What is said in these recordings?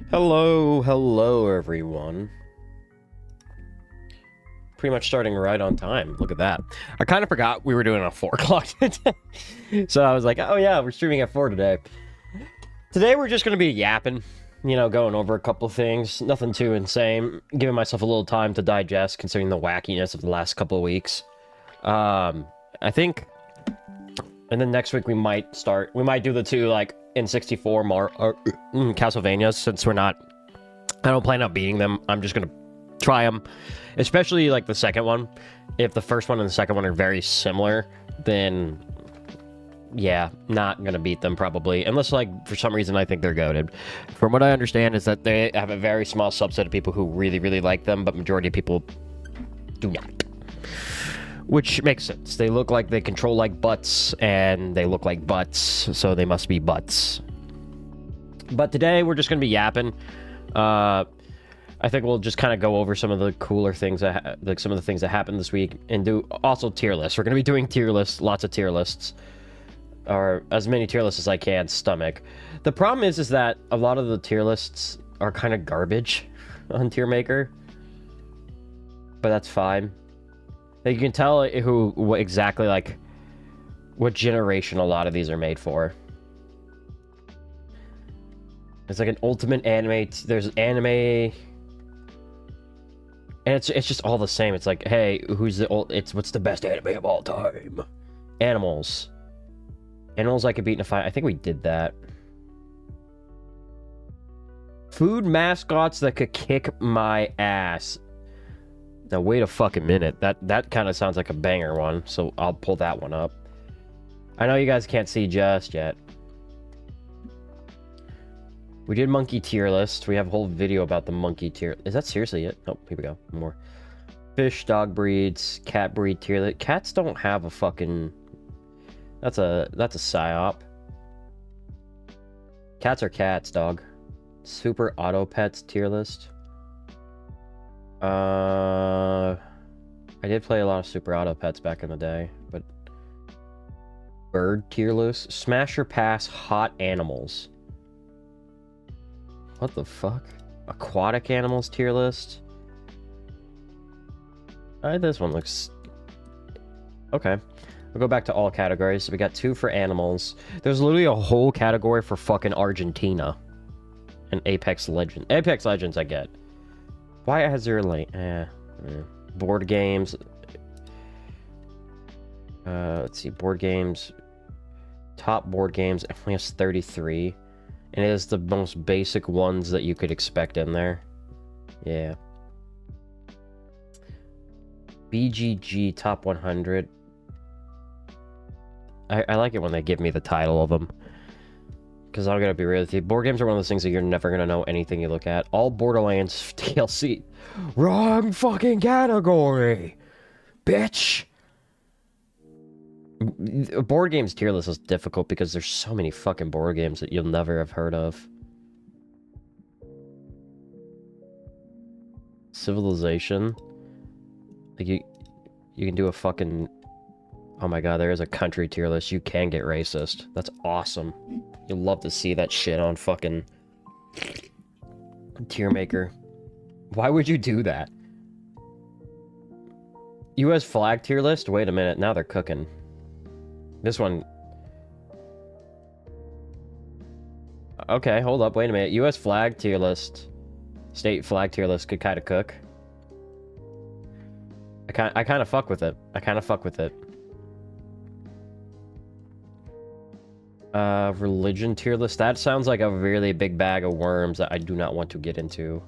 Hello everyone. Pretty much starting right on time. Look at that. I kind of forgot we were doing a 4 o'clock today. So I was like, oh yeah, we're streaming at 4 today. Today we're just going to be yapping, you know, going over a couple of things. Nothing too insane. Giving myself a little time to digest considering the wackiness of the last couple of weeks. I think... And then next week we might do the two, like, N64 Castlevanias, since I don't plan on beating them. I'm just gonna try them. Especially, like, the second one. If the first one and the second one are very similar, then... yeah, not gonna beat them, probably. Unless, like, for some reason I think they're goated. From what I understand is that they have a very small subset of people who really, really like them, but majority of people do not. Which makes sense. They look like they control like butts, and they look like butts, so they must be butts. But today, we're just going to be yapping. I think we'll just kind of go over some of the cooler things, like some of the things that happened this week, and do also tier lists. We're going to be doing tier lists, lots of tier lists, or as many tier lists as I can stomach. The problem is that a lot of the tier lists are kind of garbage on Tier Maker, but that's fine. You can tell exactly, like, what generation a lot of these are made for. It's like an ultimate anime. There's anime, and it's just all the same. It's like, hey, what's the best anime of all time? Animals I could beat in a fight. I think we did that. Food mascots that could kick my ass. Now, wait a fucking minute. That kind of sounds like a banger one, so I'll pull that one up. I know you guys can't see just yet. We did monkey tier list. We have a whole video about the monkey tier. Is that seriously it? Oh, here we go. More. Fish, dog breeds, cat breed tier list. Cats don't have a fucking... That's a psyop. Cats are cats, dog. Super auto pets tier list. I did play a lot of Super Auto Pets back in the day, but... Bird tier list? Smash or pass hot animals. What the fuck? aquatic animals tier list. Alright, this one looks... Okay. We'll go back to all categories. So we got 2 for animals. There's literally a whole category for fucking Argentina. And Apex Legends. Apex Legends I get. Why has there like... Board games. Let's see. Board games. Top board games. It only has 33. And it is the most basic ones that you could expect in there. Yeah. BGG Top 100. I like it when they give me the title of them. Because I'm going to be real with you. Board games are one of those things that you're never going to know anything you look at. All Borderlands DLC. Wrong fucking category! Bitch! Board games tier list is difficult because there's so many fucking board games that you'll never have heard of. Civilization. Like you can do a fucking... Oh my god, there is a country tier list. You can get racist. That's awesome. You'll love to see that shit on fucking... tier maker. Why would you do that? US flag tier list? Wait a minute, now they're cooking. This one... Okay, hold up, wait a minute. US flag tier list. State flag tier list could kind of cook. I kind of fuck with it. I kind of fuck with it. Religion tier list. That sounds like a really big bag of worms that I do not want to get into.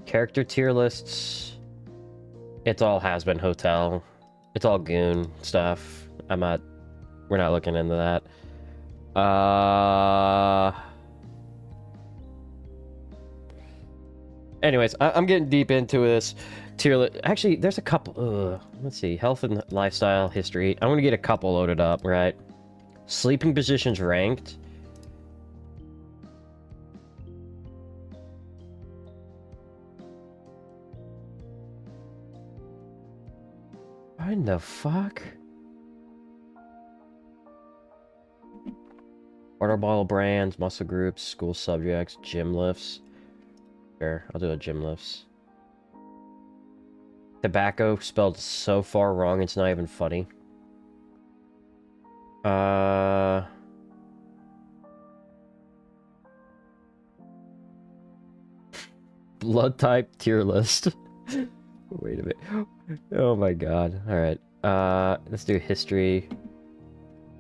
Character tier lists. It's all has-been hotel. It's all goon stuff. We're not looking into that. Anyways, I'm getting deep into this tier list. Actually, there's a couple. Let's see. Health and lifestyle history. I'm gonna get a couple loaded up, right? Sleeping positions ranked. What in the fuck? Water bottle brands, muscle groups, school subjects, gym lifts. Sure, I'll do a gym lifts. Tobacco spelled so far wrong, it's not even funny. Blood type tier list. Wait a minute. Oh my god. Alright. Let's do history.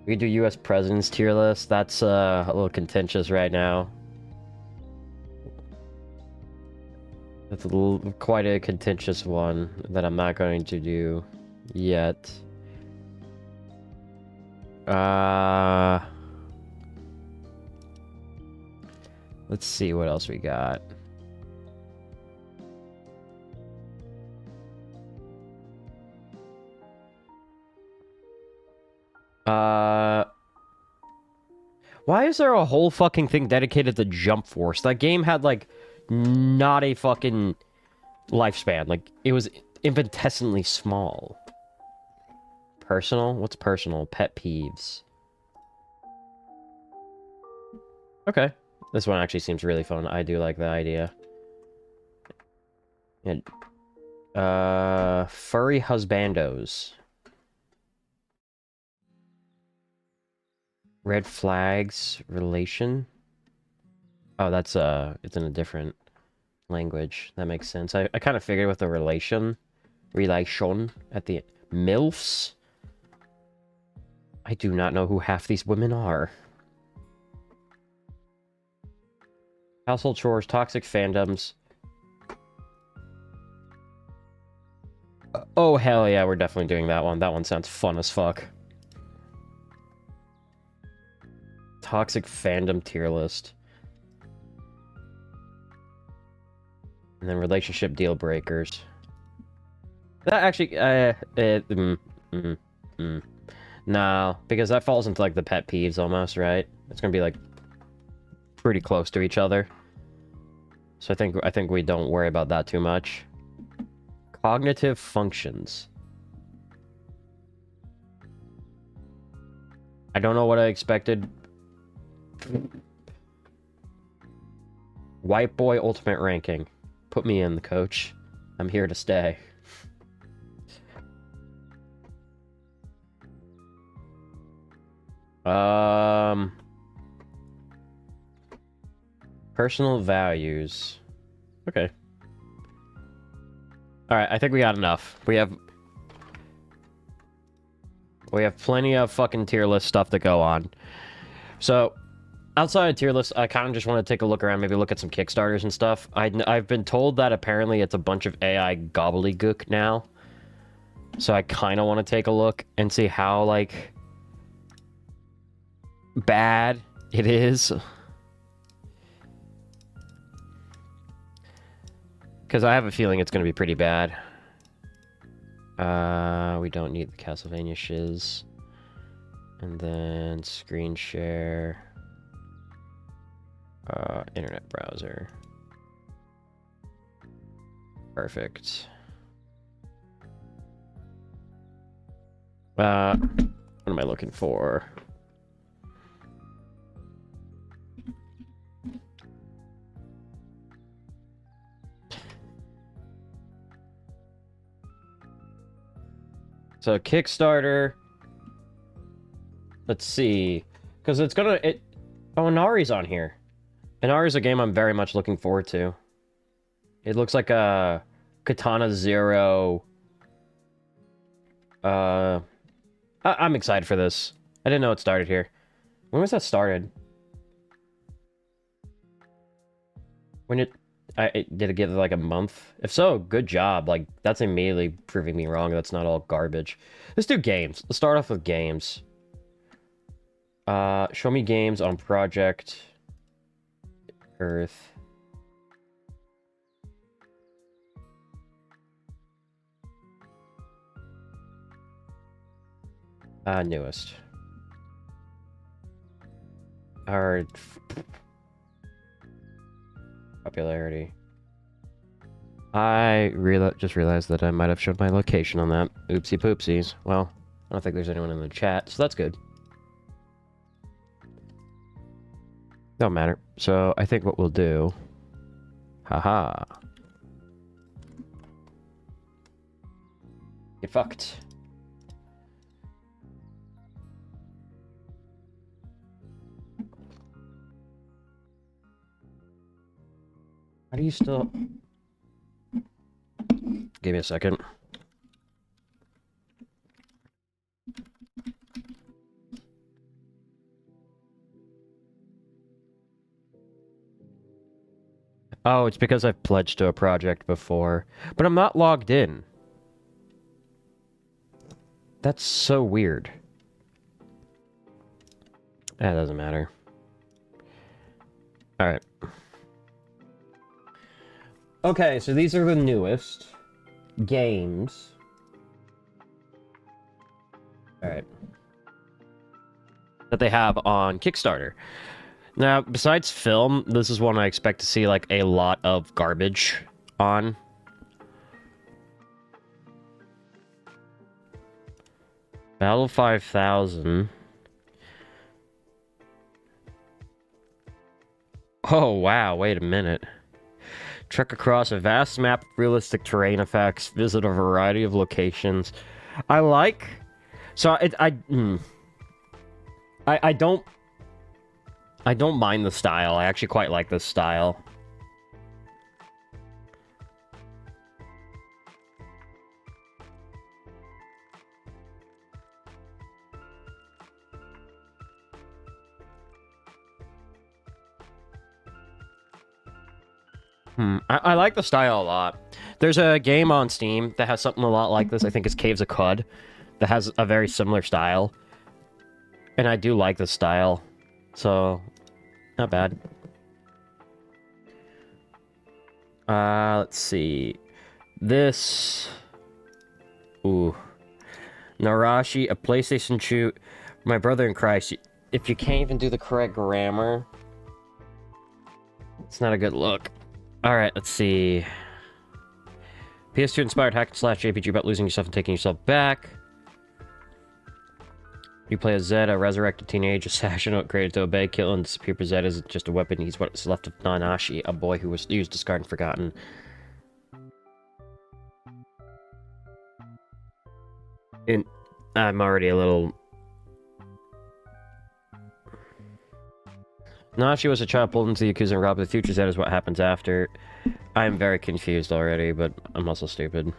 We can do US presidents tier list. That's a little contentious right now. That's quite a contentious one that I'm not going to do yet. Let's see what else we got. Why is there a whole fucking thing dedicated to Jump Force? That game had, like, not a fucking lifespan. Like, it was infinitesimally small. Personal? What's personal? Pet peeves. Okay. This one actually seems really fun. I do like the idea. And, furry husbandos. Red flags relation. Oh, that's it's in a different language. That makes sense. I kind of figured with the relation at the MILFs. I do not know who half these women are. Household chores, toxic fandoms. Oh hell yeah, we're definitely doing that one. That one sounds fun as fuck. Toxic fandom tier list. And then relationship deal breakers. That actually, no, because that falls into like the pet peeves almost, right? It's gonna be like pretty close to each other. So I think we don't worry about that too much. Cognitive functions. I don't know what I expected. White boy ultimate ranking. Put me in, the coach. I'm here to stay. Personal values. Okay. Alright, I think we got enough. We have plenty of fucking tier list stuff to go on. So, outside of tier list, I kind of just want to take a look around, maybe look at some Kickstarters and stuff. I've been told that apparently it's a bunch of AI gobbledygook now. So I kind of want to take a look and see how, like, bad it is. Because I have a feeling it's going to be pretty bad. We don't need the Castlevania shiz. And then screen share. Internet browser. Perfect. What am I looking for? So Kickstarter. Let's see. Because it's gonna... Oh, Inari's on here. Inari's a game I'm very much looking forward to. It looks like a Katana Zero. I'm excited for this. I didn't know it started here. When was that started? When did it give it like a month? If so, good job. Like, that's immediately proving me wrong. That's not all garbage. Let's do games. Let's start off with games. Show me games on Project Earth. Newest. Our popularity. I just realized that I might have showed my location on that. Oopsie poopsies. Well, I don't think there's anyone in the chat, so that's good. Don't matter. So I think what we'll do... Haha. Get fucked. How do you still... Give me a second. Oh, it's because I've pledged to a project before. But I'm not logged in. That's so weird. That doesn't matter. Alright. Okay, so these are the newest games. Alright. That they have on Kickstarter. Now, besides film, this is one I expect to see, like, a lot of garbage on. Battle 5000. Oh, wow, wait a minute. Trek across a vast map of realistic terrain effects, visit a variety of locations. I like... So, I don't mind the style. I actually quite like this style. I like the style a lot. There's a game on Steam that has something a lot like this. I think it's Caves of Cud. That has a very similar style. And I do like this style. So, not bad. Let's see. This... Ooh. Narashi, a PlayStation shoot. My brother in Christ. If you can't even do the correct grammar... It's not a good look. Alright, let's see. PS2 inspired hack and slash JPG about losing yourself and taking yourself back. You play as Zed, a resurrected teenage assassin created to obey, kill, and disappear. For Zed isn't just a weapon, he's what's left of Nanashi, a boy who was used, discarded, and forgotten. I'm already a little... Nanashi was a child pulled into the Yakuza and robbed. The future Zed is what happens after. I'm very confused already, but I'm also stupid.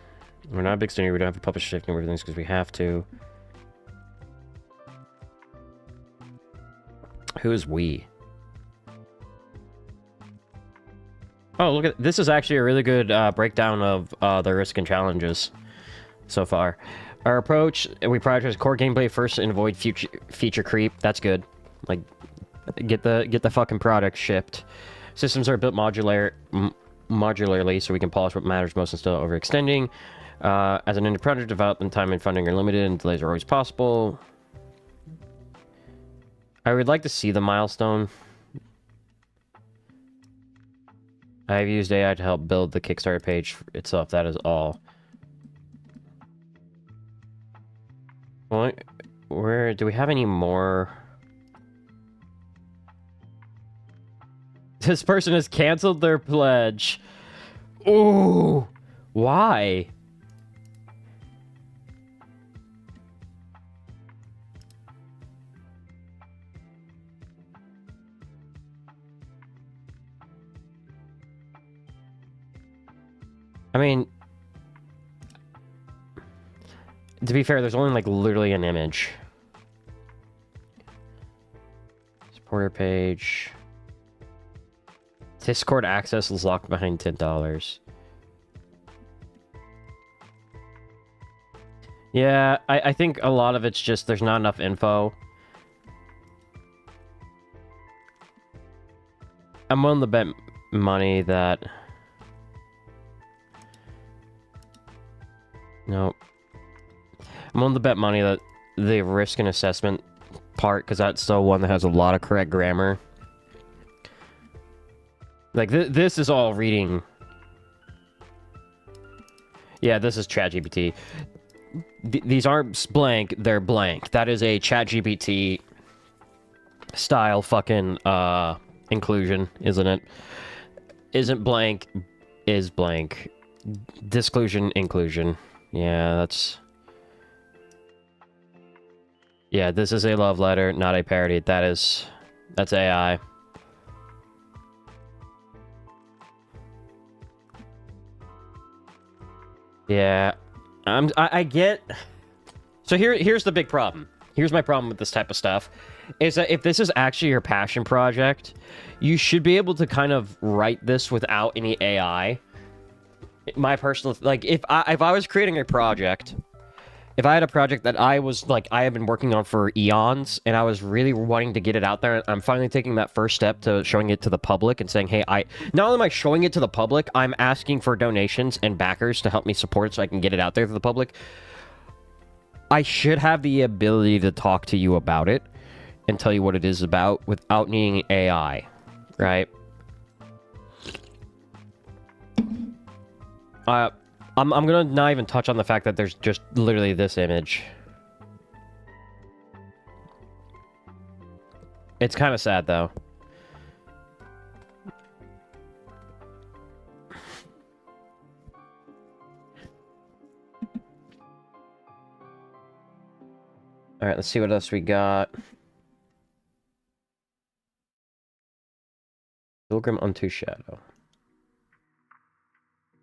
We're not a big studio, we don't have to publish shifting everything because we have to. Who is we? Oh, look at this is actually a really good breakdown of the risk and challenges so far. Our approach, we prioritize core gameplay first and avoid feature creep. That's good. Like, get the fucking product shipped. Systems are built modularly, so we can polish what matters most instead of overextending. As an indie project, development time and funding are limited, and delays are always possible. I would like to see the milestone. I've used AI to help build the Kickstarter page itself. That is all. Where do we have any more? This person has canceled their pledge. Ooh, why? I mean, to be fair, there's only like literally an image. Supporter page. Discord access is locked behind $10. Yeah, I think a lot of it's just there's not enough info. I'm willing to bet money that... Nope. I'm willing to bet money that the risk and assessment part, because that's the one that has a lot of correct grammar. Like, this is all reading. Yeah, this is ChatGPT. These aren't blank, they're blank. That is a ChatGPT style fucking inclusion, isn't it? Isn't blank, is blank. Disclusion, inclusion. Yeah, that's... Yeah, this is a love letter, not a parody. That's AI. Yeah, I get... So here's the big problem. Here's my problem with this type of stuff. Is that if this is actually your passion project, you should be able to kind of write this without any AI. My personal... Like, if I was creating a project... If I had a project that I was, like, I have been working on for eons, and I was really wanting to get it out there, and I'm finally taking that first step to showing it to the public and saying, hey, not only am I showing it to the public, I'm asking for donations and backers to help me support it so I can get it out there to the public. I should have the ability to talk to you about it and tell you what it is about without needing AI, right? I'm gonna not even touch on the fact that there's just literally this image. It's kind of sad, though. Alright, let's see what else we got. Pilgrim unto Shadow.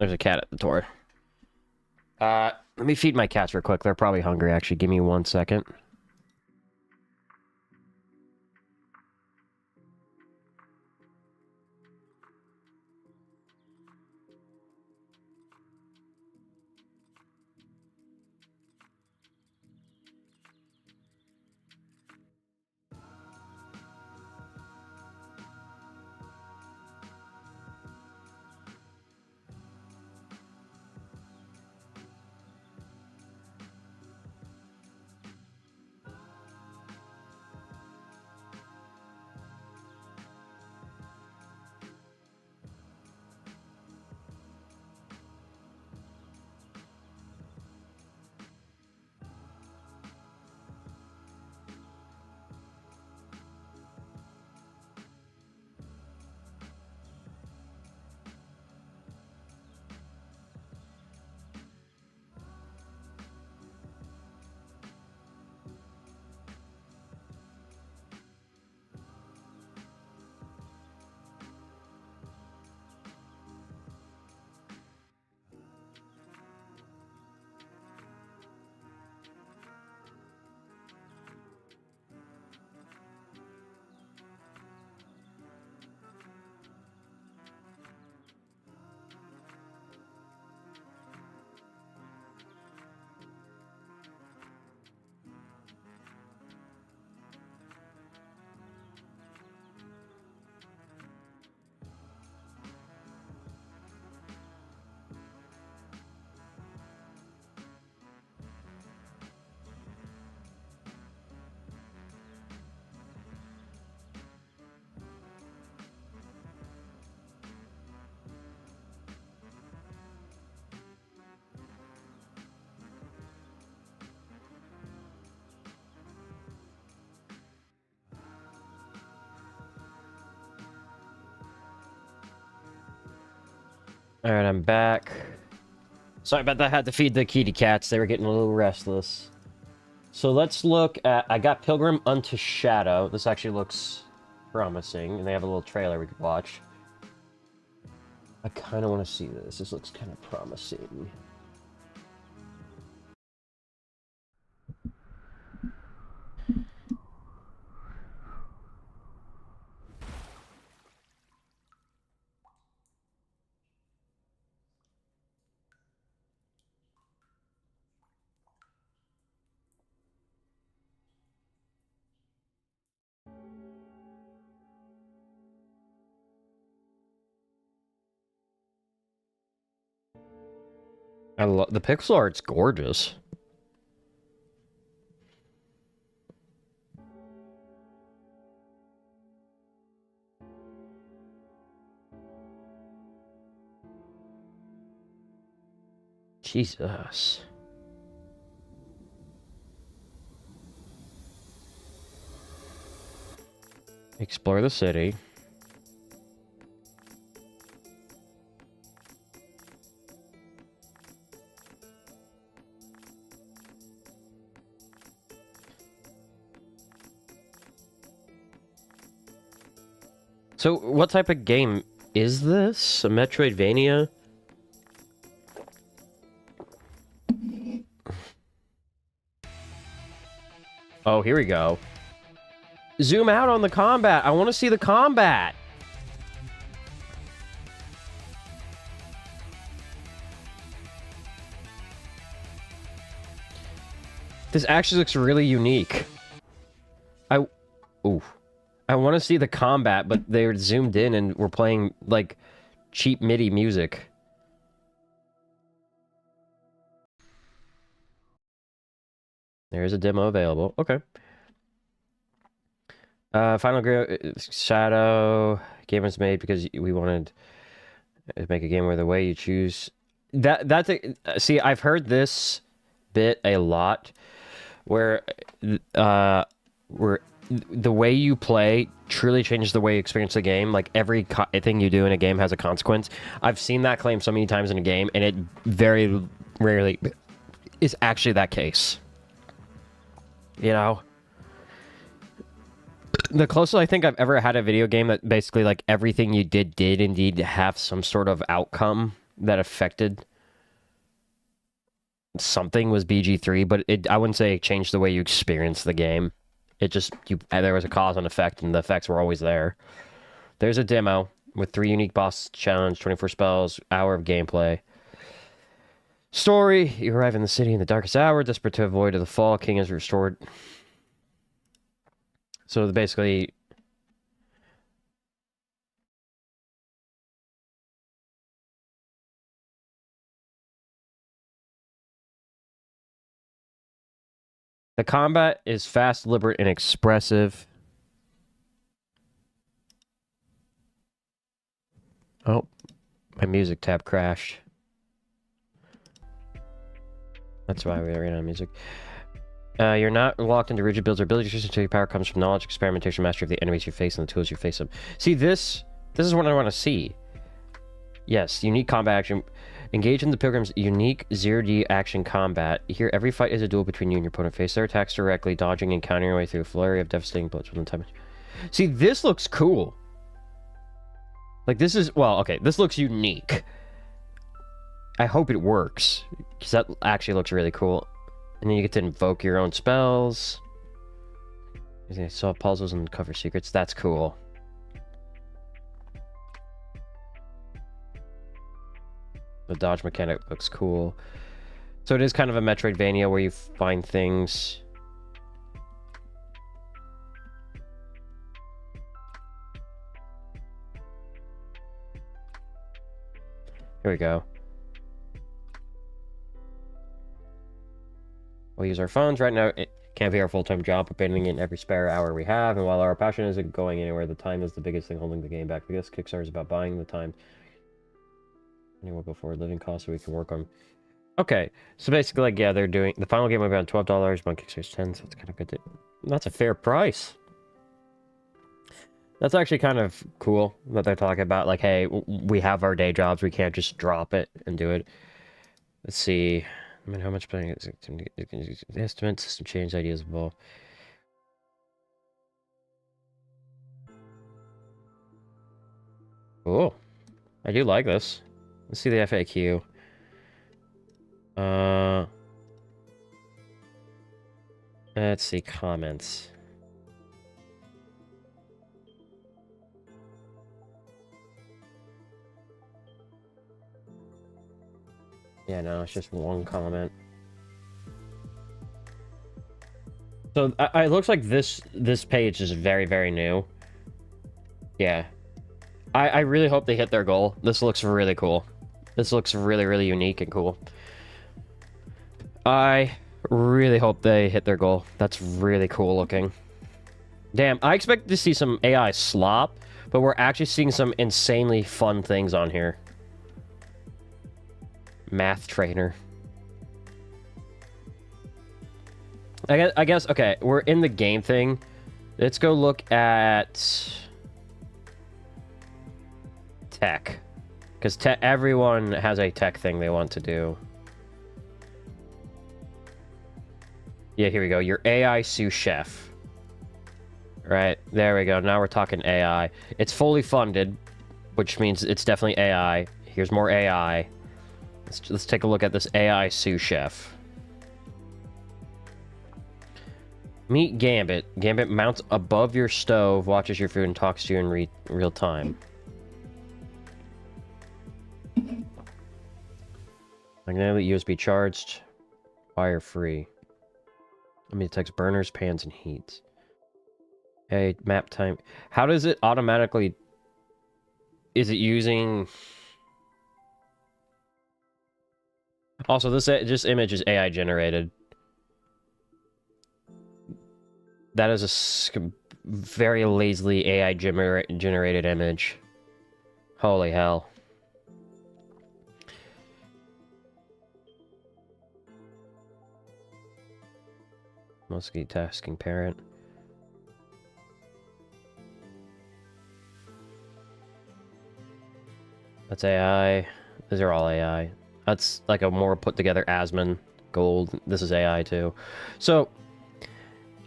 There's a cat at the door. Let me feed my cats real quick. They're probably hungry, actually. Give me 1 second. Alright, I'm back. Sorry about that, I had to feed the kitty cats. They were getting a little restless. So let's look at... I got Pilgrim Unto Shadow. This actually looks promising, and they have a little trailer we could watch. I kind of want to see this. This looks kind of promising. I love the pixel art's gorgeous. Jesus. Explore the city. So, what type of game is this? A Metroidvania? Oh, here we go. Zoom out on the combat. I want to see the combat. This actually looks really unique. Ooh. I want to see the combat, but they're zoomed in and we're playing, like, cheap MIDI music. There's a demo available. Okay. Final Shadow game was made because we wanted to make a game where the way you choose... See, I've heard this bit a lot, where the way you play truly changes the way you experience the game. Like, every thing you do in a game has a consequence. I've seen that claim so many times in a game, and it very rarely is actually that case. You know? The closest I think I've ever had a video game that basically, like, everything you did indeed have some sort of outcome that affected something was BG3, but I wouldn't say it changed the way you experience the game. It just, there was a cause and effect, and the effects were always there. There's a demo with 3 unique boss challenge, 24 spells, hour of gameplay. Story, you arrive in the city in the darkest hour, desperate to avoid the fall, king is restored. So basically... The combat is fast, deliberate, and expressive. Oh, my music tab crashed. That's why we ran out of music. You're not locked into rigid builds or abilities until your power comes from knowledge, experimentation, mastery of the enemies you face, and the tools you face them. See, this is what I want to see. Yes, unique combat action. Engage in the Pilgrim's unique 0D action combat. Here, every fight is a duel between you and your opponent. Face their attacks directly, dodging and countering your way through a flurry of devastating blows within time. See, this looks cool. Like, this is... Well, okay, this looks unique. I hope it works, because that actually looks really cool. And then you get to invoke your own spells. You can solve puzzles and uncover secrets. That's cool. The dodge mechanic looks cool. So it is kind of a Metroidvania where you find things. Here we go. We'll use our phones right now. It can't be our full-time job, but spending in every spare hour we have. And while our passion isn't going anywhere, the time is the biggest thing holding the game back. I guess Kickstarter is about buying the time. And we'll go forward living costs so we can work on... Okay, so basically, like, yeah, they're doing... The final game will be on $12, but on Kickstarter's $10, so it's kind of good to... That's a fair price. That's actually kind of cool that they're talking about, like, hey, we have our day jobs, we can't just drop it and do it. Let's see. I mean, how much playing is it? Estimate, system change, ideas evolve. Cool. I do like this. Let's see the FAQ. Let's see comments. Yeah, no, it's just one comment. So it looks like this page is very, very new. Yeah. I really hope they hit their goal. This looks really cool. This looks really, really unique and cool. I really hope they hit their goal. That's really cool looking. Damn, I expected to see some AI slop, but we're actually seeing some insanely fun things on here. Math trainer. I guess, okay, we're in the game thing. Let's go look at tech. Because everyone has a tech thing they want to do. Yeah, here we go. Your AI sous chef. Right, there we go. Now we're talking AI. It's fully funded, which means it's definitely AI. Here's more AI. Let's take a look at this AI sous chef. Meet Gambit. Gambit mounts above your stove, watches your food, and talks to you in real time. Magnetically USB charged, wire free. Let me detect burners, pans, and heats. Hey, map time. How does it automatically... Is it using... Also, this image is AI generated. That is a very lazily AI generated image. Holy hell. Multitasking parent. That's AI. These are all AI. That's like a more put together Asman Gold. This is AI too. So,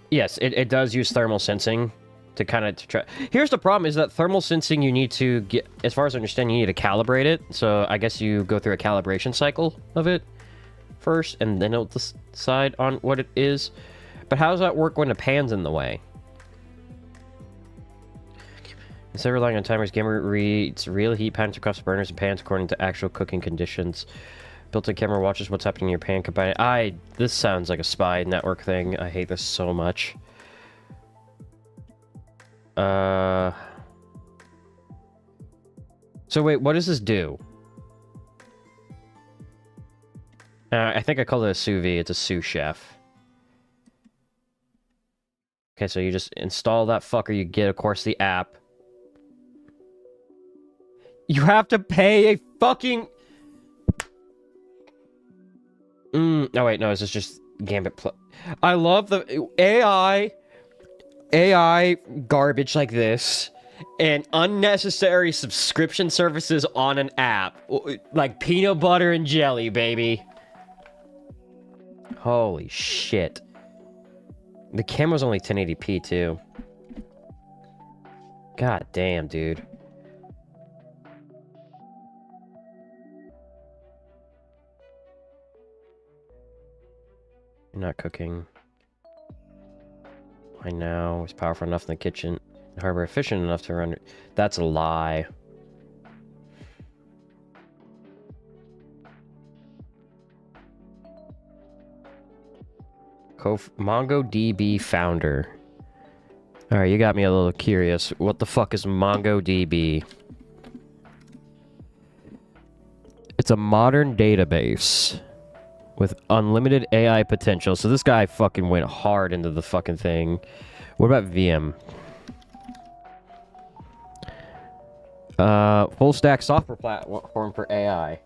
yes, it does use thermal sensing to kind of try. Here's the problem: is that thermal sensing you need to get, as far as I understand, you need to calibrate it. So I guess you go through a calibration cycle of it first, and then it'll decide on what it is. But how does that work when the pan's in the way? Instead of relying on timers, Gamer reads real heat patterns across burners and pans according to actual cooking conditions. Built-in camera watches what's happening in your pan combined. This sounds like a spy network thing. I hate this so much. So wait, what does this do? I think I call it a sous vide. It's a sous chef. Okay, so you just install that fucker. You get, of course, the app. You have to pay a fucking... Oh, wait, no, this is just Gambit Plus. I love the AI garbage like this and unnecessary subscription services on an app. Like peanut butter and jelly, baby. Holy shit. The camera's only 1080p, too. God damn, dude. You're not cooking. I know. It's powerful enough in the kitchen. Hardware efficient enough to run... That's a lie. MongoDB founder. Alright, you got me a little curious. What the fuck is MongoDB? It's a modern database with unlimited AI potential. So this guy fucking went hard into the fucking thing. What about VM? Full stack software platform for AI.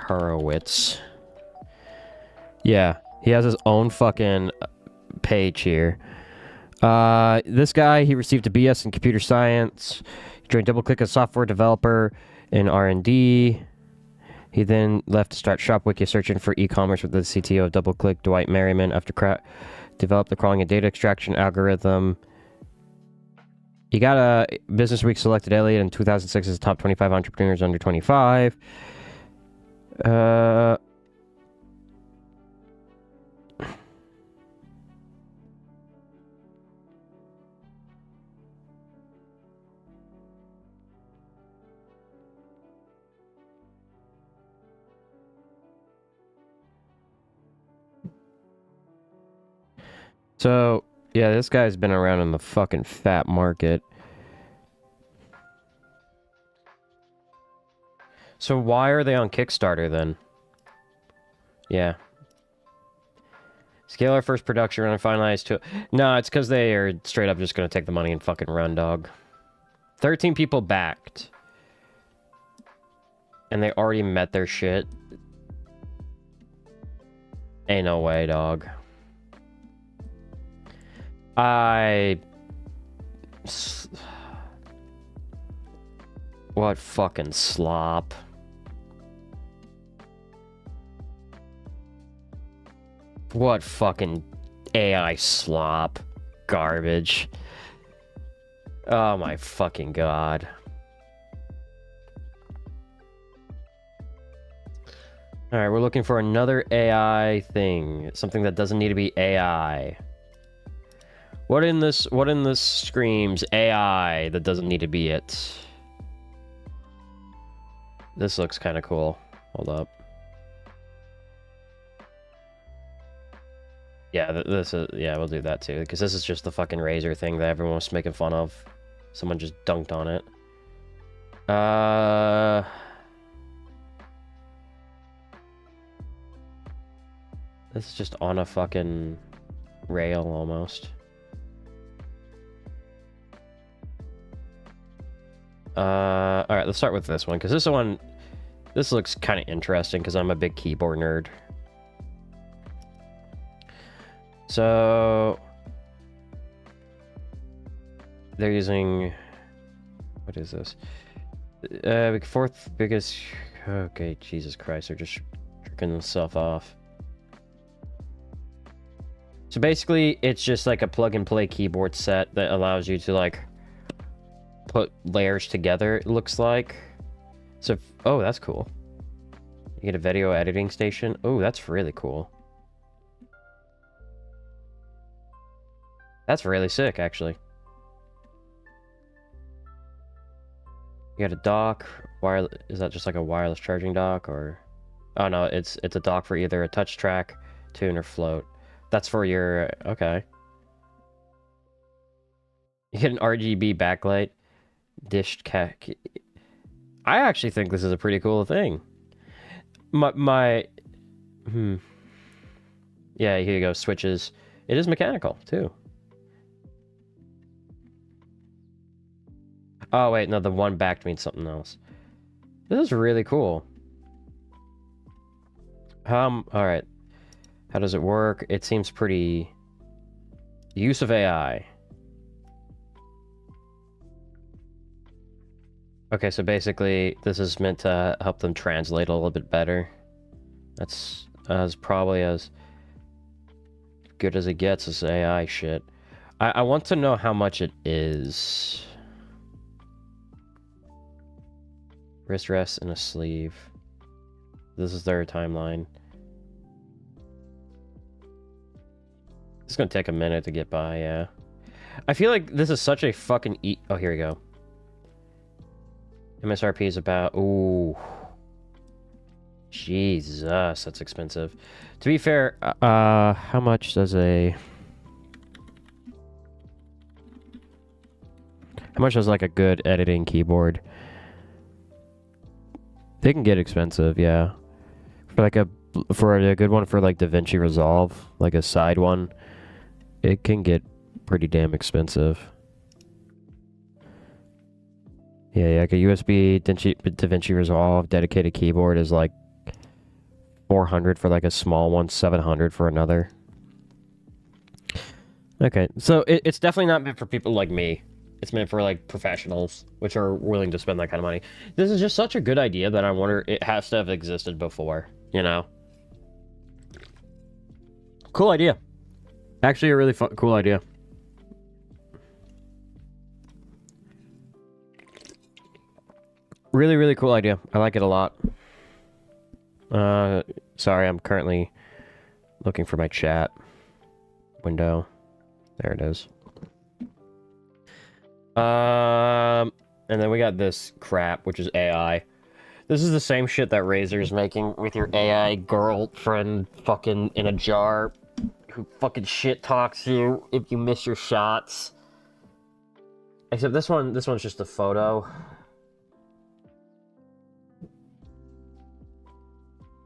Horowitz. Yeah, he has his own fucking page here. This guy, he received a BS in computer science. He joined DoubleClick as software developer in R&D. He then left to start ShopWiki searching for e-commerce with the CTO of DoubleClick, Dwight Merriman, after developed the crawling and data extraction algorithm. He got a Business Week selected Elliott in 2006 as top 25 entrepreneurs under 25. So, yeah, this guy's been around in the fucking fat market. So why are they on Kickstarter then? Yeah. Scale our first production run and finalize to... No, it's because they are straight up just going to take the money and fucking run, dog. 13 people backed. And they already met their shit. Ain't no way, dog. What fucking slop. What fucking AI slop. Garbage. Oh my fucking god. Alright, we're looking for another AI thing. Something that doesn't need to be AI. What in this screams AI that doesn't need to be it? This looks kind of cool. Hold up. Yeah, this is... Yeah, we'll do that too. Because this is just the fucking razor thing that everyone was making fun of. Someone just dunked on it. This is just on a fucking rail almost. Alright, let's start with this one, because this looks kind of interesting, because I'm a big keyboard nerd. So... they're using... what is this? Fourth biggest... okay, Jesus Christ, they're just tricking themselves off. So basically, it's just like a plug-and-play keyboard set that allows you to, like, put layers together, it looks like. So, oh, that's cool. You get a video editing station. Oh, that's really cool. That's really sick, actually. You got a dock. Is that just like a wireless charging dock, or... oh no, it's a dock for either a touch track, tune, or float. That's for your... okay. You get an RGB backlight. Dished cat. I actually think this is a pretty cool thing. Yeah, here you go. Switches. It is mechanical too. Oh wait, no, the one backed means something else. This is really cool. All right. How does it work? It seems pretty... use of AI. Okay, so basically, this is meant to help them translate a little bit better. That's probably as good as it gets, as AI shit. I want to know how much it is. Wrist rest and a sleeve. This is their timeline. It's gonna take a minute to get by, yeah. I feel like this is such a fucking oh, here we go. MSRP is about... ooh. Jesus, that's expensive. To be fair, how much does a... how much does like a good editing keyboard? They can get expensive, yeah. For a good one for like DaVinci Resolve, like a side one, it can get pretty damn expensive. Yeah, like a USB DaVinci Resolve dedicated keyboard is like $400 for like a small one, $700 for another. Okay, so it's definitely not meant for people like me. It's meant for, like, professionals, which are willing to spend that kind of money. This is just such a good idea that I wonder it has to have existed before, you know? Cool idea. Actually, a really cool idea. Really, really cool idea. I like it a lot. Sorry, I'm currently looking for my chat window. There it is. And then we got this crap, which is AI. This is the same shit that Razer's making with your AI girlfriend fucking in a jar who fucking shit talks you if you miss your shots. Except this one's just a photo.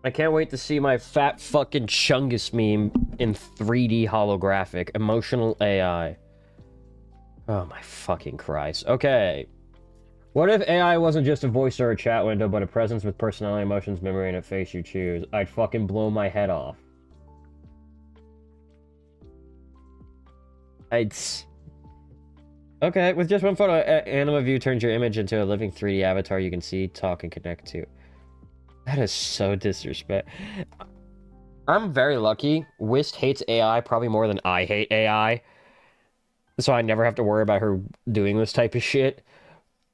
I can't wait to see my fat fucking Chungus meme in 3D holographic. Emotional AI. Oh my fucking Christ. Okay. What if AI wasn't just a voice or a chat window, but a presence with personality, emotions, memory, and a face you choose? I'd fucking blow my head off. Okay, with just one photo, Anima View turns your image into a living 3D avatar you can see, talk, and connect to. That is so disrespect. I'm very lucky. Whist hates AI probably more than I hate AI. So I never have to worry about her doing this type of shit.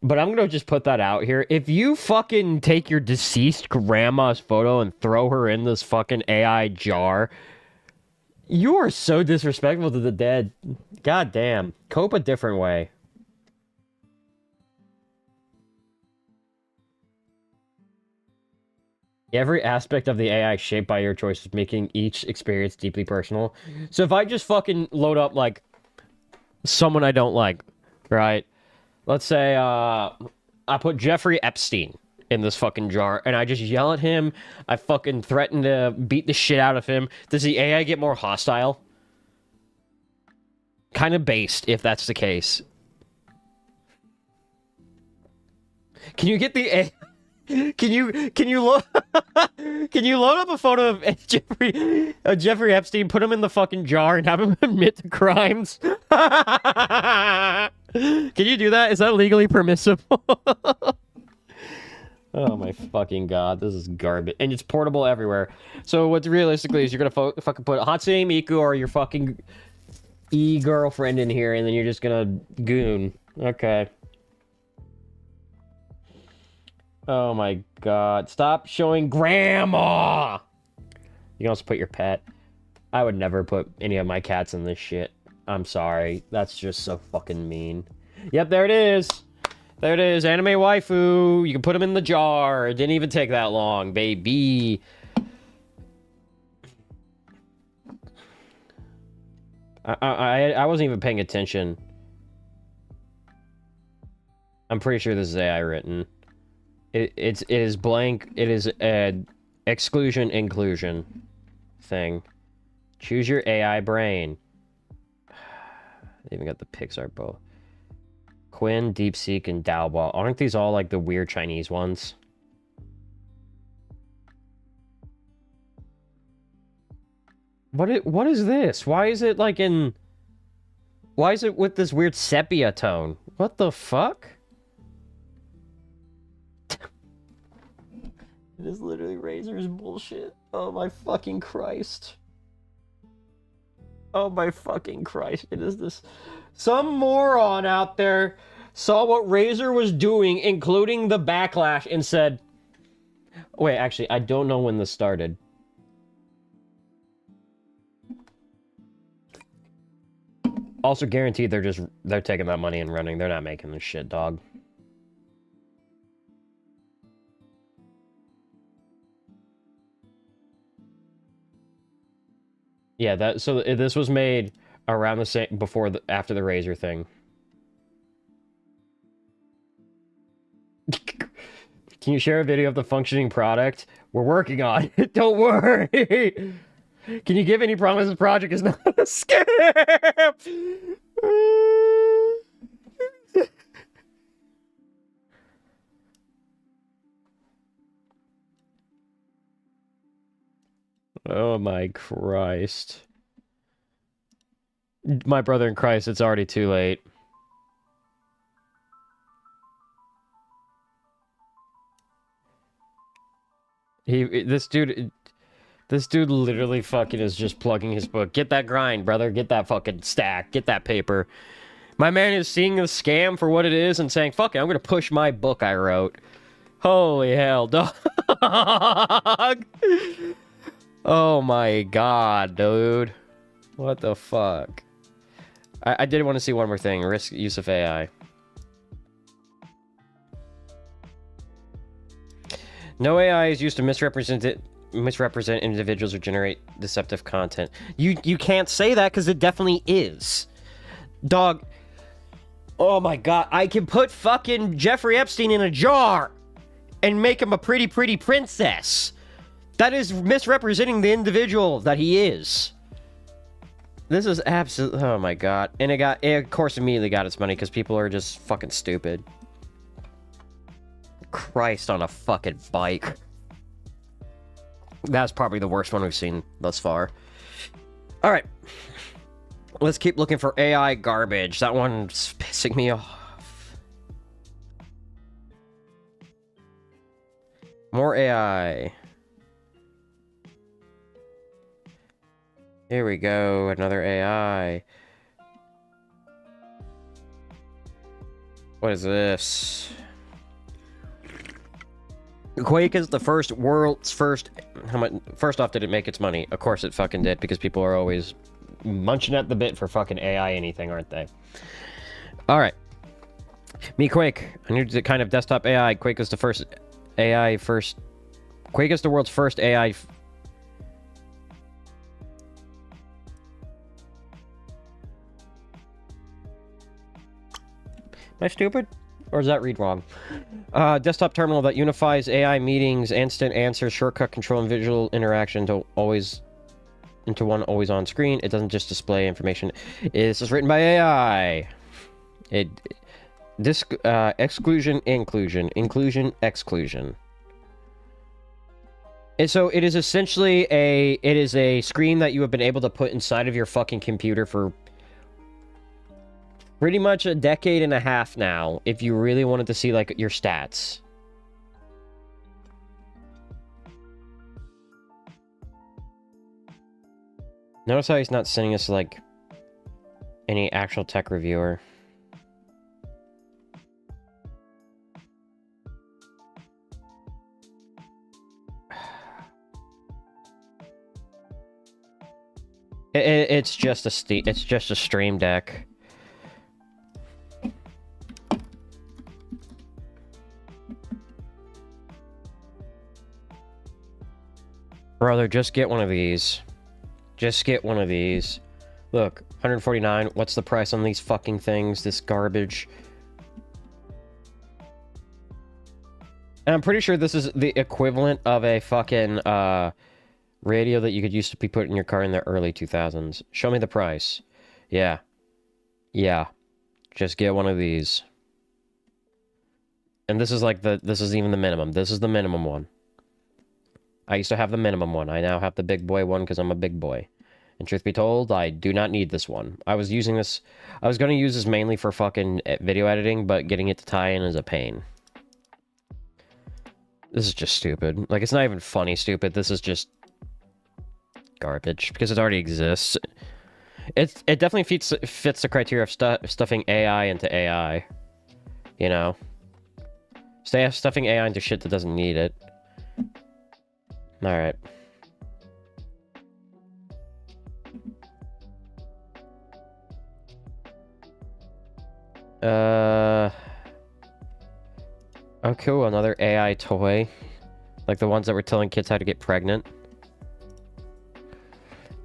But I'm gonna just put that out here. If you fucking take your deceased grandma's photo and throw her in this fucking AI jar, you are so disrespectful to the dead. God damn. Cope a different way. Every aspect of the AI shaped by your choices, making each experience deeply personal. So if I just fucking load up, like, someone I don't like, right? Let's say, I put Jeffrey Epstein in this fucking jar, and I just yell at him, I fucking threaten to beat the shit out of him. Does the AI get more hostile? Kind of based, if that's the case. Can you get the AI... Can you load can you load up a photo of Jeffrey Epstein, put him in the fucking jar, and have him admit to crimes? Can you do that? Is that legally permissible? Oh my fucking god, this is garbage, and it's portable everywhere. So what's realistically is you're gonna fucking put Hatsune Miku or your fucking girlfriend in here, and then you're just gonna goon. Okay. Oh my god. Stop showing grandma! You can also put your pet. I would never put any of my cats in this shit. I'm sorry. That's just so fucking mean. Yep, there it is. There it is. Anime waifu. You can put them in the jar. It didn't even take that long, baby. I wasn't even paying attention. I'm pretty sure this is AI written. It is blank. It is an exclusion inclusion thing. Choose your AI brain. They even got the Pixar bow. Quinn, DeepSeek, and Daobao. Aren't these all like the weird Chinese ones? What is this? Why is it like in... Why is it with this weird sepia tone? What the fuck? It is literally Razor's bullshit. Oh my fucking Christ. Oh my fucking Christ. It is this... Some moron out there saw what Razor was doing, including the backlash, and said... Wait, actually, I don't know when this started. Also guaranteed they're taking that money and running. They're not making this shit, dog. Yeah, this was made around the same after the Razor thing. Can you share a video of the functioning product? We're working on it. Don't worry. Can you give any promise the project is not a scam? Oh my Christ. My brother in Christ, it's already too late. This dude literally fucking is just plugging his book. Get that grind, brother. Get that fucking stack. Get that paper. My man is seeing the scam for what it is and saying, fuck it, I'm gonna push my book I wrote. Holy hell, dog. Oh my god, dude. What the fuck? I did want to see one more thing. Risk use of AI. No AI is used to misrepresent individuals or generate deceptive content. You can't say that because it definitely is. Dog. Oh my god. I can put fucking Jeffrey Epstein in a jar and make him a pretty princess. That is misrepresenting the individual that he is. This is absolute. Oh my god. And it of course immediately got its money because people are just fucking stupid. Christ on a fucking bike. That's probably the worst one we've seen thus far. Alright. Let's keep looking for AI garbage. That one's pissing me off. More AI. Here we go, another AI. What is this? Quake is the world's first... How much? First off, did it make its money? Of course it fucking did, because people are always munching at the bit for fucking AI anything, aren't they? Alright. Me, Quake. I need the kind of desktop AI. Quake is the first AI first... Quake is the world's first AI... Am I stupid? Or does that read wrong? Desktop terminal that unifies AI meetings, instant answers, shortcut control, and visual interaction into one always on screen. It doesn't just display information. This is written by AI. Exclusion, inclusion, exclusion. And so it is essentially a screen that you have been able to put inside of your fucking computer for pretty much a decade and a half now, if you really wanted to see, like, your stats. Notice how he's not sending us, like, any actual tech reviewer. It's just a Stream Deck. Brother, just get one of these. Just get one of these. Look, 149. What's the price on these fucking things? This garbage. And I'm pretty sure this is the equivalent of a fucking radio that you could use to be put in your car in the early 2000s. Show me the price. Yeah. Yeah. Just get one of these. And this is like this is even the minimum. This is the minimum one. I used to have the minimum one. I now have the big boy one because I'm a big boy. And truth be told, I do not need this one. I was using this... I was going to use this mainly for fucking video editing, but getting it to tie in is a pain. This is just stupid. Like, it's not even funny stupid. This is just... garbage. Because it already exists. It definitely fits the criteria of stuffing AI into AI. You know? Stuffing AI into shit that doesn't need it. Alright. Oh, cool. Another AI toy. Like the ones that were telling kids how to get pregnant.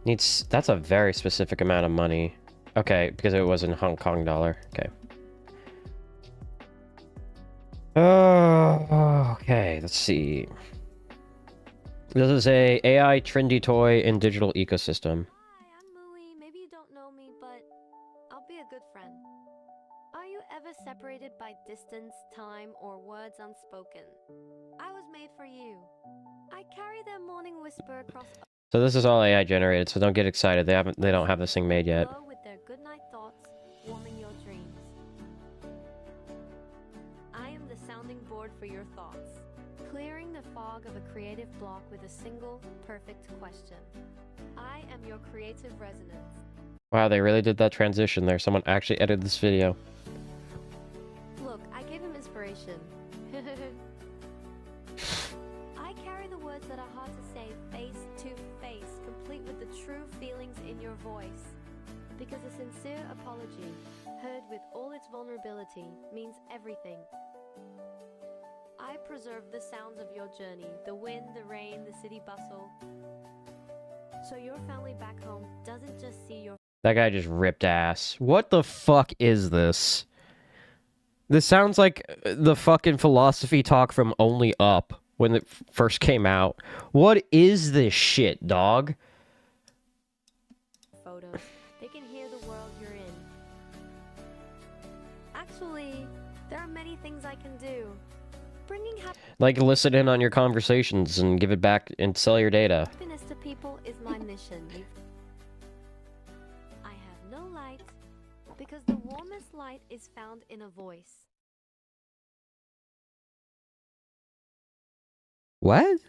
That's a very specific amount of money. Okay, because it was in Hong Kong dollar. Okay. Oh, okay. Let's see. This is a AI trendy toy in digital ecosystem. Hi, I'm Mui. Maybe you don't know me, but I'll be a good friend. Are you ever separated by distance, time, or words unspoken? I was made for you. I carry their morning whisper across... So this is all AI generated, so don't get excited. They don't have this thing made yet. With their good board for your thoughts. Clearing the fog of a creative block with a single, perfect question. I am your creative resonance. Wow, they really did that transition there. Someone actually edited this video. Look, I gave him inspiration. I carry the words that are hard to say face to face, complete with the true feelings in your voice. Because a sincere apology, heard with all its vulnerability, means everything. I preserve the sounds of your journey, the wind, the rain, the city bustle. So your family back home doesn't just see your... That guy just ripped ass. What the fuck is this? This sounds like the fucking philosophy talk from Only Up when it first came out. What is this shit, dog? Photos. They can hear the world you're in. Actually, there are many things I can do. Bringing Like, listen in on your conversations and give it back and sell your data. happiness to people is my mission. I have no light because the warmest light is found in a voice. What?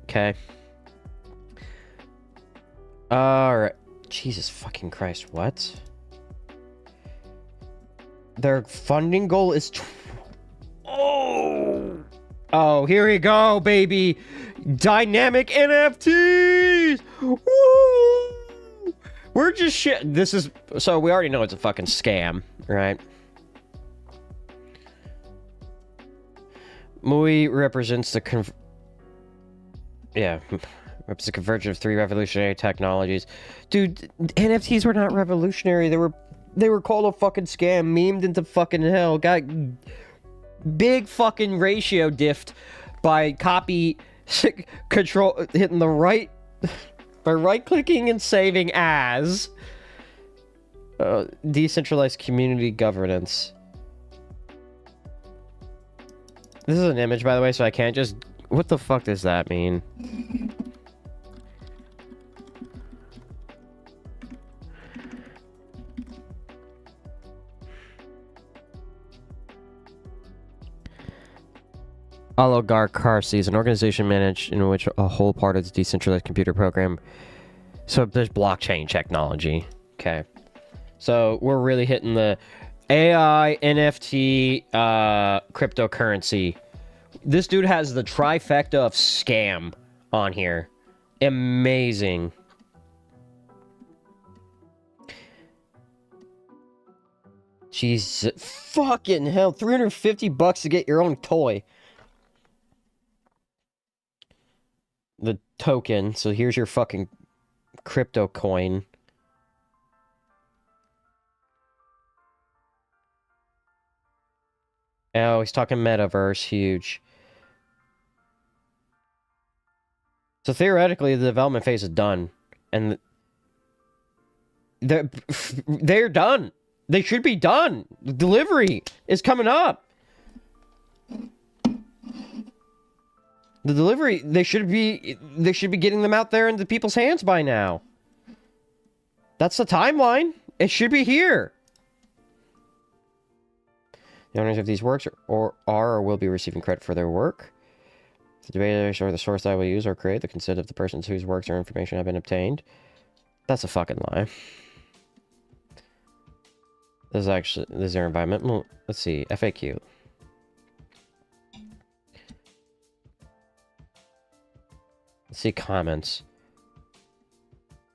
Okay. Alright. Jesus fucking Christ, what? Their funding goal is... Oh, here we go, baby! Dynamic NFTs! Woo! We're just shit... This is... So, we already know it's a fucking scam, right? Mui represents the represents the convergence of three revolutionary technologies. Dude, NFTs were not revolutionary. They were called a fucking scam, memed into fucking hell, got big fucking ratio diffed by copy control hitting the right by right clicking and saving as decentralized community governance. This is an image, by the way, so I can't just... What the fuck does that mean? Oligarchy is an organization managed in which a whole part of the decentralized computer program. So there's blockchain technology. Okay. So we're really hitting the... AI, NFT, cryptocurrency. This dude has the trifecta of scam on here. Amazing. Jesus. Fucking hell. $350 to get your own toy. The token. So here's your fucking crypto coin. Oh, he's talking metaverse, huge. So theoretically, the development phase is done, and they're done. They should be done. The delivery is coming up. The delivery, they should be getting them out there into people's hands by now. That's the timeline. It should be here. The owners of these works are or will be receiving credit for their work. The database or the source that I will use or create the consent of the persons whose works or information have been obtained. That's a fucking lie. This is their environmental. Let's see, FAQ. Let's see comments.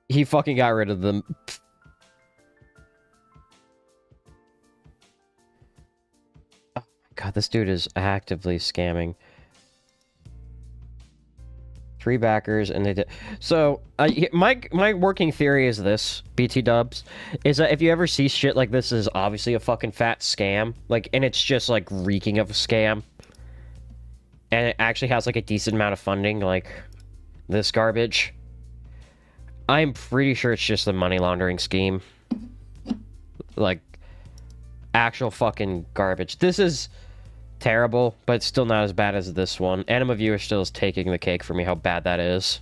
He fucking got rid of them. God, this dude is actively scamming. 3 backers, and they did. So, my working theory is this, BT dubs, is that if you ever see shit like this, is obviously a fucking fat scam. Like, and it's just, like, reeking of a scam. And it actually has, like, a decent amount of funding, like this garbage. I'm pretty sure it's just a money laundering scheme. Like, actual fucking garbage. This is terrible, but it's still not as bad as this one. Anima Viewer still is taking the cake for me, how bad that is.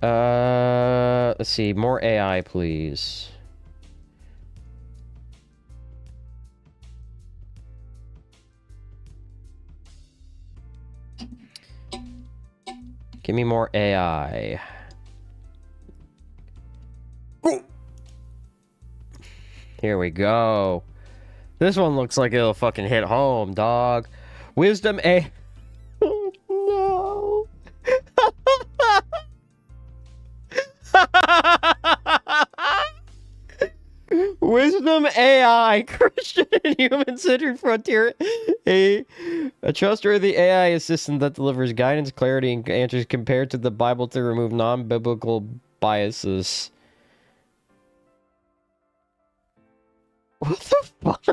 Let's see. More AI, please. Give me more AI. Here we go. This one looks like it'll fucking hit home, dog. Wisdom A. Oh, no. Wisdom AI, Christian and human-centered frontier. A trustworthy AI assistant that delivers guidance, clarity, and answers compared to the Bible to remove non-biblical biases. What the fuck?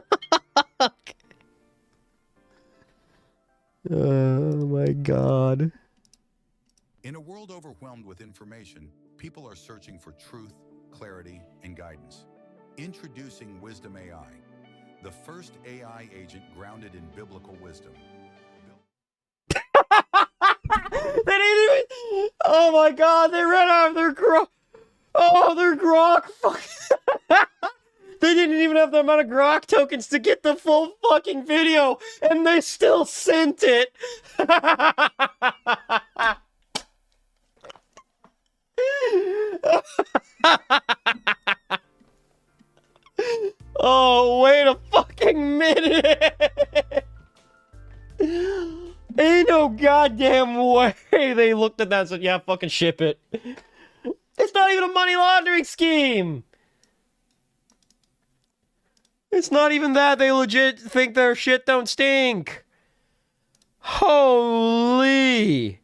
Oh my god. In a world overwhelmed with information, people are searching for truth, clarity, and guidance. Introducing Wisdom AI, the first AI agent grounded in biblical wisdom. They didn't even... Oh my god, they ran out of their grok. Oh, their grok. Fuck. They didn't even have the amount of grok tokens to get the full fucking video, and they still sent it. Oh, wait a fucking minute. Ain't no goddamn way they looked at that and said, yeah, fucking ship it. It's not even a money laundering scheme. It's not even that. They legit think their shit don't stink. Holy.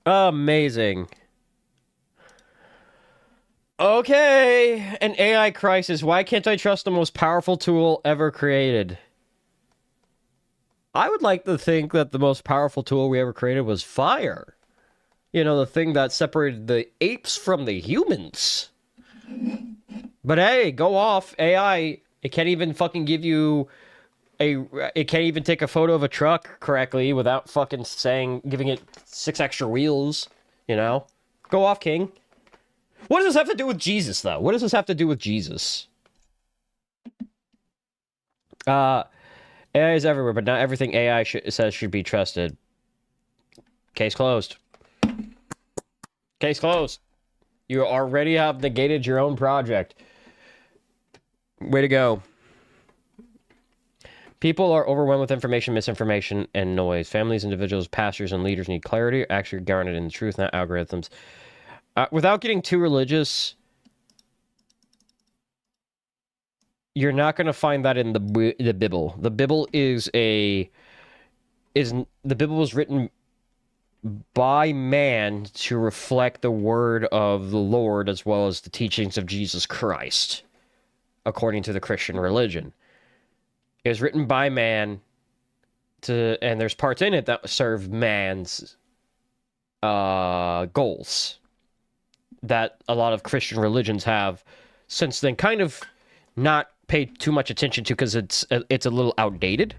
Amazing. Okay, an AI crisis. Why can't I trust the most powerful tool ever created? I would like to think that the most powerful tool we ever created was fire. You know, the thing that separated the apes from the humans. But hey, go off. AI, it can't even fucking give you it can't even take a photo of a truck correctly without fucking giving it 6 extra wheels, you know? Go off, King. What does this have to do with Jesus, though? What does this have to do with Jesus? AI is everywhere, but not everything AI says should be trusted. Case closed. Case closed. You already have negated your own project. Way to go. People are overwhelmed with information, misinformation, and noise. Families, individuals, pastors, and leaders need clarity, actually grounded in the truth, not algorithms. Without getting too religious, you're not going to find that in the Bible. The Bible the Bible was written by man to reflect the word of the Lord as well as the teachings of Jesus Christ, according to the Christian religion. It was written by man and there's parts in it that serve man's goals that a lot of Christian religions have since then kind of not paid too much attention to because it's a little outdated,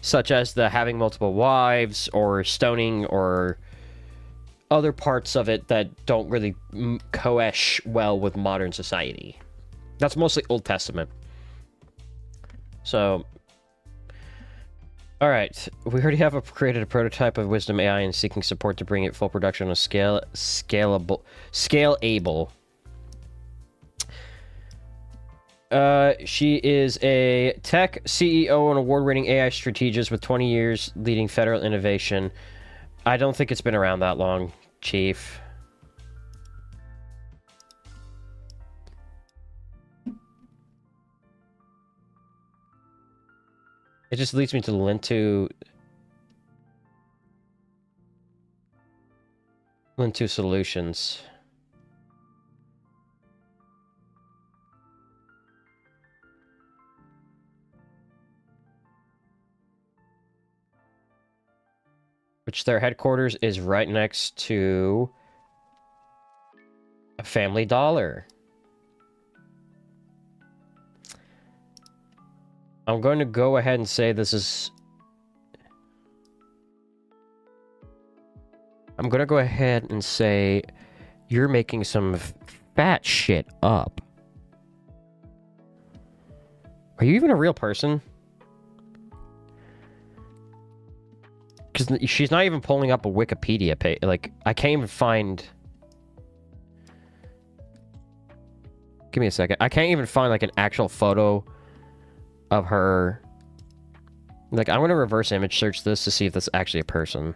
such as the having multiple wives or stoning or other parts of it that don't really coesh well with modern society. That's mostly Old Testament. So, all right, we already have created a prototype of Wisdom AI and seeking support to bring it full production on a scalable. She is a tech CEO and award-winning AI strategist with 20 years leading federal innovation. I don't think it's been around that long, Chief. It just leads me to Lintu Solutions. Which their headquarters is right next to a Family Dollar. I'm going to go ahead and say this is... I'm gonna go ahead and say you're making some fat shit up. Are you even a real person? Because she's not even pulling up a Wikipedia page. Like, I can't even find... Give me a second. I can't even find, like, an actual photo of her. Like, I'm going to reverse image search this to see if that's actually a person.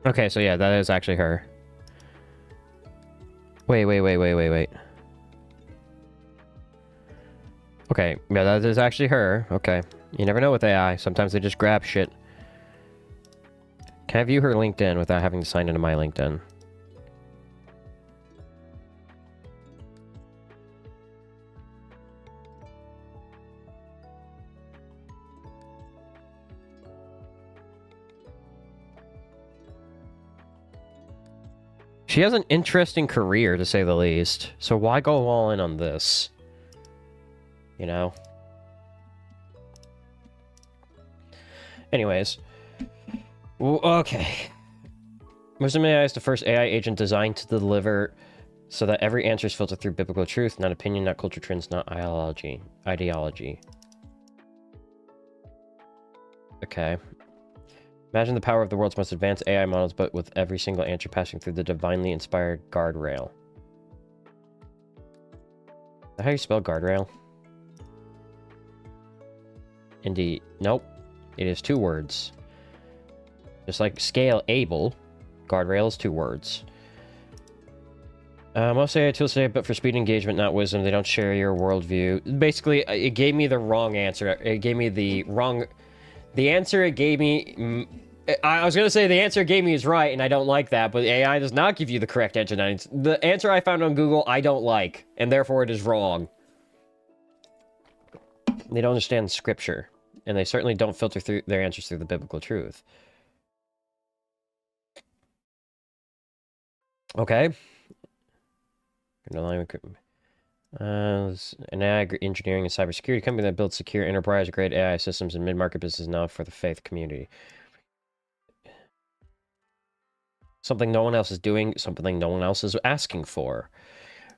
Okay, so yeah, that is actually her. Wait. Okay, yeah, that is actually her. Okay. You never know with AI. Sometimes they just grab shit. Can I view her LinkedIn without having to sign into my LinkedIn? She has an interesting career, to say the least. So why go all in on this? You know? Anyways. Okay. Wisdom AI is the first AI agent designed to deliver so that every answer is filtered through biblical truth, not opinion, not culture trends, not ideology. Okay. Imagine the power of the world's most advanced AI models, but with every single answer passing through the divinely inspired guardrail. Is that how you spell guardrail? Indeed. Nope. It is 2 words. Just like scale able, guardrail is 2 words. Most AI tools say, but for speed engagement, not wisdom. They don't share your worldview. Basically, it gave me the wrong answer. It gave me the wrong... The answer it gave me... I was going to say the answer it gave me is right, and I don't like that, but AI does not give you the correct answer. The answer I found on Google, I don't like, and therefore it is wrong. They don't understand scripture, and they certainly don't filter through their answers through the biblical truth. Okay. An AI engineering and cybersecurity company that builds secure enterprise-grade AI systems and mid-market business now for the faith community. Something no one else is doing, something no one else is asking for.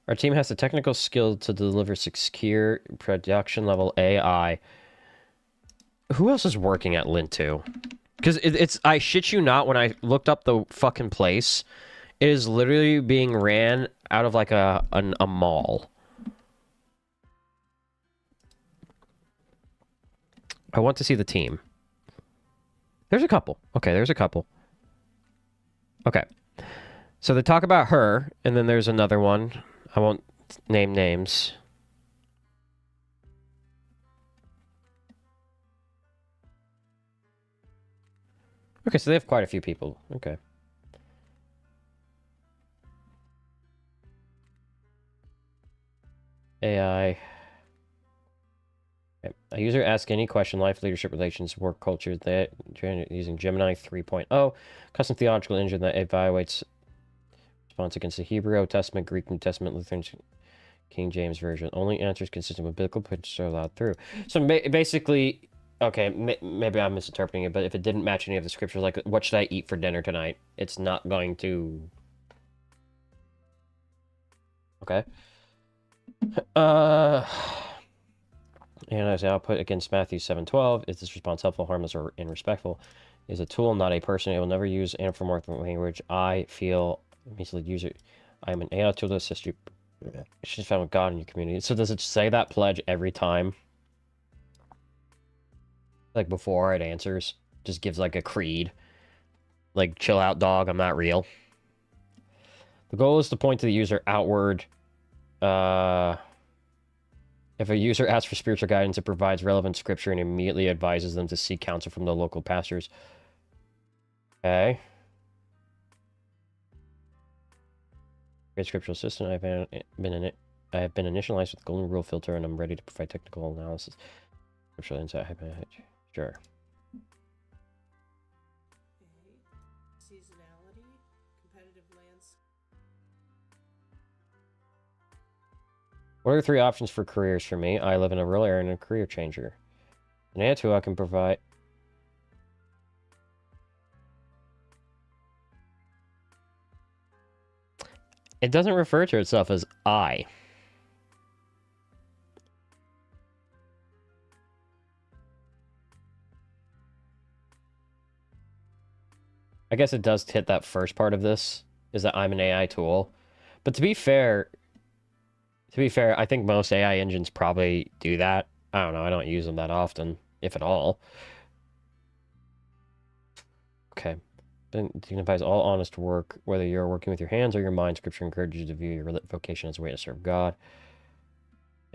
Our team has the technical skill to deliver secure production-level AI. Who else is working at Lint 2? Because it's, I shit you not, when I looked up the fucking place, it is literally being ran out of like a mall. I want to see the team. There's a couple. Okay, there's a couple. Okay. So they talk about her, and then there's another one. I won't name names. Okay, so they have quite a few people. Okay. AI. Okay. A user asks any question, life, leadership, relations, work culture, that using Gemini 3.0, custom theological engine that evaluates response against the Hebrew Old Testament, Greek New Testament, Lutheran, King James Version. Only answers consistent with biblical pictures are allowed through. So basically, okay, maybe I'm misinterpreting it, but if it didn't match any of the scriptures, like, what should I eat for dinner tonight? It's not going to... Okay. And as output against Matthew 7:12, is this response helpful, harmless, or irrespectful? Is a tool, not a person. It will never use anthropomorphic language. I feel mislead user. I am an AI tool to assist you. She's found with God in your community. So does it say that pledge every time? Like before it answers? Just gives like a creed. Like, chill out, dog, I'm not real. The goal is to point to the user outward. If a user asks for spiritual guidance, it provides relevant scripture and immediately advises them to seek counsel from the local pastors. Okay. Great scriptural assistant. I have been initialized with golden rule filter, and I'm ready to provide technical analysis. Scriptural insight. Sure. Seasonality, What are 3 options for careers for me? I live in a rural area and a career changer. An AI tool I can provide. It doesn't refer to itself as I. I guess it does hit that first part of this, is that I'm an AI tool. But to be fair, I think most AI engines probably do that. I don't know, I don't use them that often, if at all. Okay. It dignifies all honest work, whether you're working with your hands or your mind. Scripture encourages you to view your vocation as a way to serve God.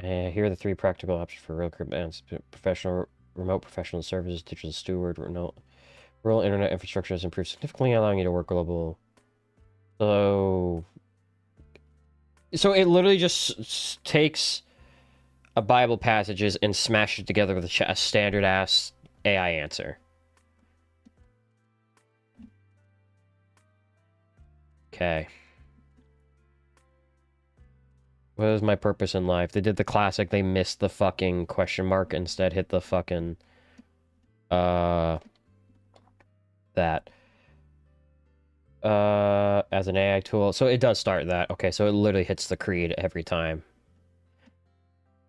Here are the 3 practical options for real and professional, remote professional services, digital steward, rural internet infrastructure has improved significantly, allowing you to work global. So it literally just takes a Bible passages and smashes it together with a standard ass AI answer. Okay. What is my purpose in life? They did the classic, they missed the fucking question mark, instead hit the fucking, that. As an AI tool. So it does start that. Okay, so it literally hits the creed every time.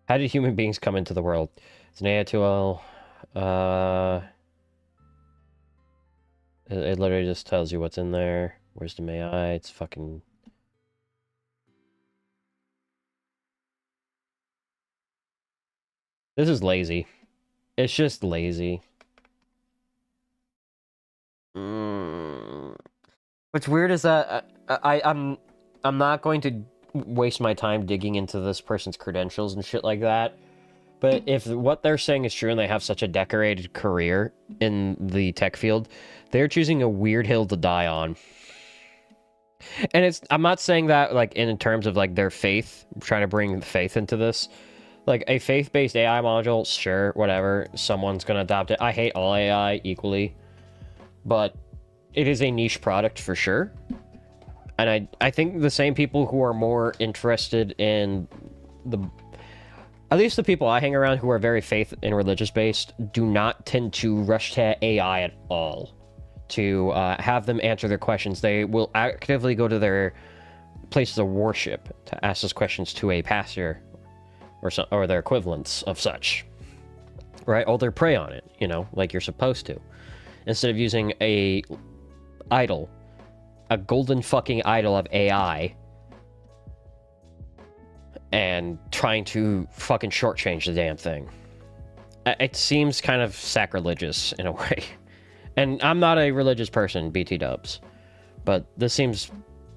How did human beings come into the world? It's an AI tool. It literally just tells you what's in there. Wisdom AI, it's fucking... This is lazy. It's just lazy. What's weird is that I'm not going to waste my time digging into this person's credentials and shit like that. But if what they're saying is true and they have such a decorated career in the tech field, they're choosing a weird hill to die on. And I'm not saying that like in terms of like their faith, trying to bring faith into this. Like a faith-based AI module, sure, whatever, someone's gonna adopt it. I hate all AI equally, but it is a niche product for sure. And I think the same people who are more interested in at least the people I hang around who are very faith and religious based do not tend to rush to AI at all to have them answer their questions. They will actively go to their places of worship to ask those questions to a pastor or their equivalents of such, right? Or they pray on it, you know, like you're supposed to, instead of using a golden fucking idol of AI and trying to fucking shortchange the damn thing. It seems kind of sacrilegious in a way. And I'm not a religious person, BT dubs, but this seems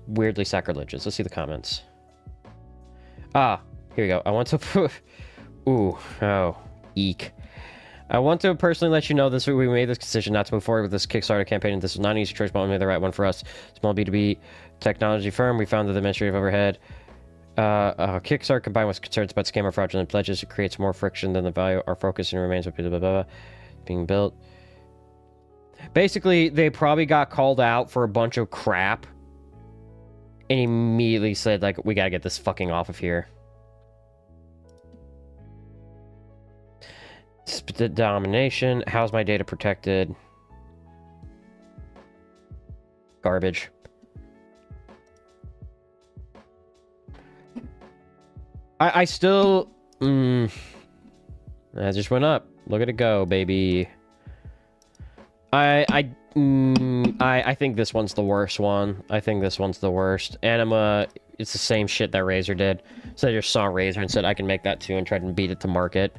weirdly sacrilegious. Let's see the comments. Ah, here we go. I want to... eek. I want to personally let you know this week we made this decision not to move forward with this Kickstarter campaign, and this was not an easy choice, but we made the right one for us. Small B2B technology firm. We found that the administrative overhead Kickstarter combined with concerns about scam or fraudulent pledges, it creates more friction than the value. Our focus and remains with blah, blah, blah, being built. Basically, they probably got called out for a bunch of crap and immediately said, like, we gotta get this fucking off of here. Domination. How's my data protected? Garbage. I still... that just went up. Look at it go, baby. I think this one's the worst one. I think this one's the worst. Anima, it's the same shit that Razer did. So I just saw Razer and said, I can make that too, and tried to beat it to market.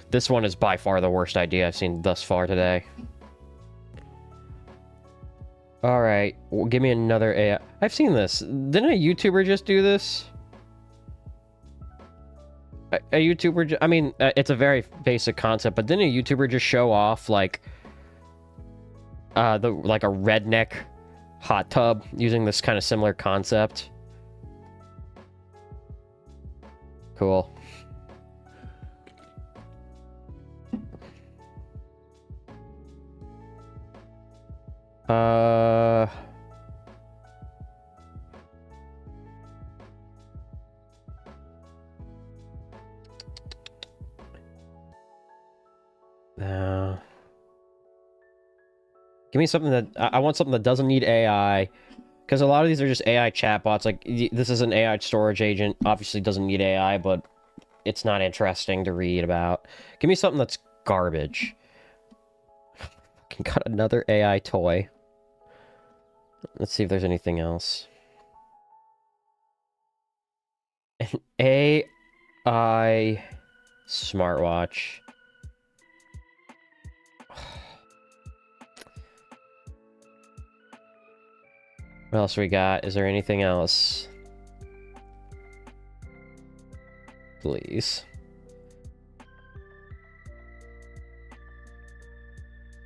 This one is by far the worst idea I've seen thus far today. Alright, well, give me another AI. I've seen this. Didn't a YouTuber just do this? A YouTuber, I mean, it's a very basic concept, but didn't a YouTuber just show off, like, like a redneck hot tub using this kind of similar concept? Cool. Give me something that... I want something that doesn't need AI. Because a lot of these are just AI chatbots. Like, this is an AI storage agent. Obviously doesn't need AI, but it's not interesting to read about. Give me something that's garbage. Fucking got another AI toy. Let's see if there's anything else. An AI smartwatch. What else we got? Is there anything else? Please.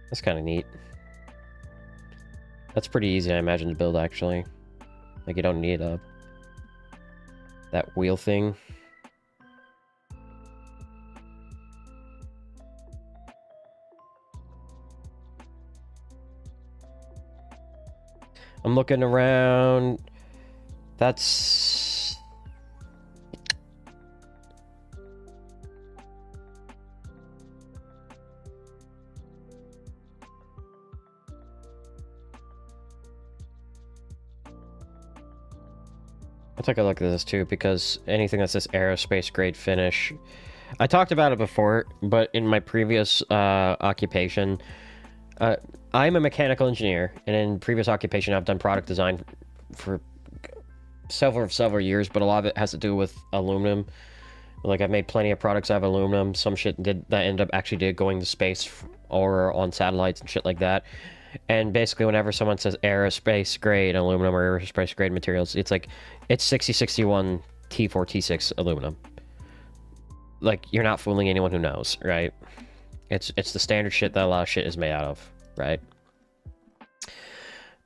That's kind of neat. That's pretty easy, I imagine, to build, actually. Like, you don't need that wheel thing. I'm looking around. That's... I'll take a look at this too, because anything that's this aerospace grade finish... I talked about it before, but in my previous occupation... I'm a mechanical engineer, and in previous occupation, I've done product design for several years, but a lot of it has to do with aluminum. Like, I've made plenty of products out of aluminum. Some shit that ended up actually going to space or on satellites and shit like that. And basically, whenever someone says aerospace grade aluminum or aerospace grade materials, it's like, it's 6061 T4, T6 aluminum. Like, you're not fooling anyone who knows, right? It's the standard shit that a lot of shit is made out of, right?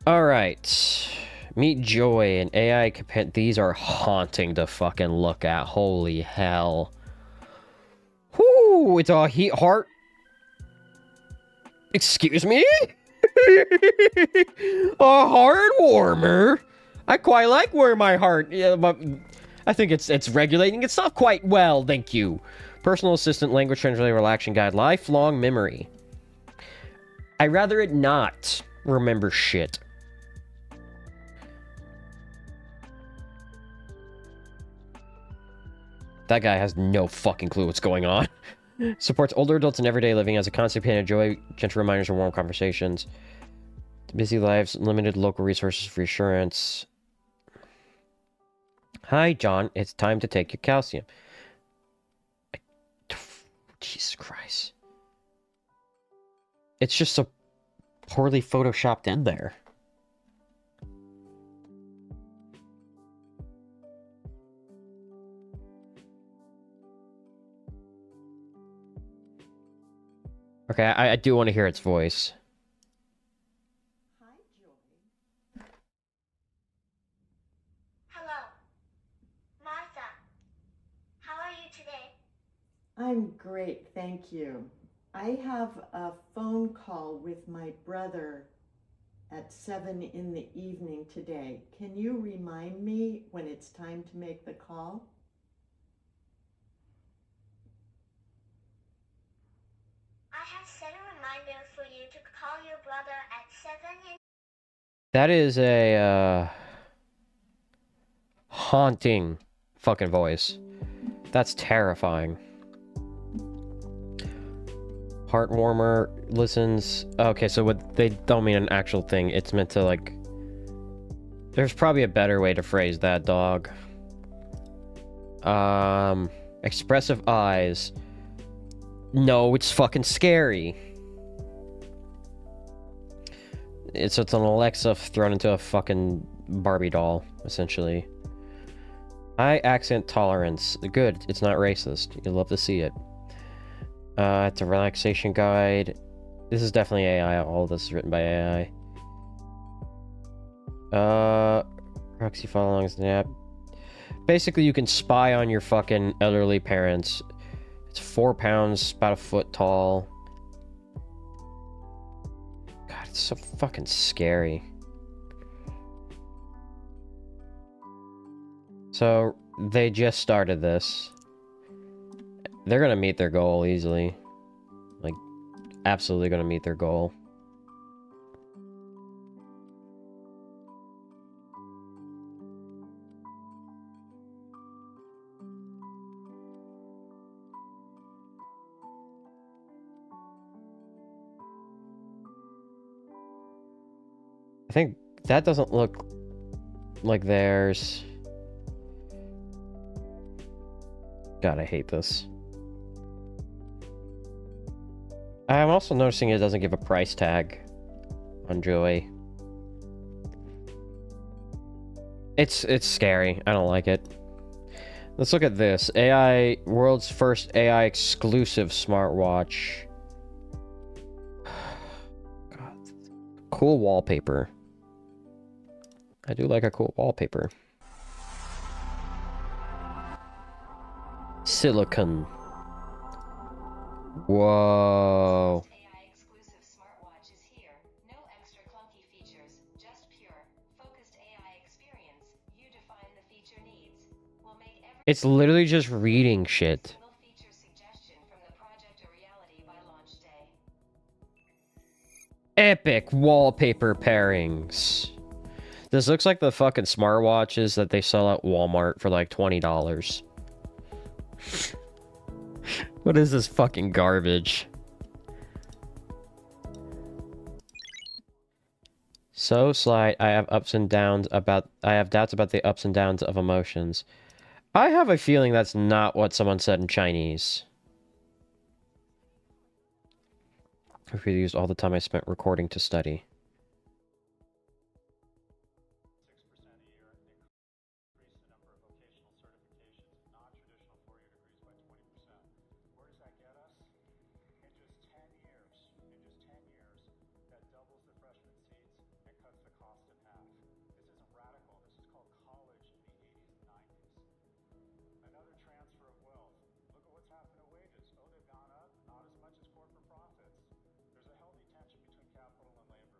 Alright. Meet Joy and AI companion. These are haunting to fucking look at. Holy hell. Whoo! It's a heart. Excuse me? A heart warmer? I quite like wearing my heart. Yeah, but I think it's regulating itself quite well, thank you. Personal assistant, language translator, relaxing guide, lifelong memory. I'd rather it not remember shit. That guy has no fucking clue what's going on. Supports older adults in everyday living as a constant companion of joy, gentle reminders, and warm conversations. Busy lives, limited local resources, reassurance. Hi, John. It's time to take your calcium. Jesus Christ. It's just so poorly photoshopped in there. Okay, I do want to hear its voice. Hi, Joy. Hello, Martha. How are you today? I'm great, thank you. I have a phone call with my brother at 7 in the evening today. Can you remind me when it's time to make the call? I have set a reminder for you to call your brother at 7 in... That is a, haunting fucking voice. That's terrifying. Heart warmer listens. Okay, so what they don't mean an actual thing. It's meant to, like... There's probably a better way to phrase that, dog. Expressive eyes. No, it's fucking scary. It's an Alexa thrown into a fucking Barbie doll, essentially. High accent tolerance. Good, it's not racist. You'll love to see it. It's a relaxation guide. This is definitely AI. All of this is written by AI. Proxy follow-alongs nap. Basically, you can spy on your fucking elderly parents. It's 4 pounds, about a foot tall. God, it's so fucking scary. So, they just started this. They're gonna meet their goal easily. Like, absolutely going to meet their goal. I think that doesn't look like theirs. God, I hate this. I'm also noticing it doesn't give a price tag on Joy. It's scary. I don't like it. Let's look at this. AI, world's first AI exclusive smartwatch. God. Cool wallpaper. I do like a cool wallpaper. Silicon. Whoa. AI exclusive smartwatch is here. No extra clunky features, just pure, focused AI experience. You define the feature needs. We'll make every It's literally just reading shit. single feature suggestion from the project a reality by launch day. Epic wallpaper pairings. This looks like the fucking smartwatches that they sell at Walmart for like $20. What is this fucking garbage? So slight, I have doubts about the ups and downs of emotions. I have a feeling that's not what someone said in Chinese. I really used all the time I spent recording to study.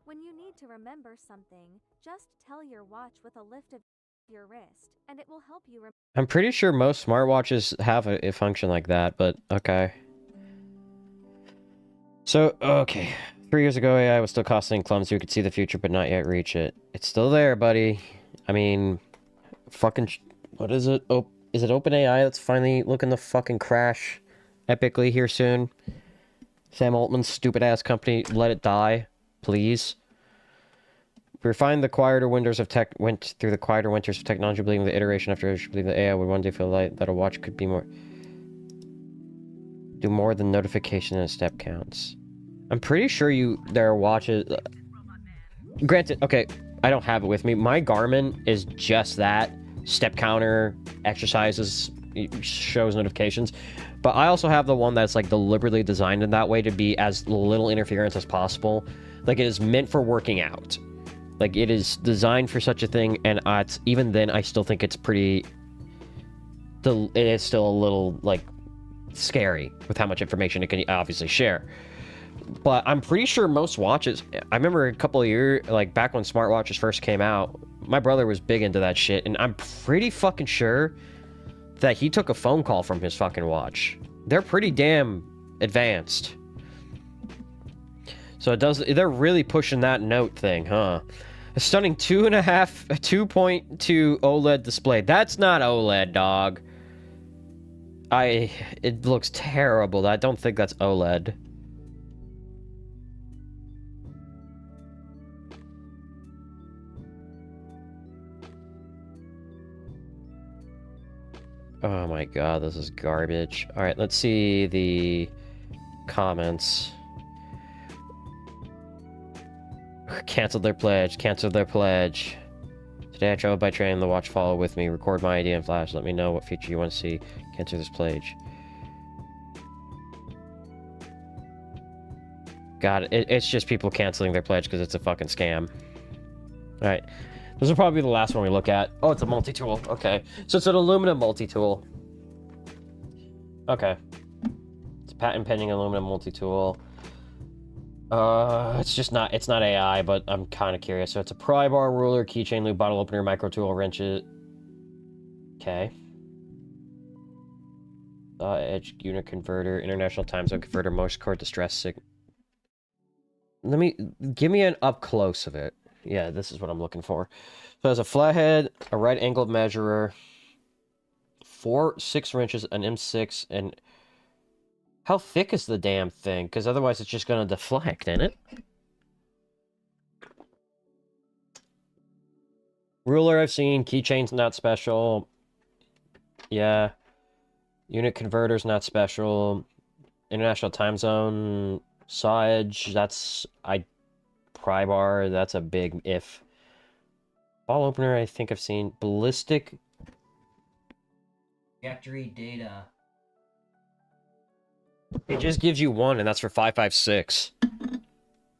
When you need to remember something, just tell your watch with a lift of your wrist, and it will help you remember. I'm pretty sure most smartwatches have a function like that, but okay. So, okay. 3 years ago, AI was still costly and clumsy. We could see the future, but not yet reach it. It's still there, buddy. I mean, fucking... What is it? Oh, is it OpenAI that's finally looking to fucking crash epically here soon? Sam Altman's stupid-ass company, let it die. Please. We refined the quieter winters of tech, went through the quieter winters of technology, believing the iteration after iteration, believe that AI would one day feel like that a watch could be more... do more than notification and step counts. I'm pretty sure there are watches... Granted, okay, I don't have it with me. My Garmin is just that. Step counter, exercises, shows notifications. But I also have the one that's like deliberately designed in that way to be as little interference as possible. Like, it is meant for working out. Like, it is designed for such a thing, and even then, I still think it's pretty... It is still a little, like, scary with how much information it can obviously share. But I'm pretty sure most watches... I remember a couple of years, like, back when smartwatches first came out, my brother was big into that shit, and I'm pretty fucking sure that he took a phone call from his fucking watch. They're pretty damn advanced. So they're really pushing that note thing, huh? A stunning 2.2 OLED display. That's not OLED, dog. It looks terrible. I don't think that's OLED. Oh my god, this is garbage. Alright, let's see the comments. Canceled their pledge. Canceled their pledge. Today I traveled by train. The watch follow with me. Record my ID in flash. Let me know what feature you want to see. Cancel this pledge. God, it's just people canceling their pledge because it's a fucking scam. Alright. This will probably be the last one we look at. Oh, it's a multi-tool. Okay. So it's an aluminum multi-tool. Okay. It's a patent pending aluminum multi-tool. It's not AI, but I'm kind of curious. So it's a pry bar, ruler, keychain loop, bottle opener, micro tool, wrenches. Okay. Edge unit converter, international time zone converter, motion cord distress signal. give me an up close of it. Yeah, this is what I'm looking for. So it has a flathead, a right angled measurer, 4 6 inches, an M6, and how thick is the damn thing? Because otherwise it's just gonna deflect, ain't it? Ruler I've seen, keychain's not special. Yeah. Unit converter's not special. International time zone, saw edge, that's pry bar, that's a big if. Ball opener I think I've seen. Ballistic trajectory data. It just gives you one, and that's for 556.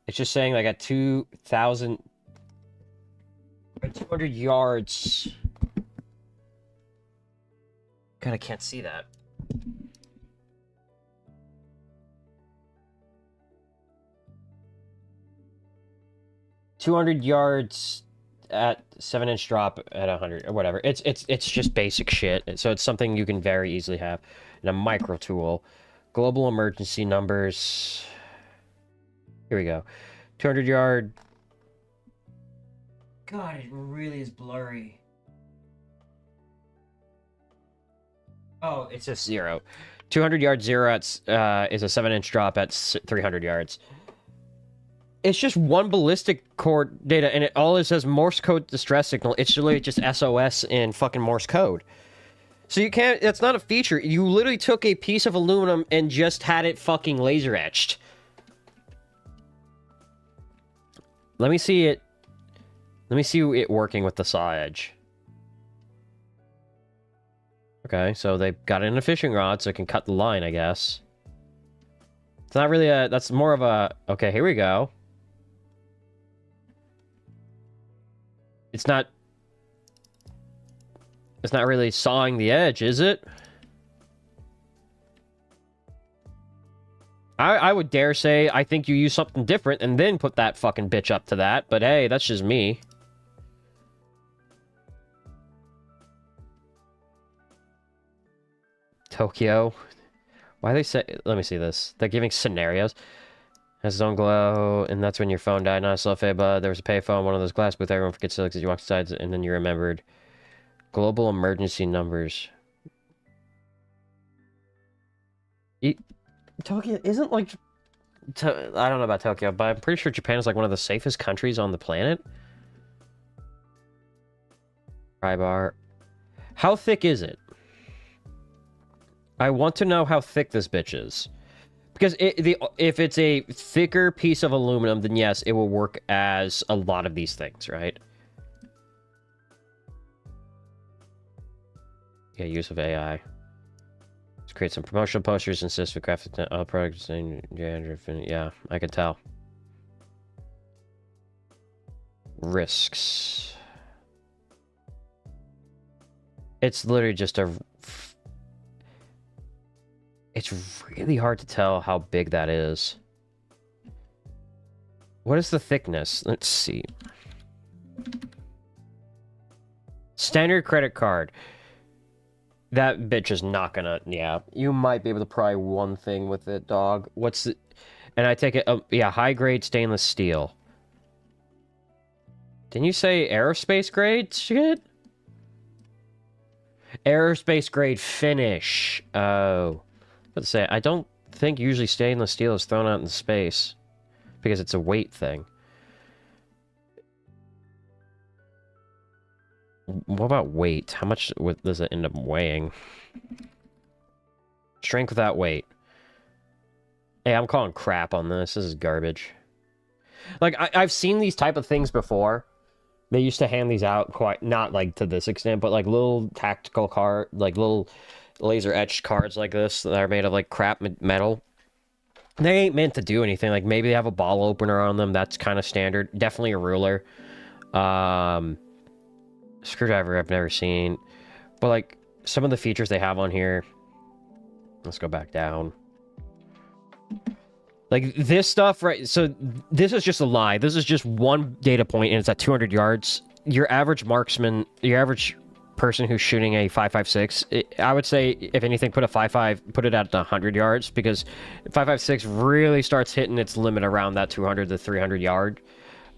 It's just saying like at 2,000 or 200 yards. God, I can't see that. $200 yards at 7-inch drop at 100 or whatever. It's just basic shit. So it's something you can very easily have in a micro tool. Global emergency numbers. Here we go. 200 yard. God, it really is blurry. Oh, it's just 0. 200 yard 0 at, is a 7-inch drop at 300 yards. It's just one ballistic cord data, and all it says Morse code distress signal. It's literally just SOS in fucking Morse code. So you can't, that's not a feature. You literally took a piece of aluminum and just had it fucking laser etched. Let me see it. Let me see it working with the saw edge. Okay, so they got it in a fishing rod, so it can cut the line, I guess. It's not really a, that's more of a, okay, here we go. It's not really sawing the edge, is it? I would dare say I think you use something different and then put that fucking bitch up to that, but hey, that's just me. Tokyo. Why they say, let me see this. They're giving scenarios. Has its own glow, and that's when your phone died. Not a slow fade, but there was a payphone, one of those glass booth. Everyone forgets to look as you walk inside, and then you remembered. Global emergency numbers. Tokyo isn't like... I don't know about Tokyo, but I'm pretty sure Japan is like one of the safest countries on the planet. Pry bar. How thick is it? I want to know how thick this bitch is. Because if it's a thicker piece of aluminum, then yes, it will work as a lot of these things, right? Yeah, use of AI. Let's create some promotional posters, insist with graphic products, and yeah, I can tell. Risks. It's literally just a... It's really hard to tell how big that is. What is the thickness? Let's see. Standard credit card. That bitch is not gonna... Yeah, you might be able to pry one thing with it, dog. What's the... And I take it... yeah, high-grade stainless steel. Didn't you say aerospace grade shit? Aerospace grade finish. Oh... Let's say, I don't think usually stainless steel is thrown out in space because it's a weight thing. What about weight? How much does it end up weighing? Strength without weight. Hey, I'm calling crap on this. This is garbage. Like, I've seen these type of things before. They used to hand these out quite, not like to this extent, but like little tactical card, like little... laser etched cards like this that are made of like crap metal. They ain't meant to do anything. Like maybe they have a ball opener on them. That's kind of standard. Definitely a ruler. Screwdriver I've never seen. But like some of the features they have on here. Let's go back down. Like this stuff, right? So this is just a lie. This is just one data point and it's at 200 yards. Your average marksman, your average person who's shooting a 5.56, I would say, if anything, put it at 100 yards, because 5.56 really starts hitting its limit around that 200 to 300 yard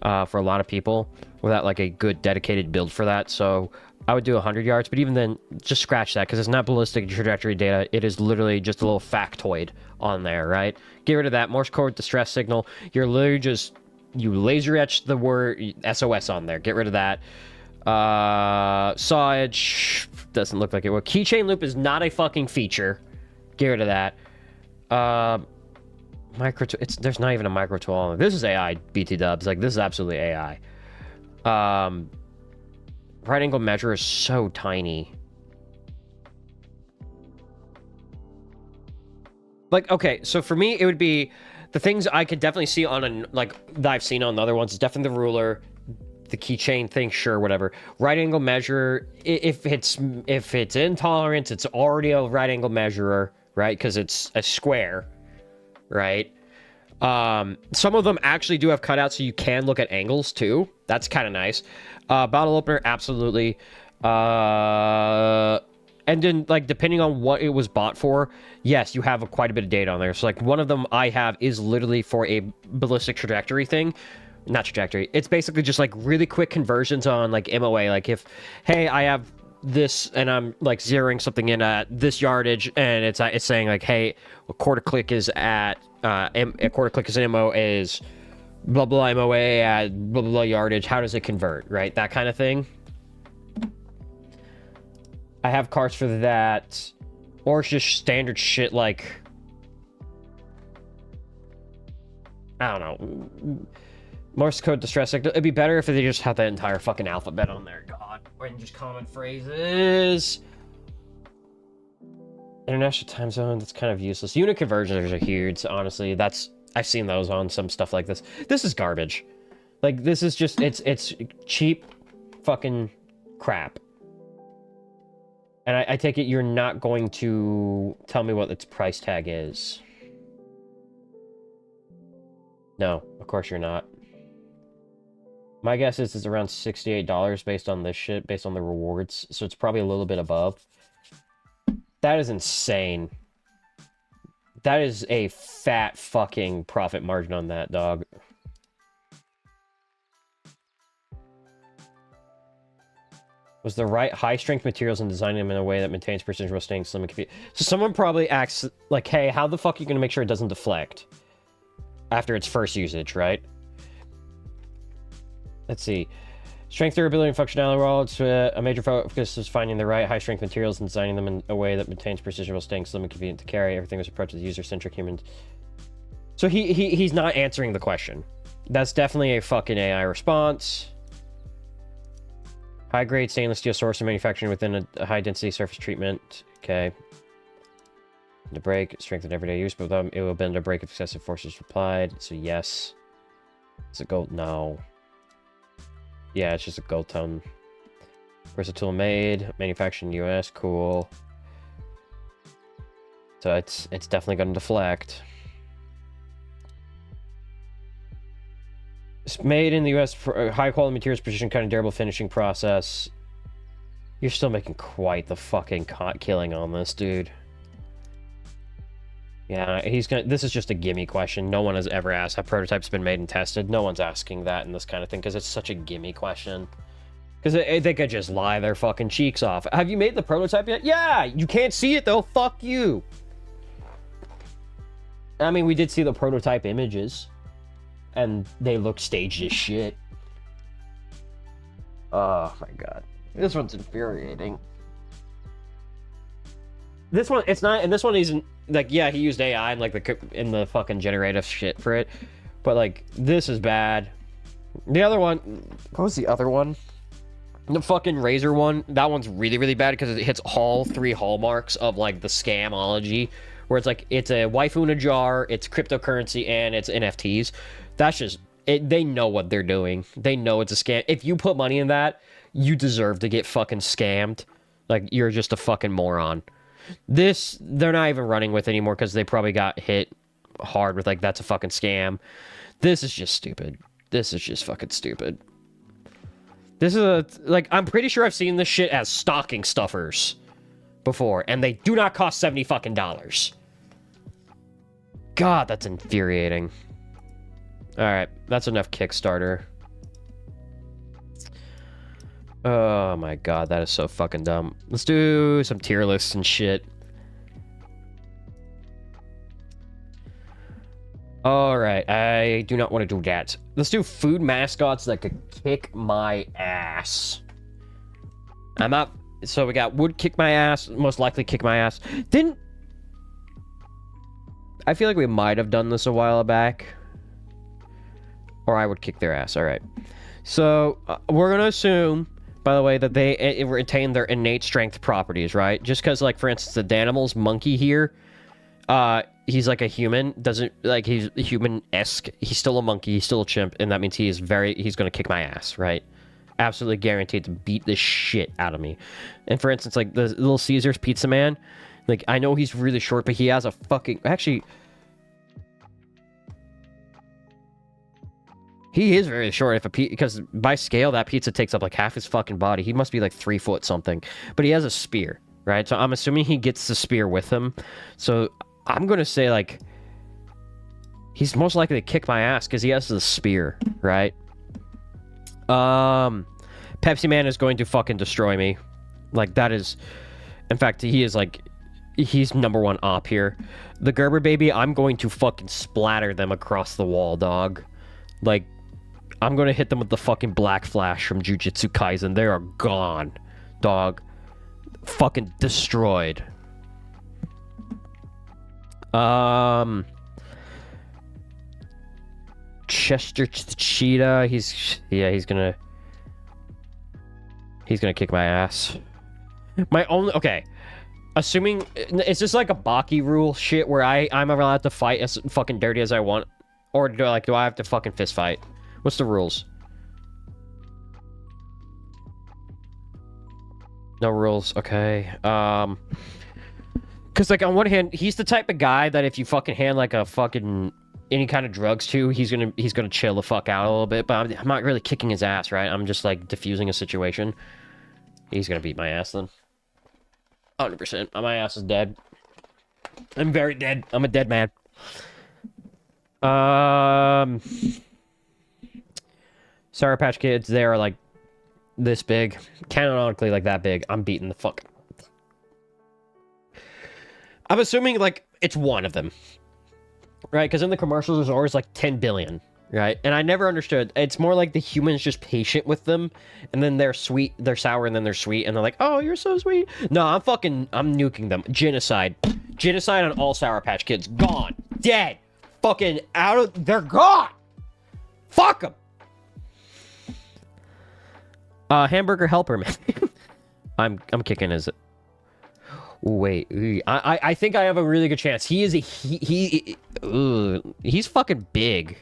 for a lot of people without like a good dedicated build for that. So I would do 100 yards, but even then, just scratch that, because it's not ballistic trajectory data. It is literally just a little factoid on there, right? Get rid of that. Morse code distress signal. You're literally just, you laser etch the word SOS on there. Get rid of that. Saw edge doesn't look like it will. Keychain loop is not a fucking feature. Get rid of that. There's not even a micro tool on it. This is AI, BT dubs. Like, this is absolutely AI. Right angle measure is so tiny. Like, okay, so for me, it would be the things I could definitely see on that I've seen on the other ones is definitely the ruler, the keychain thing, sure, whatever. Right angle measure, if it's intolerance, it's already a right angle measurer, right? Because it's a square, right? Some of them actually do have cutouts, so you can look at angles too. That's kind of nice. Bottle opener, absolutely. And then, like, depending on what it was bought for, yes, you have quite a bit of data on there. So, like, one of them I have is literally for a ballistic trajectory thing. Not trajectory. It's basically just, like, really quick conversions on, like, MOA. Like, if, hey, I have this, and I'm, like, zeroing something in at this yardage, and it's saying, like, hey, a quarter click is at, a quarter click is an MO is blah, blah, MOA at blah, blah, yardage. How does it convert, right? That kind of thing. I have cards for that, or it's just standard shit like, I don't know, Morse code distress signal. It'd be better if they just had the entire fucking alphabet on there. God, or just common phrases. International time zone, that's kind of useless. Unit conversions are huge, honestly. I've seen those on some stuff like this. This is garbage. Like, this is just, it's cheap fucking crap. And I take it you're not going to tell me what its price tag is. No, of course you're not. My guess is it's around $68 based on this shit, based on the rewards. So it's probably a little bit above. That is insane. That is a fat fucking profit margin on that, dog. Was the right high-strength materials and designing them in a way that maintains precision while staying slim and convenient. So someone probably asks, like, hey, how the fuck are you going to make sure it doesn't deflect after its first usage, right? Let's see. Strength, durability, and functionality. Well, it's a major focus is finding the right high-strength materials and designing them in a way that maintains precision while staying slim and convenient to carry. Everything was approached with user-centric humans. So he's not answering the question. That's definitely a fucking AI response. High-grade stainless steel source and manufacturing within a high-density surface treatment. Okay. The break, strength in everyday use, but it will bend a break if excessive force is applied. So yes. Is it gold? No. Yeah, it's just a gold tone. Versatile made, manufactured in US, cool. So it's definitely going to deflect. It's made in the US for high quality materials, precision kind of durable finishing process. You're still making quite the fucking killing on this, dude. Yeah, this is just a gimme question. No one has ever asked have prototypes been made and tested. No one's asking that in this kind of thing because it's such a gimme question. Because they could just lie their fucking cheeks off. Have you made the prototype yet? Yeah, you can't see it though. Fuck you. I mean, we did see the prototype images. And they look staged as shit. Oh my god. This one's infuriating. This one, it's not, and this one isn't, like, yeah, he used AI and, like, in the fucking generative shit for it. But, like, this is bad. The other one, what was the other one? The fucking Razor one, that one's really, really bad because it hits all three hallmarks of, like, the scamology. Where it's like, it's a waifu in a jar, it's cryptocurrency, and it's NFTs. That's just, they know what they're doing. They know it's a scam. If you put money in that, you deserve to get fucking scammed. Like, you're just a fucking moron. This, they're not even running with anymore because they probably got hit hard with, like, that's a fucking scam. This is just stupid. This is just fucking stupid. This is a, like, I'm pretty sure I've seen this shit as stocking stuffers before, and they do not cost $70 fucking dollars. God, that's infuriating. Alright, that's enough Kickstarter. Oh my god, that is so fucking dumb. Let's do some tier lists and shit. Alright, I do not want to do that. Let's do food mascots that could kick my ass. I'm not... So we got would kick my ass, most likely kick my ass. Didn't... I feel like we might have done this a while back. Or I would kick their ass, alright. So, we're gonna assume, by the way, that they retain their innate strength properties, right? Just because, like, for instance, the Danimal's monkey here... he's like a human, doesn't, like, he's human-esque. He's still a monkey, he's still a chimp, and that means he's gonna kick my ass, right? Absolutely guaranteed to beat the shit out of me. And for instance, like, the Little Caesars Pizza Man, like, I know he's really short, but he has a fucking, actually... He is very short, because by scale, that pizza takes up, like, half his fucking body. He must be, like, 3 foot something. But he has a spear, right? So I'm assuming he gets the spear with him. So... I'm gonna say, like, he's most likely to kick my ass because he has the spear, right? Pepsi Man is going to fucking destroy me. Like, that is... In fact, he is, like... He's #1 op here. The Gerber Baby, I'm going to fucking splatter them across the wall, dog. Like, I'm gonna hit them with the fucking Black Flash from Jujutsu Kaisen. They are gone, dog. Fucking destroyed. Chester the Cheetah, he's gonna kick my ass. My only, okay, assuming, is this like a Baki rule shit where I'm allowed to fight as fucking dirty as I want? Or do I have to fucking fist fight? What's the rules? No rules, okay. Because, like, on one hand, he's the type of guy that if you fucking hand, like, a fucking... any kind of drugs to, he's gonna chill the fuck out a little bit, but I'm not really kicking his ass, right? I'm just, like, diffusing a situation. He's gonna beat my ass, then. 100%. My ass is dead. I'm very dead. I'm a dead man. Sour Patch Kids, they are, like, this big. Canonically, like, that big. I'm beating the fuck... I'm assuming, like, it's one of them. Right? Because in the commercials, there's always, like, 10 billion. Right? And I never understood. It's more like the human's just patient with them. And then they're sweet. They're sour, and then they're sweet. And they're like, oh, you're so sweet. No, I'm nuking them. Genocide. Genocide on all Sour Patch Kids. Gone. Dead. Fucking out of... They're gone! Fuck them! Hamburger Helper, man. I'm kicking his... Ooh, wait, I think I have a really good chance. He is he's fucking big.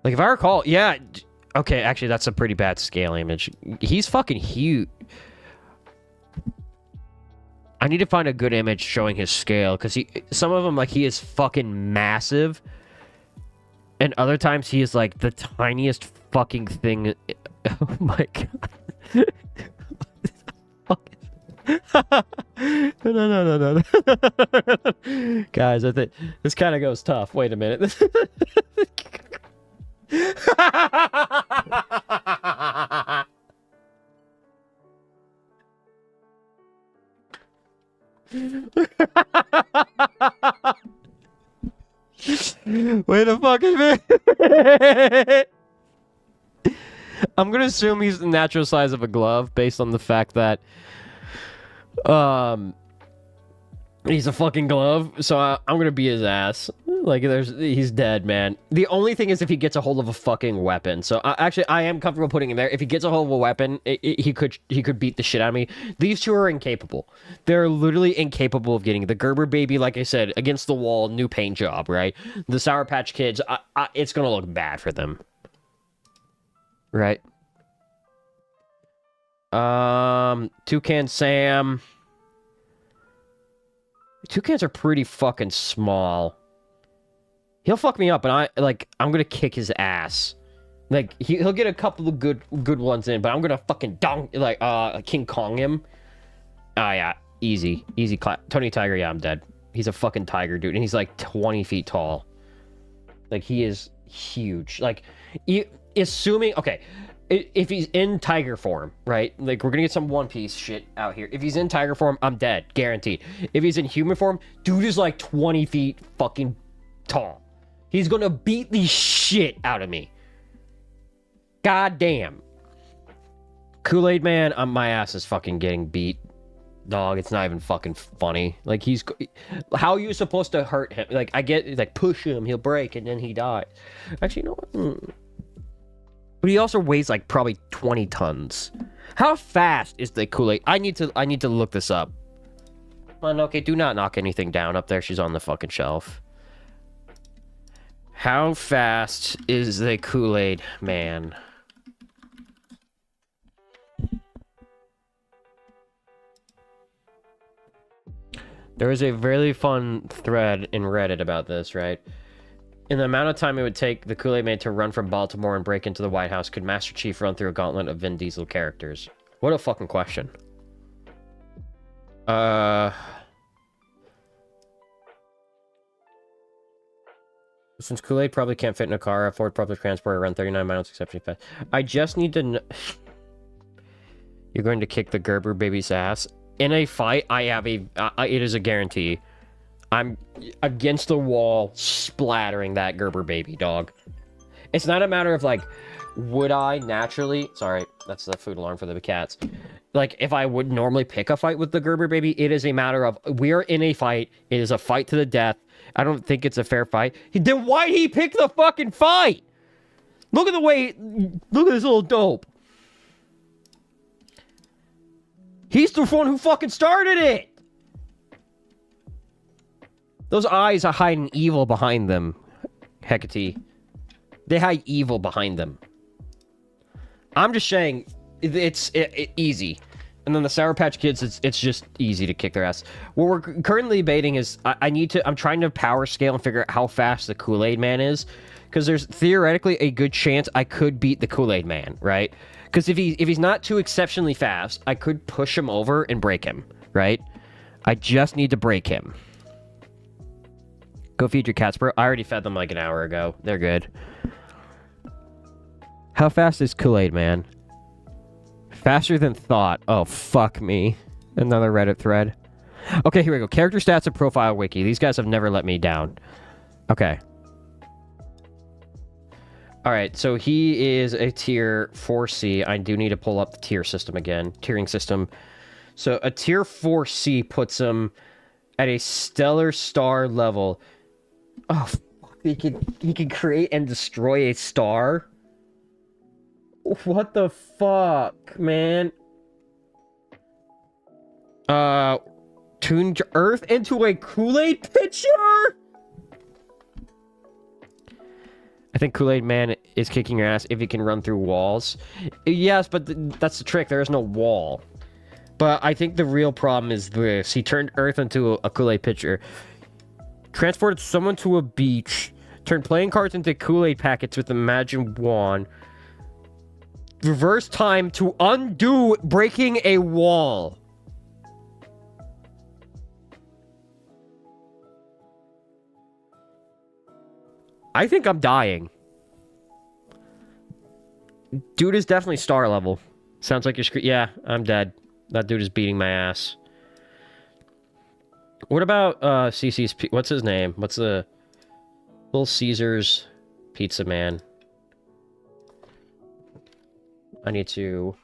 Like, if I recall, yeah, okay, actually, that's a pretty bad scale image. He's fucking huge. I need to find a good image showing his scale, because some of them, like, he is fucking massive, and other times he is, like, the tiniest fucking thing. Oh my god. No. Guys, I think this kind of goes tough. Wait a minute. Wait a fucking minute. I'm gonna assume he's the natural size of a glove based on the fact that he's a fucking glove, so I'm gonna beat his ass. Like, he's dead, man. The only thing is if he gets a hold of a fucking weapon. So actually, I am comfortable putting him there. If he gets a hold of a weapon, he could beat the shit out of me. These two are incapable. They're literally incapable of getting the Gerber Baby. Like I said, against the wall, new paint job, right? The Sour Patch Kids, it's gonna look bad for them. Right. Toucan Sam. Toucans are pretty fucking small. He'll fuck me up, and I'm gonna kick his ass. Like, he'll get a couple of good ones in, but I'm gonna fucking King Kong him. Ah, yeah, easy clap. Tony Tiger, yeah, I'm dead. He's a fucking tiger, dude, and he's like 20 feet tall. Like, he is huge. Like, assuming, okay, if he's in tiger form, right? Like, we're gonna get some One Piece shit out here. If he's in tiger form, I'm dead, guaranteed. If he's in human form, dude is like 20 feet fucking tall. He's gonna beat the shit out of me. God damn. Kool-Aid Man, my ass is fucking getting beat. Dog, it's not even fucking funny. Like, how are you supposed to hurt him? Like, I get, like, push him, he'll break, and then he dies. Actually, you know what? But he also weighs, like, probably 20 tons. How fast is the Kool-Aid? I need to look this up. Okay, do not knock anything down up there. She's on the fucking shelf. How fast is the Kool-Aid Man? There was a very fun thread in Reddit about this, right? In the amount of time it would take the Kool-Aid Man to run from Baltimore and break into the White House, could Master Chief run through a gauntlet of Vin Diesel characters? What a fucking question. Since Kool-Aid probably can't fit in a car, a Ford public transport run 39 miles exceptionally fast. I just need to know... You're going to kick the Gerber baby's ass? In a fight, it is a guarantee. I'm against the wall, splattering that Gerber baby, dog. It's not a matter of, like, would I naturally... Sorry, that's the food alarm for the cats. Like, if I would normally pick a fight with the Gerber baby, it is a matter of, we are in a fight. It is a fight to the death. I don't think it's a fair fight. Then why'd he pick the fucking fight? Look at the way... Look at this little dope. He's the one who fucking started it! Those eyes are hiding evil behind them, Hecate. They hide evil behind them. I'm just saying, it's easy. And then the Sour Patch Kids, it's just easy to kick their ass. What we're currently debating is, I'm trying to power scale and figure out how fast the Kool-Aid Man is. Because there's theoretically a good chance I could beat the Kool-Aid Man, right? Because if he's not too exceptionally fast, I could push him over and break him, right? I just need to break him. Go feed your cats, bro. I already fed them like an hour ago. They're good. How fast is Kool-Aid Man? Faster than thought. Oh, fuck me. Another Reddit thread. Okay, here we go. Character stats and profile wiki. These guys have never let me down. Okay. Alright, so he is a tier 4C. I do need to pull up the tier system again. Tiering system. So a tier 4C puts him at a stellar star level. Oh, fuck. He can create and destroy a star? What the fuck, man? Tune Earth into a Kool-Aid pitcher? I think Kool-Aid Man is kicking your ass if he can run through walls. Yes, but that's the trick. There is no wall. But I think the real problem is this. He turned Earth into a Kool-Aid pitcher. Transported someone to a beach. Turned playing cards into Kool-Aid packets with a magic wand. Reverse time to undo breaking a wall. I think I'm dying. Dude is definitely star level. Sounds like you're yeah, I'm dead. That dude is beating my ass. What about CC's... What's his name? What's the... Little Caesar's Pizza Man? I need to...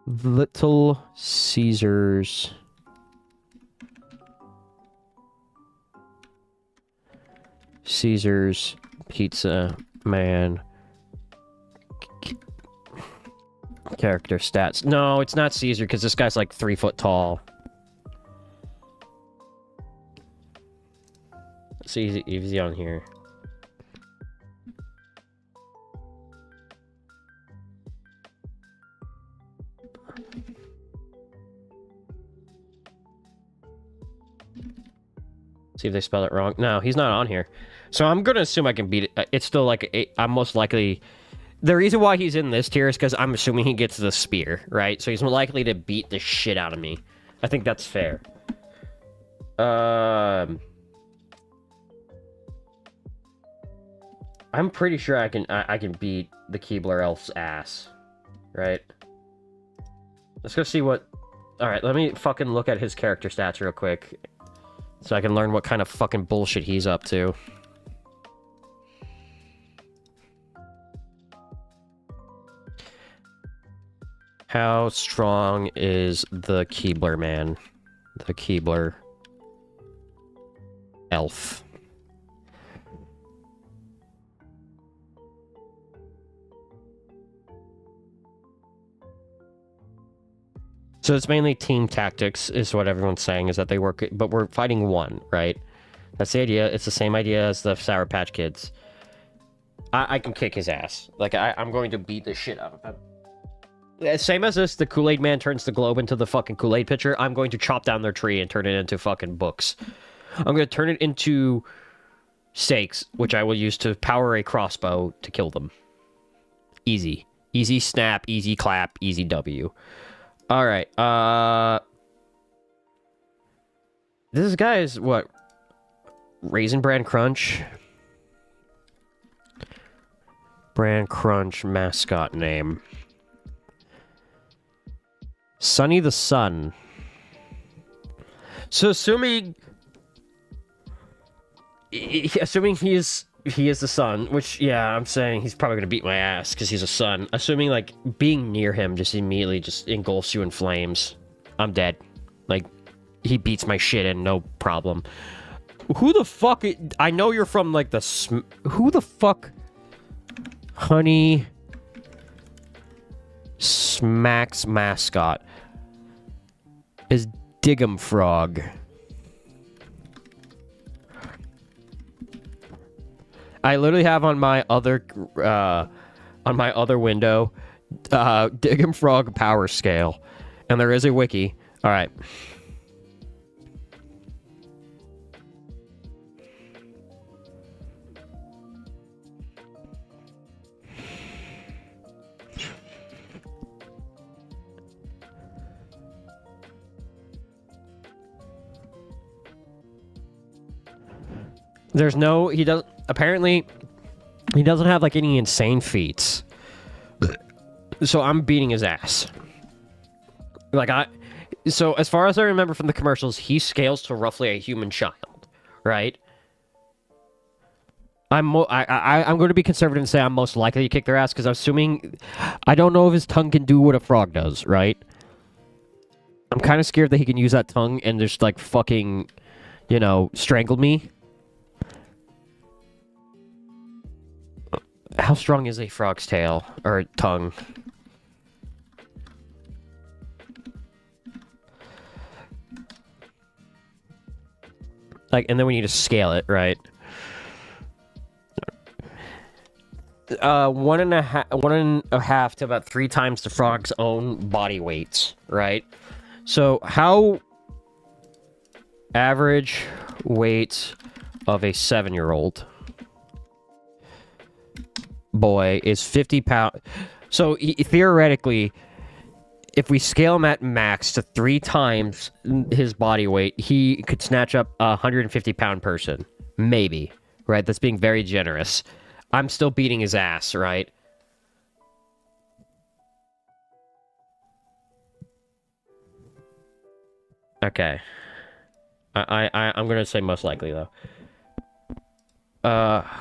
Little Caesar's... Caesar's Pizza Man character stats. No, it's not Caesar because this guy's like 3 foot tall. Let's see if he's on here. See if they spelled it wrong. No, he's not on here. So I'm going to assume I can beat it. It's still like, I'm most likely... The reason why he's in this tier is because I'm assuming he gets the spear, right? So he's more likely to beat the shit out of me. I think that's fair. I'm pretty sure I can beat the Keebler Elf's ass, right? Let's go see what... Alright, let me fucking look at his character stats real quick. So I can learn what kind of fucking bullshit he's up to. How strong is the Keebler man? The Keebler elf. So it's mainly team tactics, is what everyone's saying, is that they work, but we're fighting one, right? That's the idea. It's the same idea as the Sour Patch Kids. I can kick his ass. Like, I'm going to beat the shit out of him. Same as this, the Kool-Aid Man turns the globe into the fucking Kool-Aid pitcher. I'm going to chop down their tree and turn it into fucking books. I'm going to turn it into stakes, which I will use to power a crossbow to kill them. Easy. Easy snap, easy clap, easy W. Alright, this guy is, what? Raisin Bran Crunch? Bran Crunch mascot name. Sonny the Sun. So assuming he is the sun, which, yeah, I'm saying he's probably gonna beat my ass because he's a sun. Assuming, like, being near him just immediately just engulfs you in flames. I'm dead. Like, he beats my shit in, no problem. Who the fuck... I know you're from, like, the... Who the fuck... Honey... Smack's mascot is Diggum Frog. I literally have on my other window Diggum Frog power scale, and there is a wiki. All right. There's no, apparently, he doesn't have, like, any insane feats. So I'm beating his ass. Like, so as far as I remember from the commercials, he scales to roughly a human child, right? I'm going to be conservative and say I'm most likely to kick their ass, because I'm assuming, I don't know if his tongue can do what a frog does, right? I'm kind of scared that he can use that tongue and just, like, fucking, you know, strangle me. How strong is a frog's tail or tongue? Like, and then we need to scale it, right? 1.5 to about 3 times the frog's own body weights, right? So how average weight of a 7-year-old boy is 50 pounds. So theoretically, if we scale him at max to 3 times his body weight, he could snatch up a 150-pound person. Maybe, right? That's being very generous. I'm still beating his ass, right? Okay. I'm gonna say most likely, though.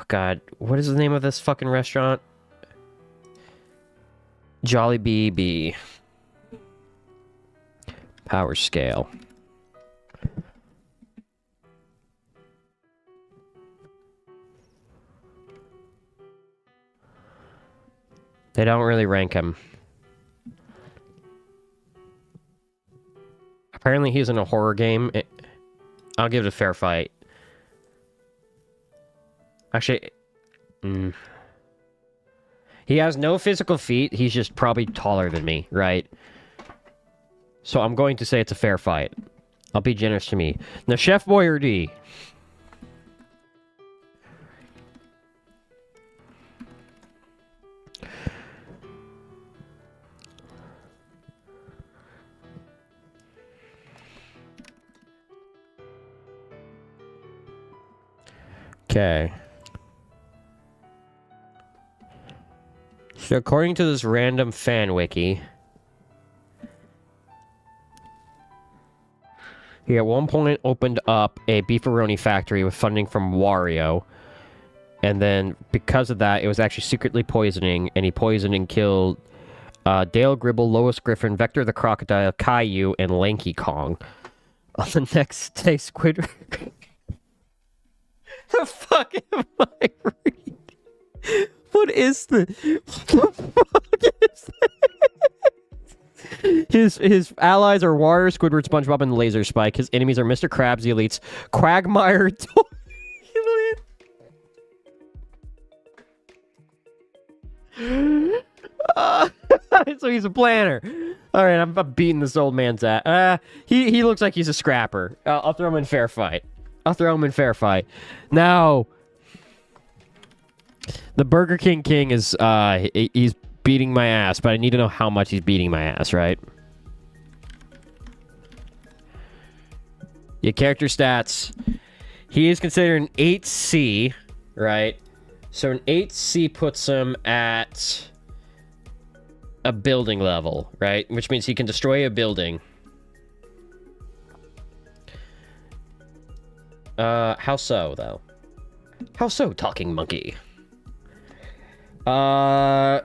God, what is the name of this fucking restaurant? Jolly BB. Power scale. They don't really rank him. Apparently he's in a horror game. I'll give it a fair fight. Actually, he has no physical feat. He's just probably taller than me, right? So I'm going to say it's a fair fight. I'll be generous to me. Now, Chef Boyardee. Okay. So according to this random fan wiki, he at one point opened up a beefaroni factory with funding from Wario. And then because of that, it was actually secretly poisoning, and he poisoned and killed Dale Gribble, Lois Griffin, Vector the Crocodile, Caillou, and Lanky Kong. On the next day, Squidward... The fuck am I reading? What is the... What the fuck is this? His allies are Wario, Squidward, SpongeBob, and Laser Spike. His enemies are Mr. Krabs, the Elites, Quagmire, so he's a planner. All right, I'm beating this old man's ass. He looks like he's a scrapper. I'll throw him in fair fight. Now, the Burger King King is he's beating my ass, but I need to know how much he's beating my ass, right? Your character stats. He is considered an 8C, right? So an 8C puts him at a building level, right? Which means he can destroy a building. How so, though? How so, talking monkey?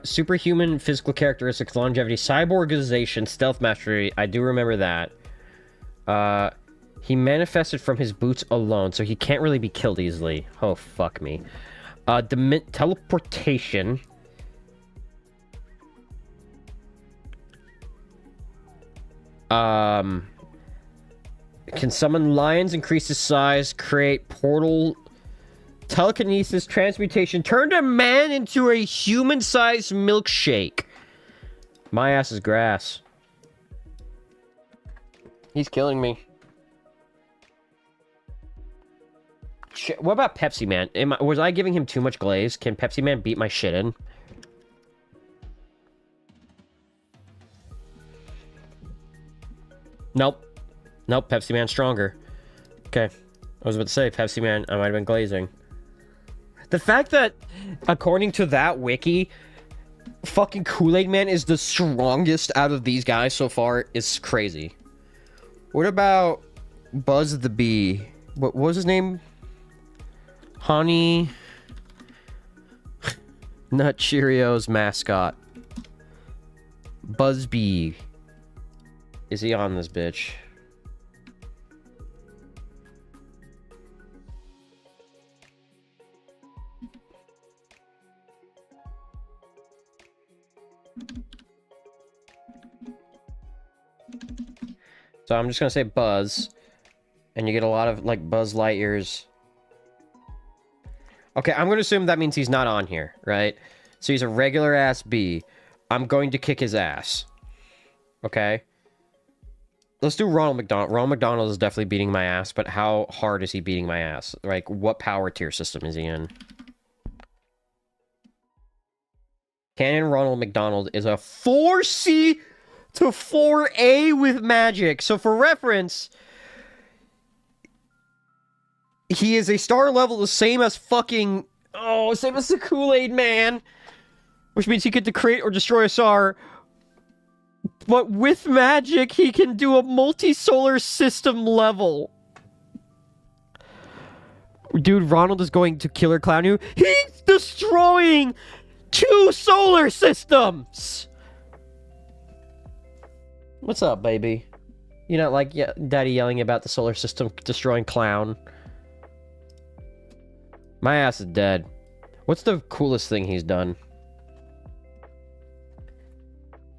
Superhuman physical characteristics, longevity, cyborgization, stealth mastery. I do remember that. He manifested from his boots alone, so he can't really be killed easily. Oh, fuck me. Teleportation. Can summon lions, increase his size, create portal, telekinesis, transmutation, turn a man into a human-sized milkshake. My ass is grass. He's killing me. Shit, what about Pepsi Man? Was I giving him too much glaze? Can Pepsi Man beat my shit in? Nope. Nope, Pepsi Man's stronger. Okay. I was about to say, Pepsi Man, I might have been glazing. The fact that, according to that wiki, fucking Kool-Aid Man is the strongest out of these guys so far is crazy. What about Buzz the Bee? What was his name? Honey Nut Cheerios mascot. Buzzbee. Is he on this bitch? So I'm just gonna say Buzz, and you get a lot of like Buzz Lightyears. Okay, I'm gonna assume that means he's not on here, right? So he's a regular ass bee. I'm going to kick his ass. Okay. Let's do Ronald McDonald. Ronald McDonald is definitely beating my ass, but how hard is he beating my ass? Like, what power tier system is he in? Canon Ronald McDonald is a 4C to 4A with magic. So for reference, he is a star level the same as fucking... Oh, same as the Kool-Aid Man. Which means he could create or destroy a star. But with magic, he can do a multi-solar system level. Dude, Ronald is going to Killer Clown you. He's destroying 2 solar systems! What's up, baby? You not like daddy yelling about the solar system destroying Clown? My ass is dead. What's the coolest thing he's done?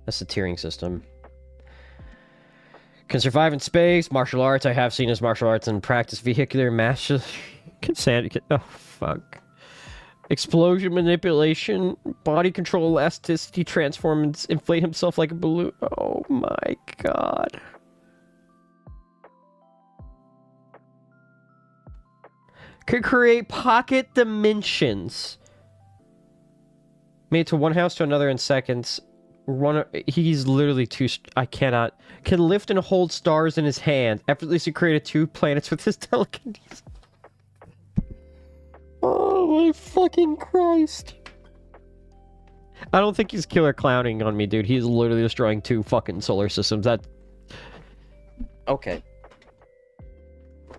That's the tiering system. Can survive in space. Martial arts. I have seen his martial arts and practice vehicular master. Oh, fuck. Explosion manipulation. Body control, elasticity, transform, inflate himself like a balloon. Oh my god. Can create pocket dimensions. Made to one house to another in seconds. He's literally I cannot. Can lift and hold stars in his hand. Effortlessly created 2 planets with his telekinesis. Oh my fucking Christ. I don't think he's killer clowning on me, dude. He's literally destroying 2 fucking solar systems. That... Okay.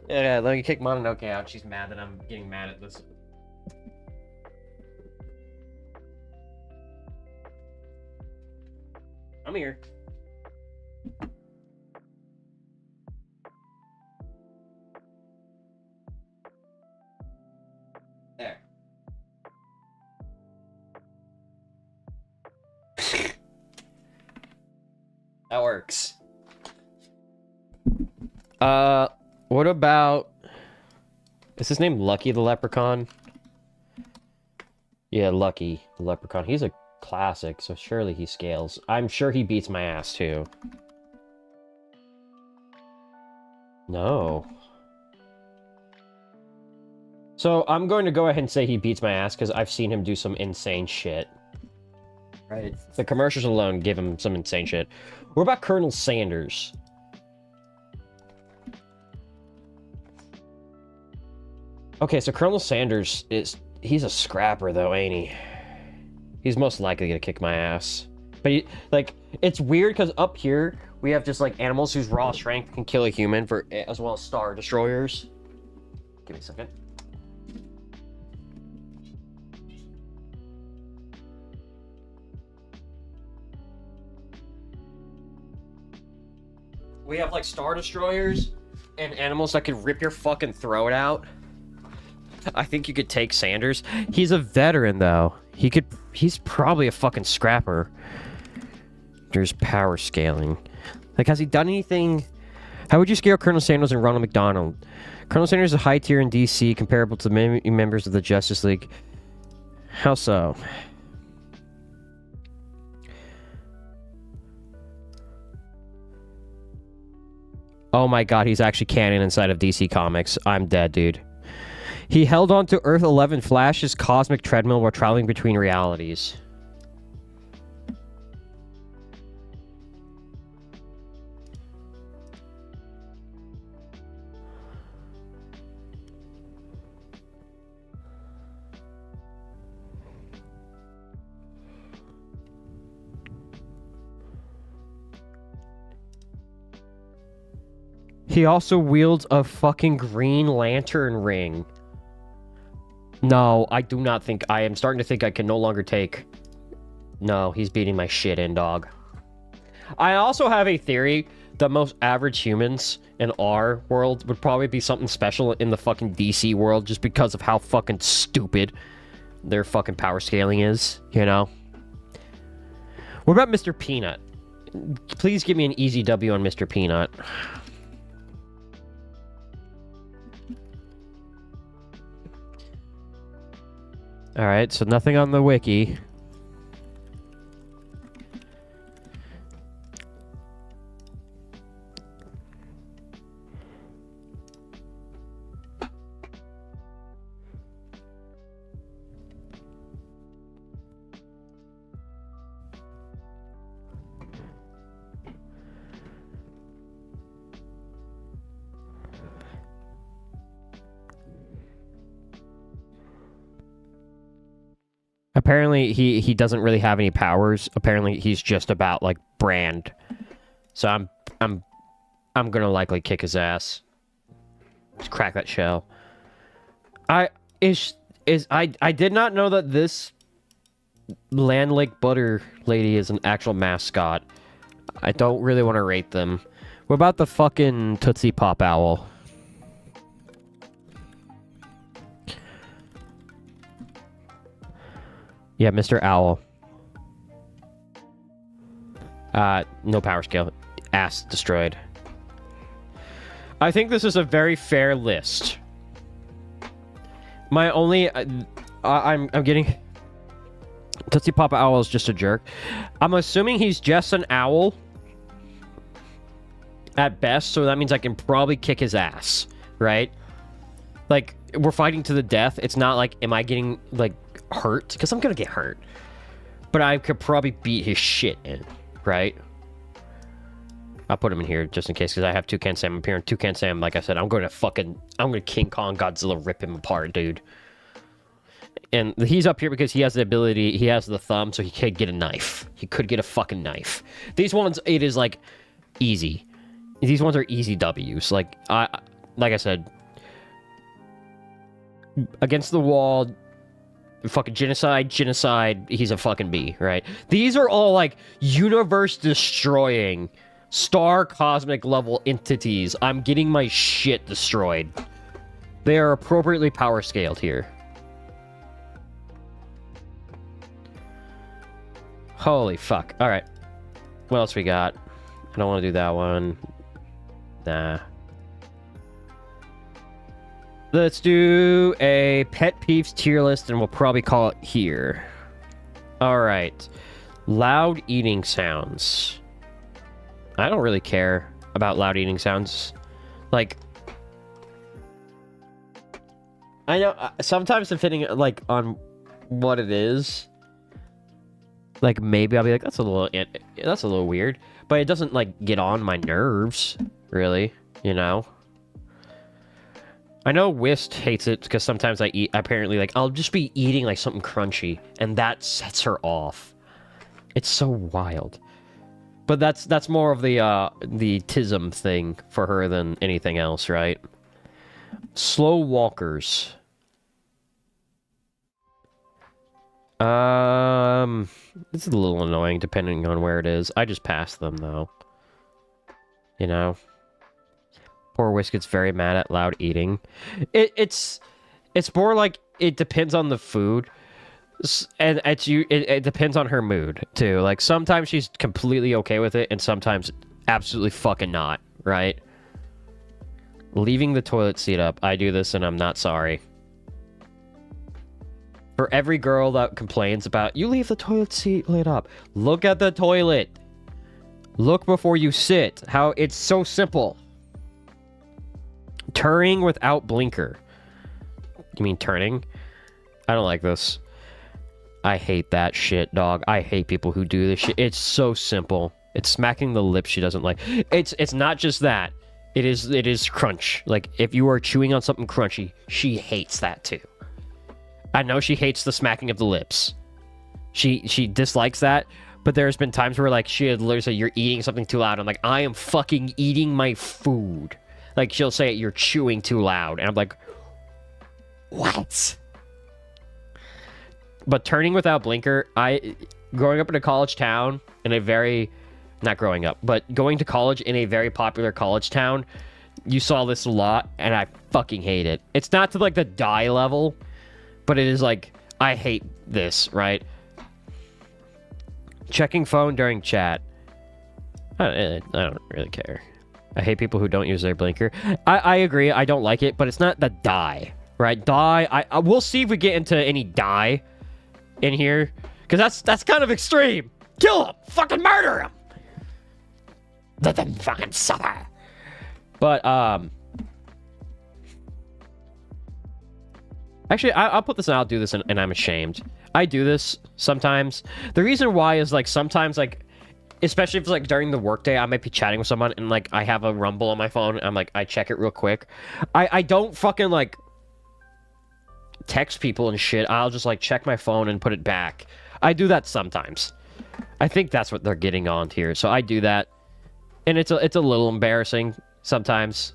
Yeah, let me kick Mononoke out. She's mad that I'm getting mad at this. I'm here. There. That works. What about... Is his name Lucky the Leprechaun? Yeah, Lucky the Leprechaun. He's a classic, so surely he scales. I'm sure he beats my ass, too. No. So, I'm going to go ahead and say he beats my ass, because I've seen him do some insane shit. Right? The commercials alone give him some insane shit. What about Colonel Sanders? Okay, so Colonel Sanders he's a scrapper though, ain't he? He's most likely gonna kick my ass. But like, it's weird because up here we have just like animals whose raw strength can kill a human, as well as star destroyers. Give me a second. We have like star destroyers and animals that can rip your fucking throat out. I think you could take Sanders. He's a veteran, though. He's probably a fucking scrapper. There's power scaling. Like, has he done anything? How would you scale Colonel Sanders and Ronald McDonald? Colonel Sanders is a high tier in DC, comparable to many members of the Justice League. How so? Oh my god, he's actually canon inside of DC Comics. I'm dead, dude. He held on to Earth 11 Flash's cosmic treadmill while traveling between realities. He also wields a fucking Green Lantern ring. No, I do not think... I am starting to think I can no longer take... No, he's beating my shit in, dog. I also have a theory that most average humans in our world would probably be something special in the fucking DC world just because of how fucking stupid their fucking power scaling is, you know? What about Mr. Peanut? Please give me an easy W on Mr. Peanut. Alright, so nothing on the wiki. Apparently, he doesn't really have any powers. Apparently, he's just about like brand. So I'm gonna likely kick his ass. Just crack that shell. I did not know that this Land Lake Butter lady is an actual mascot. I don't really want to rate them. What about the fucking Tootsie Pop Owl? Yeah, Mr. Owl. No power scale. Ass destroyed. I think this is a very fair list. My only... I'm getting... Tootsie Papa Owl is just a jerk. I'm assuming he's just an owl. At best, so that means I can probably kick his ass. Right? Like, we're fighting to the death. It's not like, am I getting, like... hurt, because I'm gonna get hurt, but I could probably beat his shit in, right? I'll put him in here just in case, because I have Toucan Sam up here, and Toucan Sam, like I said, I'm gonna King Kong Godzilla rip him apart, dude. And he's up here because he has the ability, he has the thumb, so he could get a knife. He could get a fucking knife. These ones, it is, like, easy. These ones are easy W's. Like I said, against the wall, fucking genocide, he's a fucking B, right? These are all, like, universe-destroying, star cosmic level entities. I'm getting my shit destroyed. They are appropriately power scaled here. Holy fuck. Alright. What else we got? I don't want to do that one. Nah. Let's do a pet peeves tier list, and we'll probably call it here. Alright. Loud eating sounds. I don't really care about loud eating sounds. Like, I know sometimes depending, like, on what it is, like, maybe I'll be like, that's a little weird, but it doesn't, like, get on my nerves, really, you know? I know Whist hates it because sometimes I eat, apparently, like, I'll just be eating, like, something crunchy, and that sets her off. It's so wild. But that's more of the tism thing for her than anything else, right? Slow walkers. This is a little annoying depending on where it is. I just pass them, though. You know? Poor Whisk gets very mad at loud eating. It's more like it depends on the food. And it depends on her mood, too. Like, sometimes she's completely okay with it, and sometimes absolutely fucking not, right? Leaving the toilet seat up. I do this, and I'm not sorry. For every girl that complains about, you leave the toilet seat lit up. Look at the toilet. Look before you sit. How it's so simple. Turning without blinker. You mean turning? I don't like this. I hate that shit, dog. I hate people who do this shit. It's so simple. It's smacking the lips she doesn't like. It's not just that. It is crunch. Like, if you are chewing on something crunchy, she hates that too. I know she hates the smacking of the lips. She dislikes that, but there's been times where, like, she had literally said, you're eating something too loud. I'm like, I am fucking eating my food. Like, she'll say, you're chewing too loud. And I'm like, what? But turning without blinker, growing up in a college town, in a very, not growing up, but going to college in a very popular college town, you saw this a lot, and I fucking hate it. It's not to, like, the die level, but it is like, I hate this, right? Checking phone during chat. I don't really care. I hate people who don't use their blinker. I agree, I don't like it, but it's not the die, right? Die, we'll see if we get into any die in here, because that's kind of extreme. Kill him! Fucking murder him! Let them fucking suffer! But, actually, I'll put this and I'll do this, and I'm ashamed. I do this sometimes. The reason why is, like, sometimes, like, especially if it's, like, during the workday, I might be chatting with someone, and, like, I have a Rumble on my phone, and I'm like, I check it real quick. I don't fucking, like, text people and shit. I'll just, like, check my phone and put it back. I do that sometimes. I think that's what they're getting on here, so I do that. And it's a little embarrassing sometimes.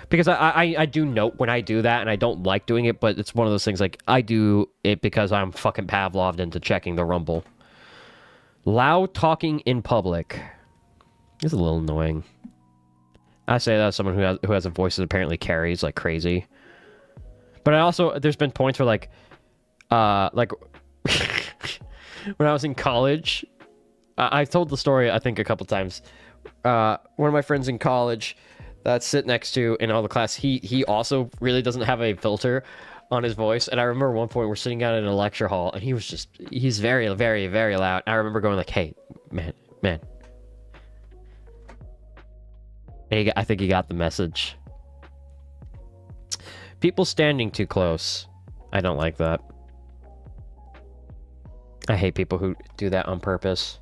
Because I do note when I do that, and I don't like doing it, but it's one of those things, like, I do it because I'm fucking Pavloved into checking the Rumble. Loud talking in public. It's a little annoying. I say that as someone who has a voice that apparently carries like crazy. But I also, there's been points where, like when I was in college, I've told the story, I think, a couple times. One of my friends in college that I sit next to in all the class, he also really doesn't have a filter on his voice. And I remember one point we're sitting out in a lecture hall, and he's very, very, very loud. I remember going like, hey, man. And I think he got the message. People standing too close. I don't like that. I hate people who do that on purpose.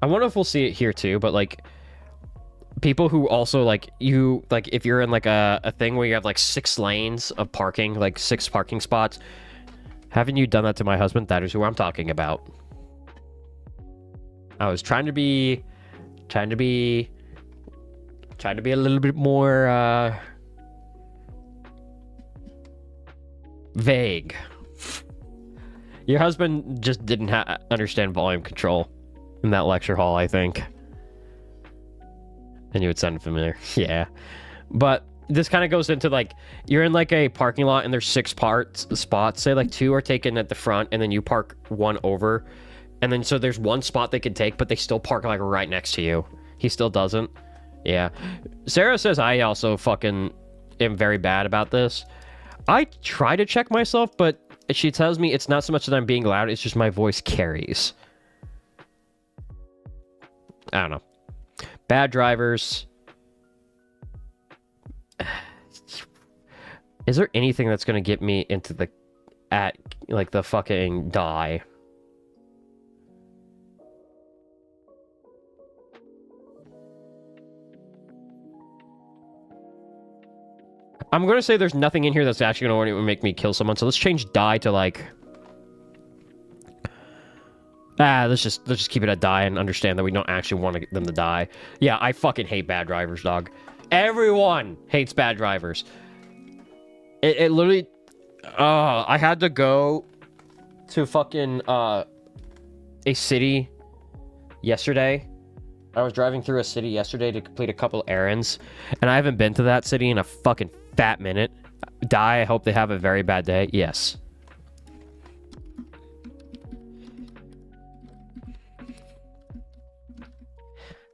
I wonder if we'll see it here too, but like people who also like if you're in like a thing where you have like 6 lanes of parking, like 6 parking spots, Haven't you done that to my husband? That is who I'm talking about. I was trying to be a little bit more vague. Your husband just didn't understand volume control in that lecture hall, I think. And you would sound familiar. Yeah. But this kind of goes into like, you're in like a parking lot and there's 6 spots. Say like 2 are taken at the front and then you park 1 over. And then so there's 1 spot they could take, but they still park like right next to you. He still doesn't. Yeah. Sarah says I also fucking am very bad about this. I try to check myself, but she tells me it's not so much that I'm being loud, it's just my voice carries. I don't know. Bad drivers. Is there anything that's gonna get me into the fucking die? I'm gonna say there's nothing in here that's actually gonna make me kill someone, so let's change die to like... let's just keep it at die and understand that we don't actually want them to die. Yeah, I fucking hate bad drivers, dog. Everyone hates bad drivers. It literally... I had to go to fucking, a city yesterday. I was driving through a city yesterday to complete a couple errands, and I haven't been to that city in a fucking fat minute. Die, I hope they have a very bad day. Yes.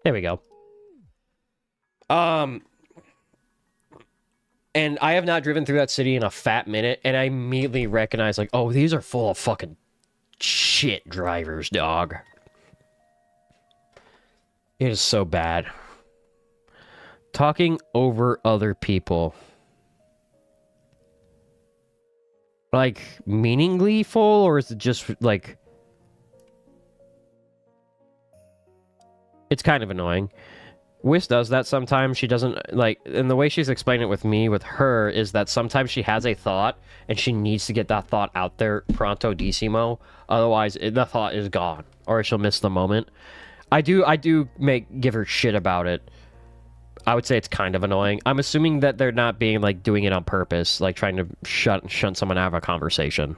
There we go. And I have not driven through that city in a fat minute, and I immediately recognize, like, oh, these are full of fucking shit drivers, dog. It is so bad. Talking over other people. Like, meaningful, or is it just, like... It's kind of annoying. Wiz does that sometimes. She doesn't, like... And the way she's explained it with me, with her, is that sometimes she has a thought, and she needs to get that thought out there pronto-dissimo. Otherwise, the thought is gone. Or she'll miss the moment. I do give her shit about it. I would say it's kind of annoying. I'm assuming that they're not being, like, doing it on purpose, like trying to shunt someone out of a conversation.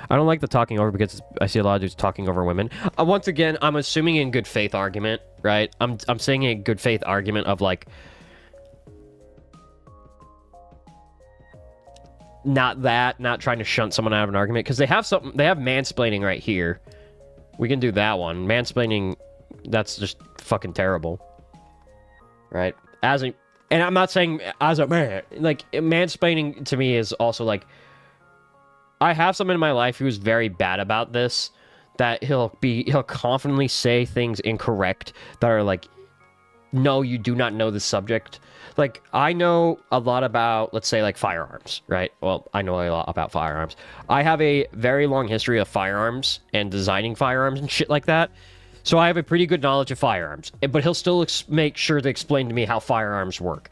I don't like the talking over because I see a lot of dudes talking over women. Once again, I'm assuming in good faith argument, right? I'm saying a good faith argument of, like, not trying to shunt someone out of an argument, because they have mansplaining right here. We can do that one. Mansplaining, that's just fucking terrible. Right? And I'm not saying as a man, like, mansplaining to me is also like, I have someone in my life who's very bad about this, that he'll confidently say things incorrect that are like, no, you do not know the subject. Like, I know a lot about, let's say, like, firearms, right? Well, I know a lot about firearms. I have a very long history of firearms and designing firearms and shit like that. So I have a pretty good knowledge of firearms, but he'll still make sure to explain to me how firearms work.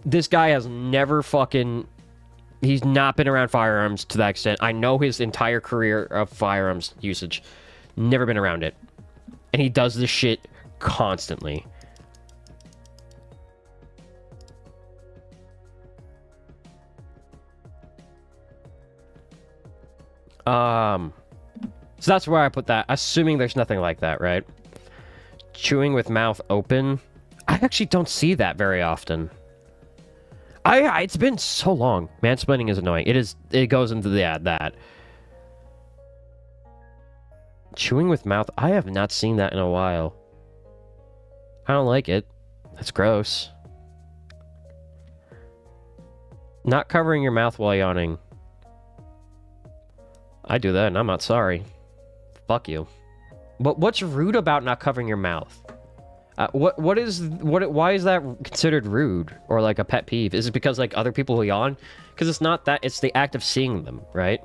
This guy has never fucking... He's not been around firearms to that extent. I know his entire career of firearms usage. Never been around it. And he does this shit constantly. So that's where I put that, assuming there's nothing like that, right? Chewing with mouth open. I actually don't see that very often. It's been so long. Mansplaining is annoying. It goes into that. Chewing with mouth. I have not seen that in a while. I don't like it. That's gross. Not covering your mouth while yawning. I do that and I'm not sorry. Fuck you. But what's rude about not covering your mouth? Why is that considered rude or like a pet peeve? Is it because like other people will yawn? Because it's not that, it's the act of seeing them, right?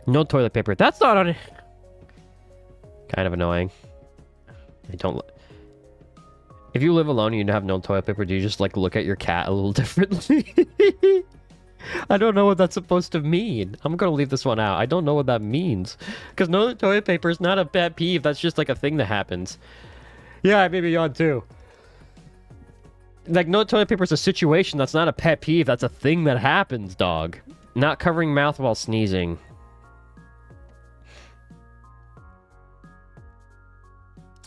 No toilet paper. That's not on it. Kind of annoying. I don't. If you live alone and you have no toilet paper, do you just like look at your cat a little differently? I don't know what that's supposed to mean. I'm gonna leave this one out. I don't know what that means. Because no toilet paper is not a pet peeve. That's just like a thing that happens. Yeah, I may be on too. Like, no toilet paper is a situation. That's not a pet peeve. That's a thing that happens, dog. Not covering mouth while sneezing.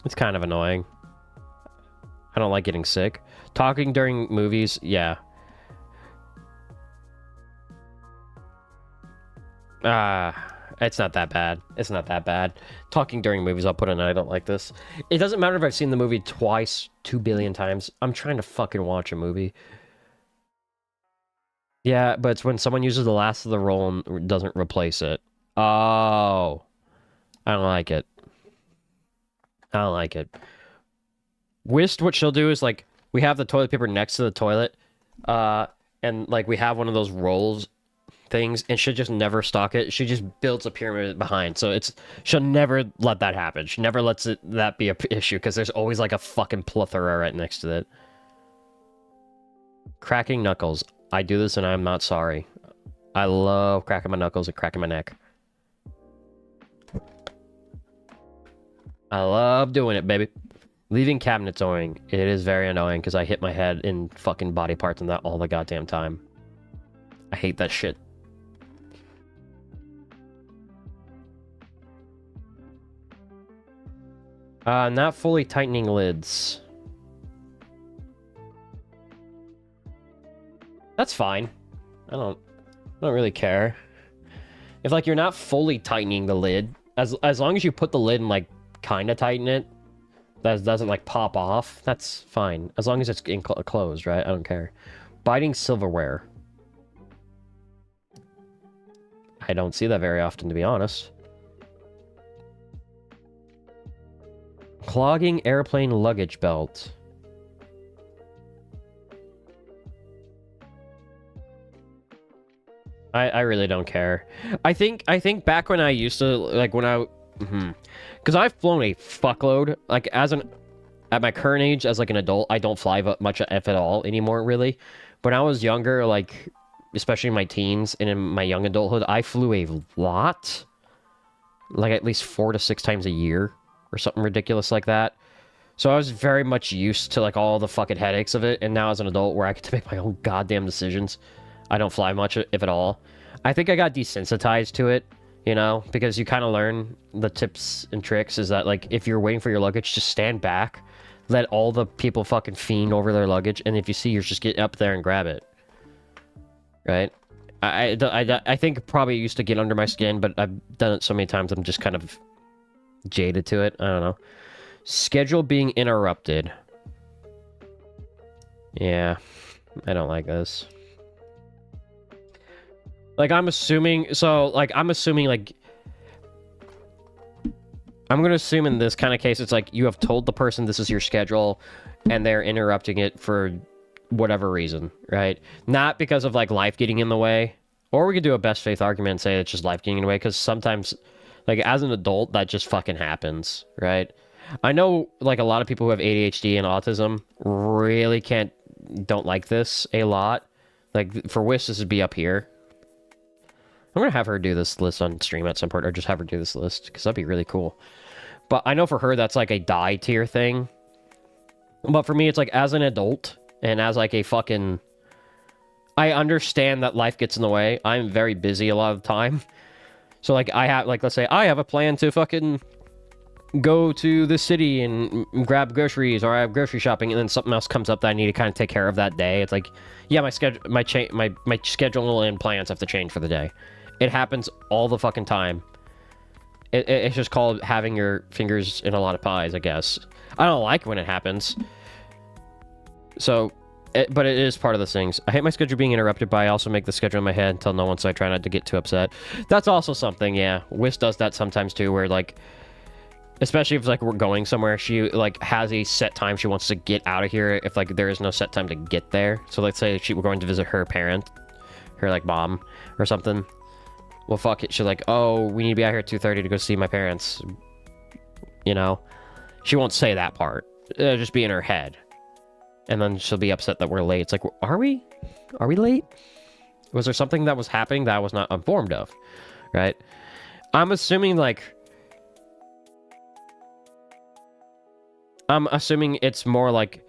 It's kind of annoying. I don't like getting sick. Talking during movies, yeah. It's not that bad. It's not that bad. Talking during movies, I'll put in, I don't like this. It doesn't matter if I've seen the movie twice, 2 billion times. I'm trying to fucking watch a movie. Yeah, but it's when someone uses the last of the roll and doesn't replace it. Oh. I don't like it. I don't like it. Whist, what she'll do is, like, we have the toilet paper next to the toilet, and, like, we have one of those rolls things, and she'll just never stock it. She just builds a pyramid behind, so she'll never let that happen. She never lets that be a issue, because there's always, like, a fucking plethora right next to it. Cracking knuckles. I do this, and I'm not sorry. I love cracking my knuckles and cracking my neck. I love doing it, baby. Leaving cabinets annoying. It is very annoying because I hit my head in fucking body parts and that all the goddamn time. I hate that shit. Not fully tightening lids. That's fine. I don't really care. If, like, you're not fully tightening the lid, as long as you put the lid and, like, kind of tighten it, that doesn't, like, pop off, that's fine. As long as it's closed, right? I don't care. Biting silverware. I don't see that very often, to be honest. Clogging airplane luggage belt. I really don't care. I think back when I used to, like, when I... Because I've flown a fuckload. Like, at my current age, as, like, an adult, I don't fly much, if at all, anymore, really. When I was younger, like, especially in my teens and in my young adulthood, I flew a lot. Like, at least 4 to 6 times a year, or something ridiculous like that. So I was very much used to, like, all the fucking headaches of it, and now as an adult, where I get to make my own goddamn decisions, I don't fly much, if at all. I think I got desensitized to it. You know, because you kind of learn the tips and tricks is that, like, if you're waiting for your luggage, just stand back, let all the people fucking fiend over their luggage, and if you see yours, just get up there and grab it. Right? I think probably used to get under my skin, but I've done it so many times, I'm just kind of jaded to it. I don't know. Schedule being interrupted. Yeah, I don't like this. Like, I'm assuming, like, I'm gonna assume in this kind of case, it's like, you have told the person this is your schedule, and they're interrupting it for whatever reason, right? Not because of, like, life getting in the way, or we could do a best faith argument and say it's just life getting in the way, because sometimes, like, as an adult, that just fucking happens, right? I know, like, a lot of people who have ADHD and autism really don't like this a lot. Like, for Wish, this would be up here. I'm going to have her do this list on stream at some point, or just have her do this list, because that'd be really cool. But I know for her, that's like a die tier thing. But for me, it's like, as an adult, and as like a fucking... I understand that life gets in the way. I'm very busy a lot of the time. So, like, I have, like, let's say, I have a plan to fucking go to the city and grab groceries, or I have grocery shopping, and then something else comes up that I need to kind of take care of that day. It's like, yeah, my schedule and plans have to change for the day. It happens all the fucking time. It's just called having your fingers in a lot of pies, I guess. I don't like when it happens. So, but it is part of the things. I hate my schedule being interrupted, but I also make the schedule in my head and tell no one, so I try not to get too upset. That's also something, yeah. Wiz does that sometimes too, where, like, especially if, like, we're going somewhere, she, like, has a set time she wants to get out of here if, like, there is no set time to get there. So let's say we're going to visit her parent, her, like, mom or something. Well, fuck it. She's like, oh, we need to be out here at 2:30 to go see my parents. You know? She won't say that part. It'll just be in her head. And then she'll be upset that we're late. It's like, are we? Are we late? Was there something that was happening that I was not informed of? Right? I'm assuming, like... I'm assuming it's more like...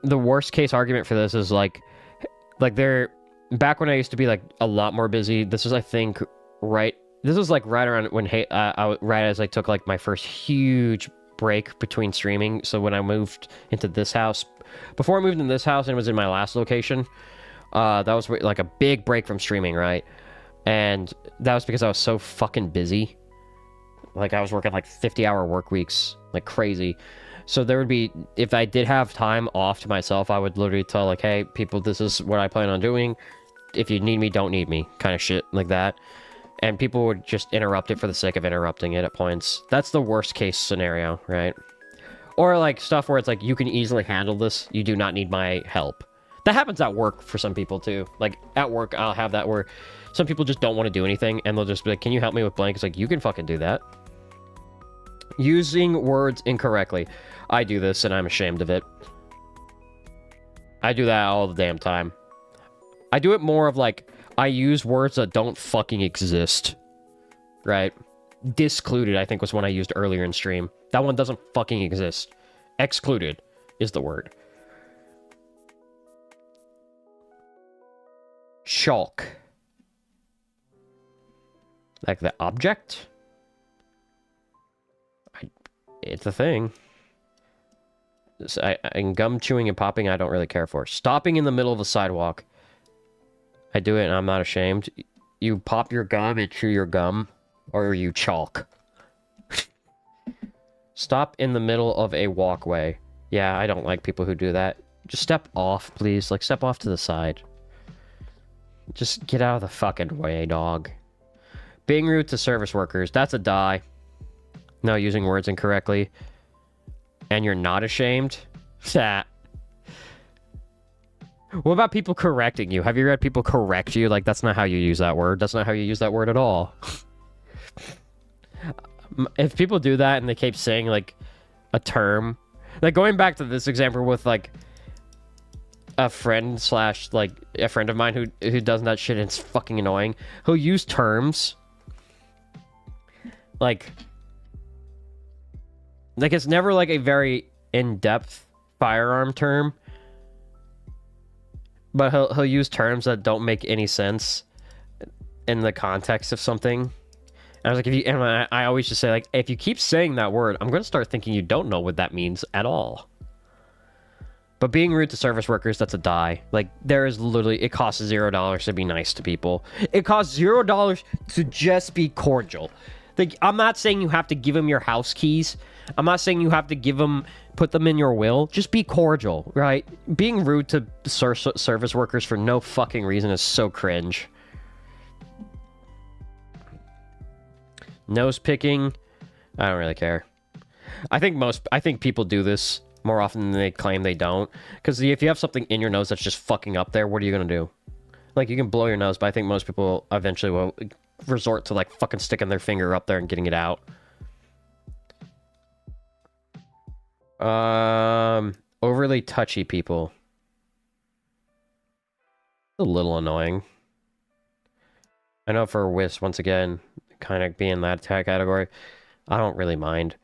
The worst case argument for this is, like they're... Back when I used to be, like, a lot more busy, this was, I think, right... This was, like, right around when... right as I took, like, my first huge break between streaming. So when I moved into this house... Before I moved into this house and it was in my last location... that was, like, a big break from streaming, right? And that was because I was so fucking busy. Like, I was working, like, 50-hour work weeks. Like, crazy. So there would be... If I did have time off to myself, I would literally tell, like, hey, people, this is what I plan on doing. If you need me, don't need me. Kind of shit like that. And people would just interrupt it for the sake of interrupting it at points. That's the worst case scenario, right? Or, like, stuff where it's like, you can easily handle this. You do not need my help. That happens at work for some people, too. Like, at work, I'll have that where some people just don't want to do anything, and they'll just be like, can you help me with blank? It's like, you can fucking do that. Using words incorrectly. I do this, and I'm ashamed of it. I do that all the damn time. I do it more of, like, I use words that don't fucking exist. Right? Discluded, I think, was one I used earlier in stream. That one doesn't fucking exist. Excluded is the word. Chalk. Like the object? It's a thing. And gum chewing and popping, I don't really care for. Stopping in the middle of a sidewalk. I do it and I'm not ashamed. You pop your gum and chew your gum, or you chalk. Stop in the middle of a walkway. Yeah, I don't like people who do that. Just step off, please. Like, step off to the side. Just get out of the fucking way, dog. Being rude to service workers. That's a die. No, using words incorrectly. And you're not ashamed? What about people correcting you? Have you read people correct you? Like, that's not how you use that word. That's not how you use that word at all. If people do that and they keep saying, like, a term... Like, going back to this example with, like... a friend slash, like, a friend of mine who does that shit and it's fucking annoying. He'll use terms. Like, it's never, like, a very in-depth firearm term. But he'll use terms that don't make any sense in the context of something. And I was like, I always just say, like, if you keep saying that word, I'm going to start thinking you don't know what that means at all. But being rude to service workers, that's a die. Like, there is literally... It costs $0 to be nice to people. It costs $0 to just be cordial. Like, I'm not saying you have to give them your house keys. I'm not saying you have to give them... Put them in your will. Just be cordial, right? Being rude to service workers for no fucking reason is so cringe. Nose picking. I don't really care. I think people do this more often than they claim they don't. Because if you have something in your nose that's just fucking up there, what are you going to do? Like, you can blow your nose, but I think most people eventually will resort to, like, fucking sticking their finger up there and getting it out. Overly touchy people. A little annoying. I know for Whis, once again, kind of being that category, I don't really mind.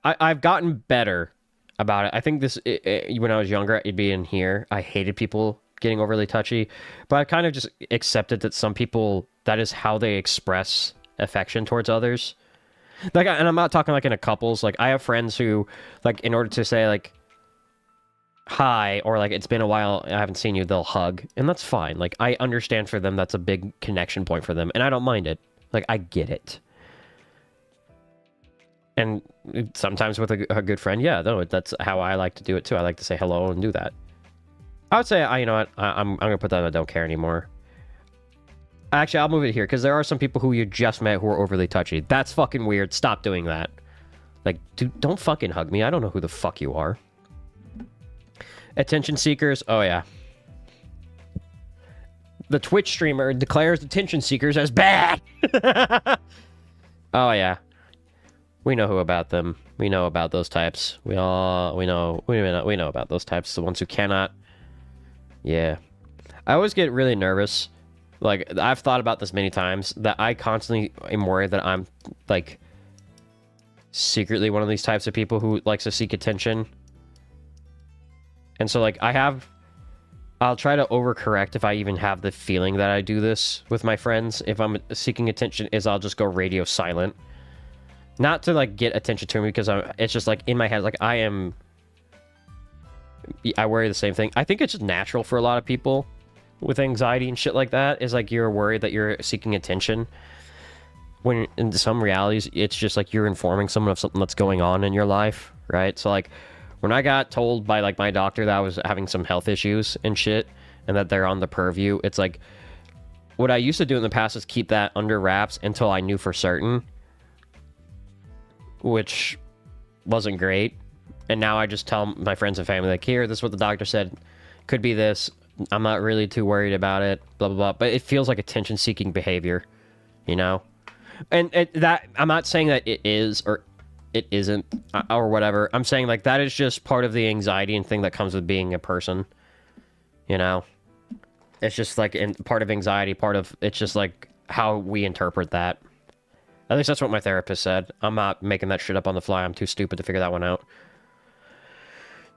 I've gotten better about it. I think when I was younger, it'd be in here. I hated people getting overly touchy, but I kind of just accepted that some people, that is how they express affection towards others. Like, and I'm not talking like in a couples. Like, I have friends who, like, in order to say, like, hi, or like, it's been a while, I haven't seen you, they'll hug, and that's fine. Like, I understand for them that's a big connection point for them, and I don't mind it. Like, I get it. And sometimes with a good friend, yeah, no, that's how I like to do it too. I like to say hello and do that. I would say, you know what, I'm gonna put that in I don't care anymore. Actually, I'll move it here, because there are some people who you just met who are overly touchy. That's fucking weird. Stop doing that. Like, dude, don't fucking hug me. I don't know who the fuck you are. Attention seekers. Oh, yeah. The Twitch streamer declares attention seekers as bad. Oh, yeah. We know who about them. We know about those types. We know about those types. The ones who cannot. Yeah. I always get really nervous Like, I've thought about this many times, that I constantly am worried that I'm, like, secretly one of these types of people who likes to seek attention. And so, like, I'll try to overcorrect if I even have the feeling that I do this with my friends. If I'm seeking attention, I'll just go radio silent. Not to, like, get attention to me, because it's just, like, in my head, like, I worry the same thing. I think it's just natural for a lot of people with anxiety and shit like that, is, like, you're worried that you're seeking attention. When in some realities, it's just, like, you're informing someone of something that's going on in your life, right? So, like, when I got told by, like, my doctor that I was having some health issues and shit, and that they're on the purview, it's like, what I used to do in the past is keep that under wraps until I knew for certain, which wasn't great. And now I just tell my friends and family, like, here, this is what the doctor said. Could be this. I'm not really too worried about it, blah, blah, blah. But it feels like attention-seeking behavior, you know? And that, I'm not saying that it is or it isn't or whatever. I'm saying, like, that is just part of the anxiety and thing that comes with being a person, you know? It's just, like, part of anxiety, it's just, like, how we interpret that. At least that's what my therapist said. I'm not making that shit up on the fly. I'm too stupid to figure that one out.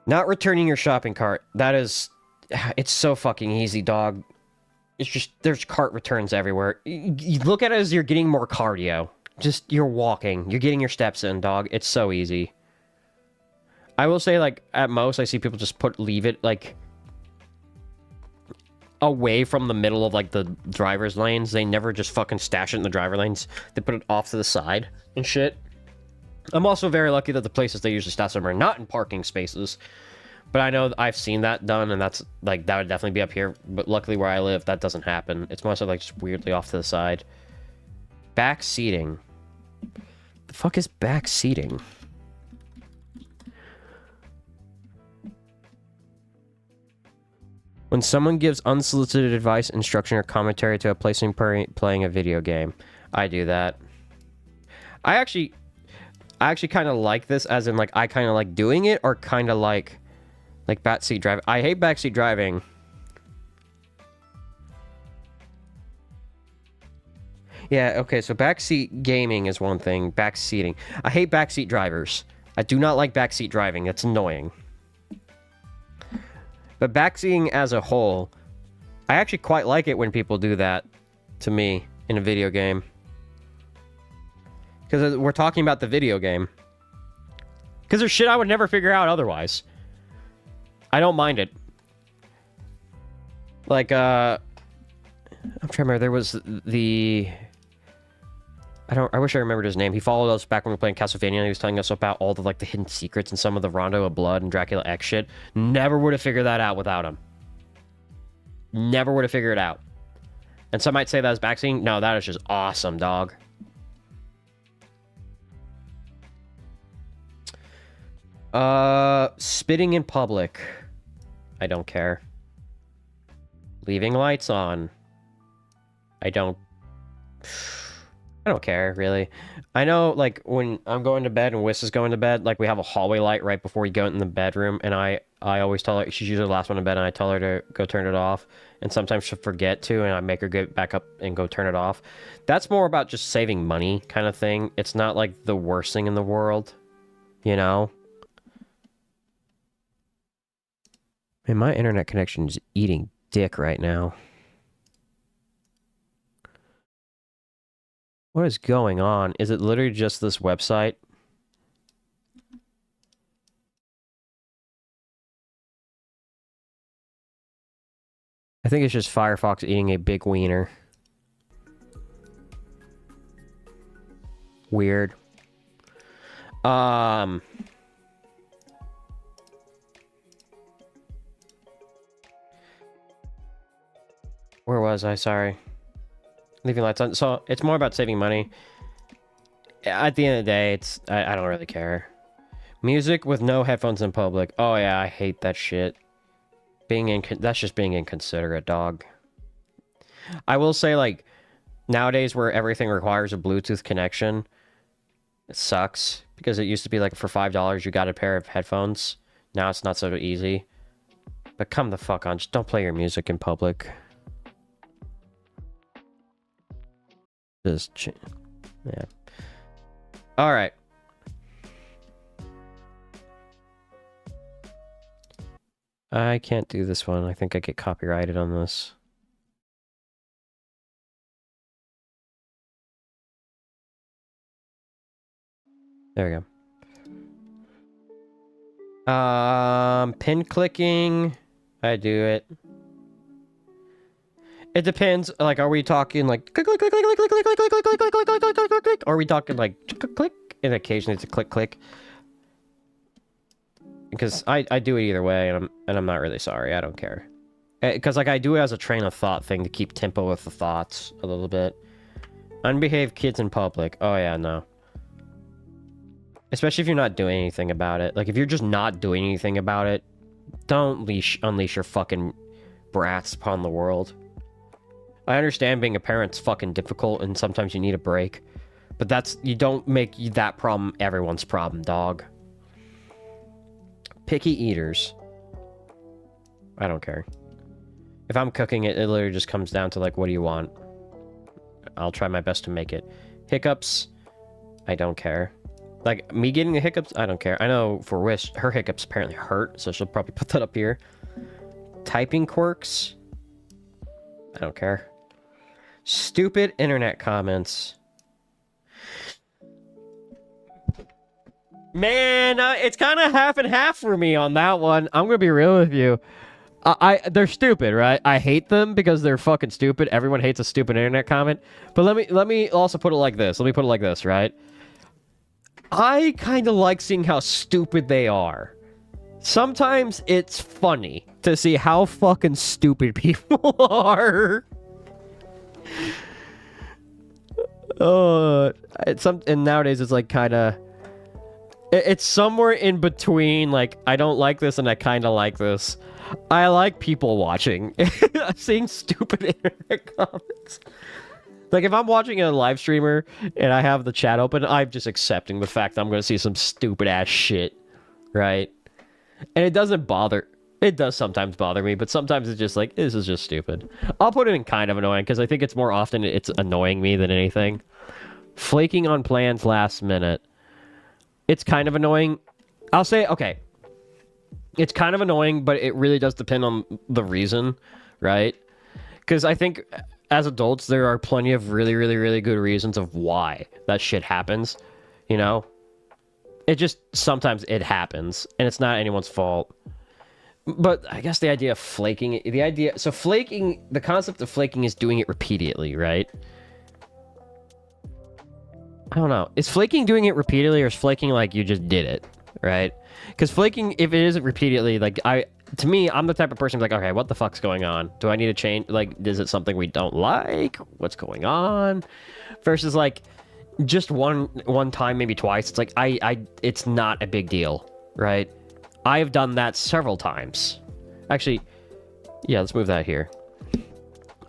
Not returning your shopping cart. That is... It's so fucking easy, dog. It's just... There's cart returns everywhere. You look at it as you're getting more cardio. Just... You're walking. You're getting your steps in, dog. It's so easy. I will say, like, at most, I see people just leave it, like... away from the middle of, like, the driver's lanes. They never just fucking stash it in the driver lanes. They put it off to the side and shit. I'm also very lucky that the places they usually stash them are not in parking spaces. But I know I've seen that done, and that's, like, that would definitely be up here. But luckily where I live, that doesn't happen. It's mostly, like, just weirdly off to the side. Back seating. The fuck is back seating? When someone gives unsolicited advice, instruction, or commentary to a person playing a video game. I do that. I actually kind of like this, as in, like, I kind of like doing it, or kind of like backseat driving. I hate backseat driving. Yeah, okay, so backseat gaming is one thing. Backseating. I hate backseat drivers. I do not like backseat driving. It's annoying. But backseating as a whole, I actually quite like it when people do that to me in a video game. Because we're talking about the video game. Because there's shit I would never figure out otherwise. I don't mind it. Like, I'm trying to remember, there was the... I wish I remembered his name. He followed us back when we were playing Castlevania, and he was telling us about all the, like, the hidden secrets and some of the Rondo of Blood and Dracula X shit. Never would have figured that out without him. Never would have figured it out. And some might say that is backseating. No, that is just awesome, dog. Spitting in public. I don't care. Leaving lights on. I don't care, really. I know, like, when I'm going to bed and Wiss is going to bed, like, we have a hallway light right before we go in the bedroom, and I always tell her, she's usually the last one in bed, and I tell her to go turn it off, and sometimes she'll forget to, and I make her get back up and go turn it off. That's more about just saving money kind of thing. It's not, like, the worst thing in the world, you know? Man, my internet connection is eating dick right now. What is going on? Is it literally just this website? I think it's just Firefox eating a big wiener. Weird. Where was I? Sorry. Leaving lights on. So, it's more about saving money. At the end of the day, I don't really care. Music with no headphones in public. Oh yeah, I hate that shit. That's just being inconsiderate, dog. I will say, like, nowadays where everything requires a Bluetooth connection, it sucks. Because it used to be like for $5 you got a pair of headphones. Now it's not so easy. But come the fuck on, just don't play your music in public. Yeah. All right. I can't do this one. I think I get copyrighted on this. There we go. Pin clicking. I do it. It depends. Like, are we talking like click, click, click, click, click, click, click, click, click, click, click, click, click, click, click, click, click? Or are we talking like click, click, and occasionally it's a click, click? Because I do it either way, and I'm not really sorry. I don't care. Because like I do it as a train of thought thing to keep tempo with the thoughts a little bit. Unbehaved kids in public. Oh yeah, no. Especially if you're not doing anything about it. Like if you're just not doing anything about it, don't unleash your fucking brats upon the world. I understand being a parent's fucking difficult and sometimes you need a break. But that's, you don't make that problem everyone's problem, dog. Picky eaters. I don't care. If I'm cooking it, it literally just comes down to like, what do you want? I'll try my best to make it. Hiccups. I don't care. Like, me getting the hiccups, I don't care. I know for Wish, her hiccups apparently hurt, so she'll probably put that up here. Typing quirks. I don't care. Stupid internet comments. Man, it's kind of half and half for me on that one. I'm gonna be real with you. They're stupid, right? I hate them because they're fucking stupid. Everyone hates a stupid internet comment. But let me also put it like this. Let me put it like this, right? I kind of like seeing how stupid they are. Sometimes it's funny to see how fucking stupid people are. And nowadays it's like kind of, it's somewhere in between. Like, I don't like this and I kind of like this. I like people watching, seeing stupid internet comments. Like, if I'm watching a live streamer and I have the chat open, I'm just accepting the fact that I'm going to see some stupid ass shit, right? And it doesn't bother. It does sometimes bother me, but sometimes it's just like, this is just stupid. I'll put it in kind of annoying because I think it's more often it's annoying me than anything. Flaking on plans last minute. It's kind of annoying. I'll say, okay. It's kind of annoying, but it really does depend on the reason, right? Because I think as adults, there are plenty of really, really, really good reasons of why that shit happens, you know? It just, sometimes it happens, and it's not anyone's fault. But I guess the idea of flaking, so flaking, the concept of flaking is doing it repeatedly, right? I don't know. Is flaking doing it repeatedly, or is flaking like you just did it, right? Because flaking, if it isn't repeatedly, like, to me, I'm the type of person who's like, okay, what the fuck's going on? Do I need to change? Like, is it something we don't like? What's going on? Versus, like, just one time, maybe twice. It's like, it's not a big deal, right? I've done that several times. Actually, yeah, let's move that here.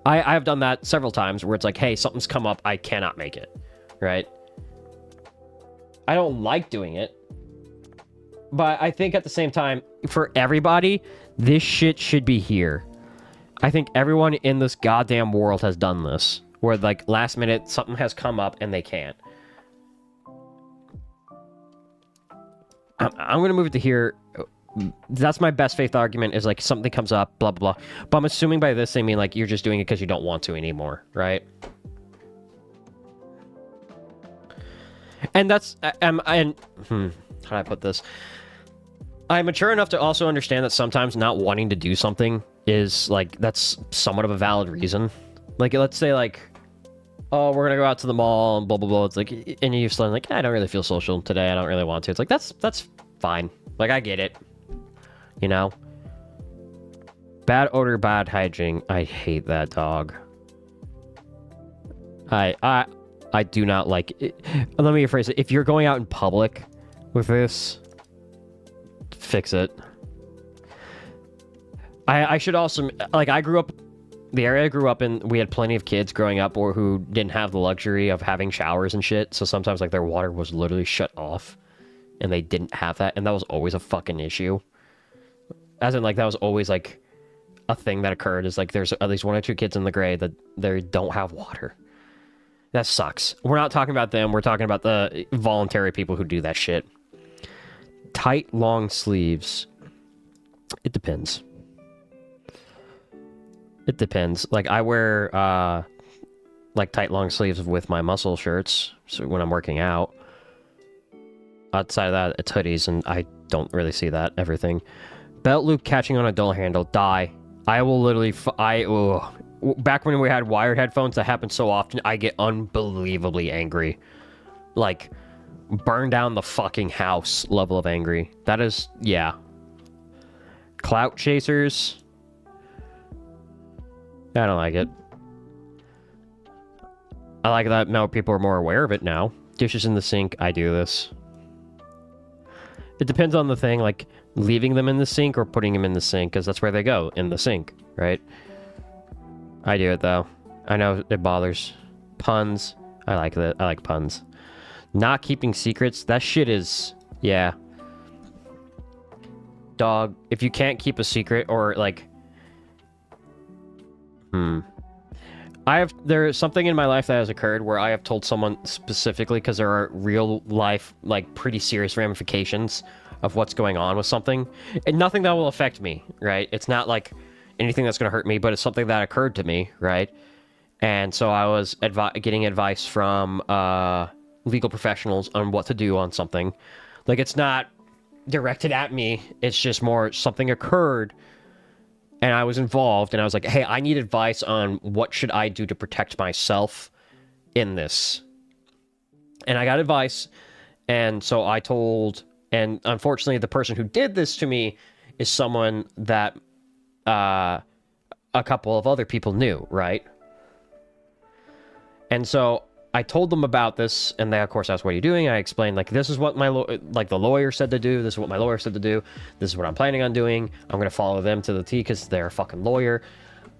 I have done that several times where it's like, hey, something's come up, I cannot make it, right? I don't like doing it. But I think at the same time, for everybody, this shit should be here. I think everyone in this goddamn world has done this. Where, like, last minute, something has come up and they can't. I'm going to move it to here. That's my best faith argument, is, like, something comes up, blah, blah, blah. But I'm assuming by this, they mean, like, you're just doing it because you don't want to anymore, right? And that's... how do I put this? I'm mature enough to also understand that sometimes not wanting to do something is, like, that's somewhat of a valid reason. Like, let's say, like, oh, we're gonna go out to the mall and blah, blah, blah. It's like, and you're still like, I don't really feel social today. I don't really want to. It's like, that's fine. Like, I get it. You know? Bad odor, bad hygiene. I hate that, dog. I do not like it. Let me rephrase it. If you're going out in public with this, fix it. I should also, like, I grew up, the area I grew up in, we had plenty of kids growing up or who didn't have the luxury of having showers and shit, so sometimes, like, their water was literally shut off, and they didn't have that, and that was always a fucking issue. As in, like, that was always, like, a thing that occurred, is, like, there's at least 1 or 2 kids in the grade that they don't have water. That sucks. We're not talking about them. We're talking about the voluntary people who do that shit. Tight, long sleeves. It depends. It depends. Like, I wear, like, tight, long sleeves with my muscle shirts so when I'm working out. Outside of that, it's hoodies, and I don't really see that, everything. Belt loop catching on a dull handle. Die. I will literally... Back when we had wired headphones, that happened so often, I get unbelievably angry. Like, burn down the fucking house level of angry. That is, yeah. Clout chasers. I don't like it. I like that now people are more aware of it now. Dishes in the sink, I do this. It depends on the thing, like leaving them in the sink or putting them in the sink, because that's where they go, in the sink, right? I do it though. I know it bothers. Puns. I like that. I like puns. Not keeping secrets. That shit is... Yeah. Dog. If you can't keep a secret or like... There's something in my life that has occurred where I have told someone specifically because there are real life, like pretty serious ramifications of what's going on with something. And nothing that will affect me, right? It's not like... anything that's going to hurt me, but it's something that occurred to me, right? And so I was getting advice from legal professionals on what to do on something. Like, it's not directed at me. It's just more something occurred, and I was involved, and I was like, hey, I need advice on what should I do to protect myself in this. And I got advice, and so I told... And unfortunately, the person who did this to me is someone that... a couple of other people knew, right? And so I told them about this, and they, of course, asked, what are you doing? I explained, like, this is what my, the lawyer said to do. This is what my lawyer said to do. This is what I'm planning on doing. I'm going to follow them to the T because they're a fucking lawyer.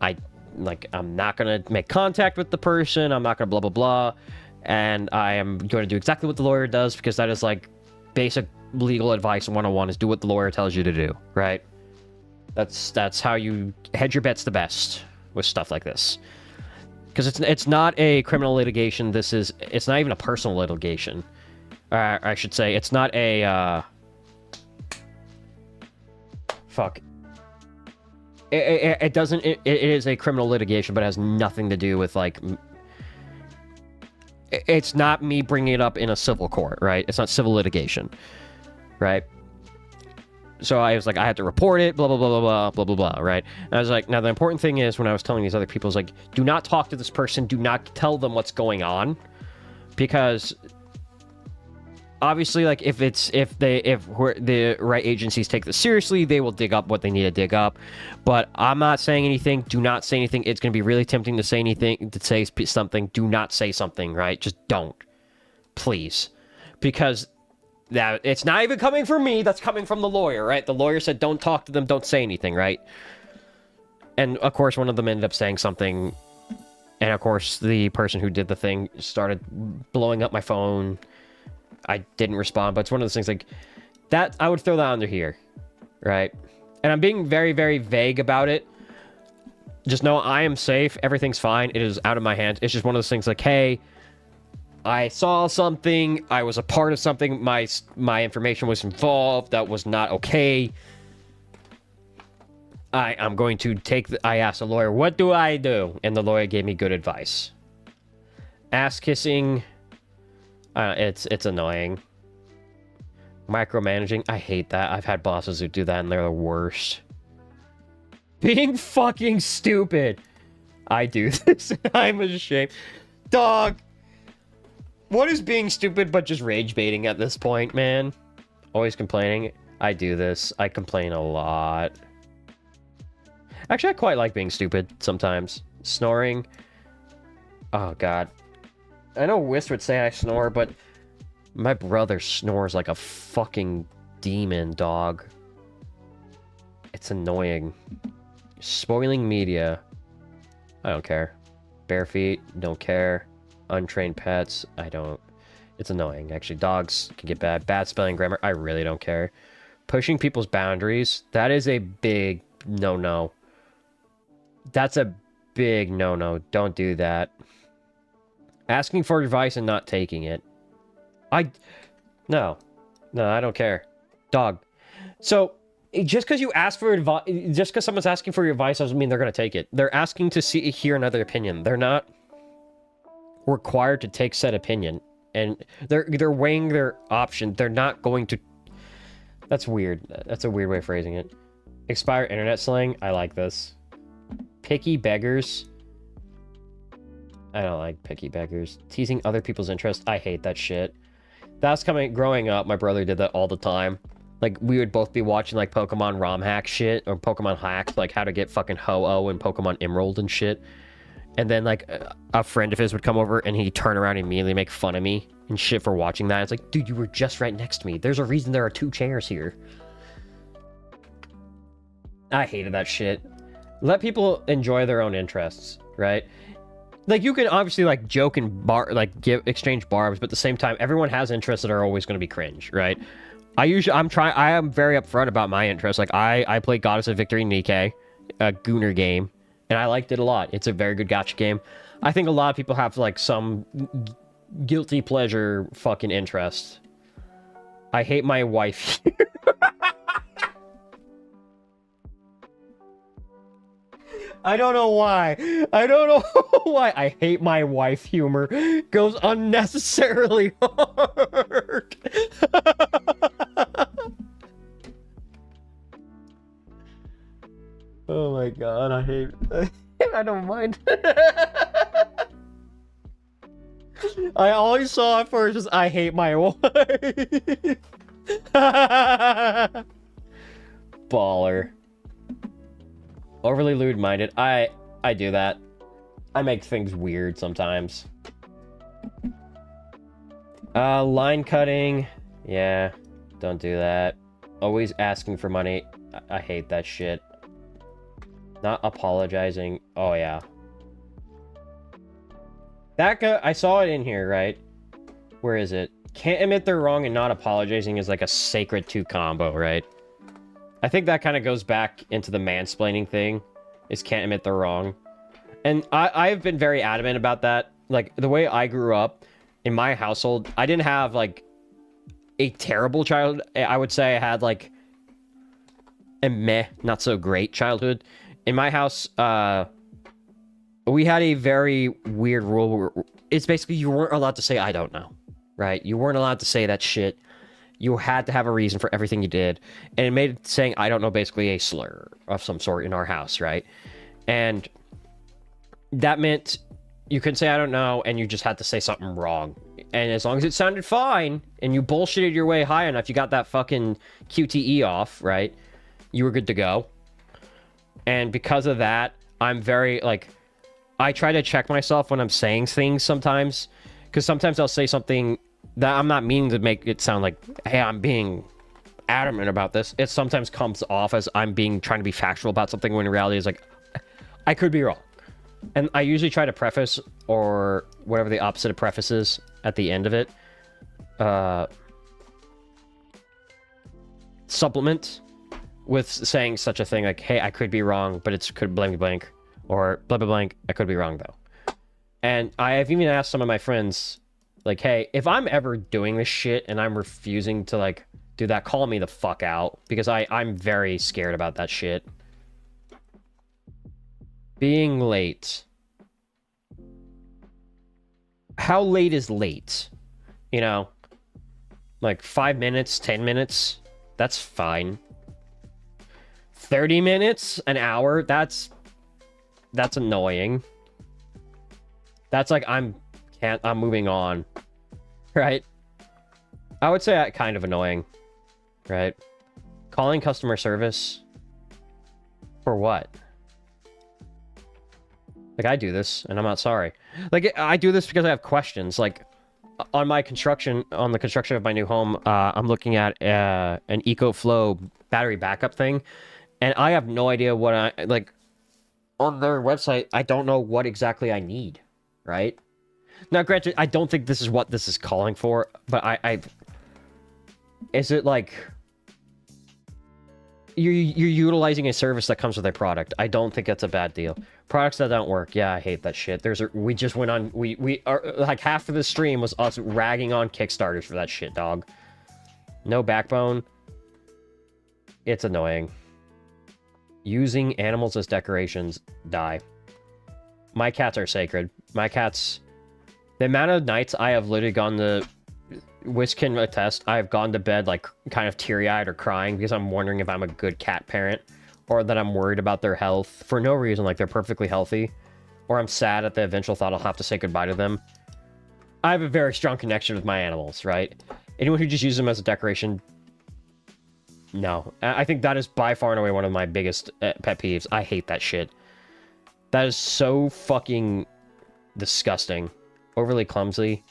I'm not going to make contact with the person. I'm not going to blah, blah, blah. And I am going to do exactly what the lawyer does because that is, like, basic legal advice 101 is do what the lawyer tells you to do, right? That's how you hedge your bets the best with stuff like this. Because it's not a criminal litigation. It's not even a personal litigation. I should say it's not a fuck. It doesn't. It is a criminal litigation, but it has nothing to do with like. It's not me bringing it up in a civil court, right? It's not civil litigation, right? So I was like, I had to report it, blah, blah, blah, blah, blah, blah, blah, blah, right? And I was like, now the important thing is when I was telling these other people, is like, do not talk to this person, do not tell them what's going on, because obviously, like, if the right agencies take this seriously, they will dig up what they need to dig up. But I'm not saying anything. Do not say anything. It's going to be really tempting to say anything, to say something. Do not say something, right? Just don't. Please. Because that it's not even coming from me. That's coming from the lawyer, right? The lawyer said, don't talk to them. Don't say anything, right? And, of course, one of them ended up saying something. And, of course, the person who did the thing started blowing up my phone. I didn't respond, but it's one of those things like that. I would throw that under here, right? And I'm being very, very vague about it. Just know I am safe. Everything's fine. It is out of my hands. It's just one of those things like, hey, I saw something. I was a part of something. My information was involved. That was not okay. I'm going to take I asked the lawyer, what do I do? And the lawyer gave me good advice. Ass kissing. It's annoying. Micromanaging. I hate that. I've had bosses who do that and they're the worst. Being fucking stupid. I do this. I'm ashamed. Dog. What is being stupid but just rage baiting at this point, man? Always complaining. I do this. I complain a lot. Actually, I quite like being stupid sometimes. Snoring. Oh, God. I know Whist would say I snore, but my brother snores like a fucking demon, dog. It's annoying. Spoiling media. I don't care. Bare feet. Don't care. Untrained pets. I don't. It's annoying. Actually, dogs can get bad. Bad spelling grammar. I really don't care. Pushing people's boundaries. That is a big no-no. That's a big no-no. Don't do that. Asking for advice and not taking it. No, I don't care. Dog. So, just because you ask for advice, just because someone's asking for your advice doesn't mean they're going to take it. They're asking to hear another opinion. They're not required to take said opinion. And they're weighing their option. They're not going to... That's weird. That's a weird way of phrasing it. Expired internet slang. I like this. Picky beggars. I don't like picky beggars. Teasing other people's interests. I hate that shit. Growing up, my brother did that all the time. Like, we would both be watching, like, Pokemon ROM hack shit, or Pokemon hacks, like, how to get fucking Ho-Oh and Pokemon Emerald and shit. And then, like, a friend of his would come over, and he'd turn around and immediately make fun of me and shit for watching that. It's like, dude, you were just right next to me. There's a reason there are 2 chairs here. I hated that shit. Let people enjoy their own interests, right? Like, you can obviously, like, joke and exchange barbs, but at the same time, everyone has interests that are always going to be cringe, right? I am very upfront about my interests. Like, I played Goddess of Victory Nikkei, a Gooner game, and I liked it a lot. It's a very good gacha game. I think a lot of people have, like, some guilty pleasure fucking interest. I hate my wife. I don't know why. I don't know why. I hate my wife humor. Goes unnecessarily hard. Oh my god, I hate... I don't mind. I always saw it first as I hate my wife. Baller. Overly lewd-minded. I do that. I make things weird sometimes. Line cutting. Yeah, don't do that. Always asking for money. I hate that shit. Not apologizing. Oh, yeah. That guy, I saw it in here, right? Where is it? Can't admit they're wrong and not apologizing is like a sacred 2 combo, right? I think that kind of goes back into the mansplaining thing, is can't admit they're wrong. And I've been very adamant about that. Like, the way I grew up, in my household, I didn't have, like, a terrible childhood. I would say I had, like, a meh, not so great childhood. In my house, we had a very weird rule where it's basically you weren't allowed to say, I don't know, right? You weren't allowed to say that shit. You had to have a reason for everything you did. And it made saying, I don't know, basically a slur of some sort in our house, right? And that meant you couldn't say, I don't know, and you just had to say something wrong. And as long as it sounded fine, and you bullshitted your way high enough, you got that fucking QTE off, right? You were good to go. And because of that, I'm very, like, I try to check myself when I'm saying things sometimes. Because sometimes I'll say something that I'm not meaning to make it sound like, hey, I'm being adamant about this. It sometimes comes off as I'm trying to be factual about something when in reality is like, I could be wrong. And I usually try to preface, or whatever the opposite of preface is, at the end of it. Supplement with saying such a thing like, hey, I could be wrong, but it's could blank blank. Or blah blah blank, I could be wrong though. And I have even asked some of my friends, like, hey, if I'm ever doing this shit and I'm refusing to, like, do that, call me the fuck out. Because I'm very scared about that shit. Being late. How late is late? You know? Like, 5 minutes, 10 minutes? That's fine. 30 minutes? An hour? That's annoying. That's like, I'm moving on. Right? I would say that kind of annoying. Right? Calling customer service? For what? Like, I do this, and I'm not sorry. Like, I do this because I have questions. Like, on the construction of my new home, I'm looking at an EcoFlow battery backup thing, and I have no idea what like, on their website, I don't know what exactly I need, right? Now, granted, I don't think this is what this is calling for, but is it like... you're utilizing a service that comes with a product. I don't think that's a bad deal. Products that don't work, yeah, I hate that shit. We just went on, we are, like, half of the stream was us ragging on Kickstarters for that shit, dog. No backbone. It's annoying. Using animals as decorations, die. My cats are sacred. My cats, the amount of nights I have literally gone to, Wiz can attest, I've gone to bed, like, kind of teary-eyed or crying because I'm wondering if I'm a good cat parent, or that I'm worried about their health for no reason, like they're perfectly healthy, or I'm sad at the eventual thought I'll have to say goodbye to them. I have a very strong connection with my animals, right? Anyone who just uses them as a decoration, no. I think that is by far and away one of my biggest pet peeves. I hate that shit. That is so fucking disgusting. Overly clumsy.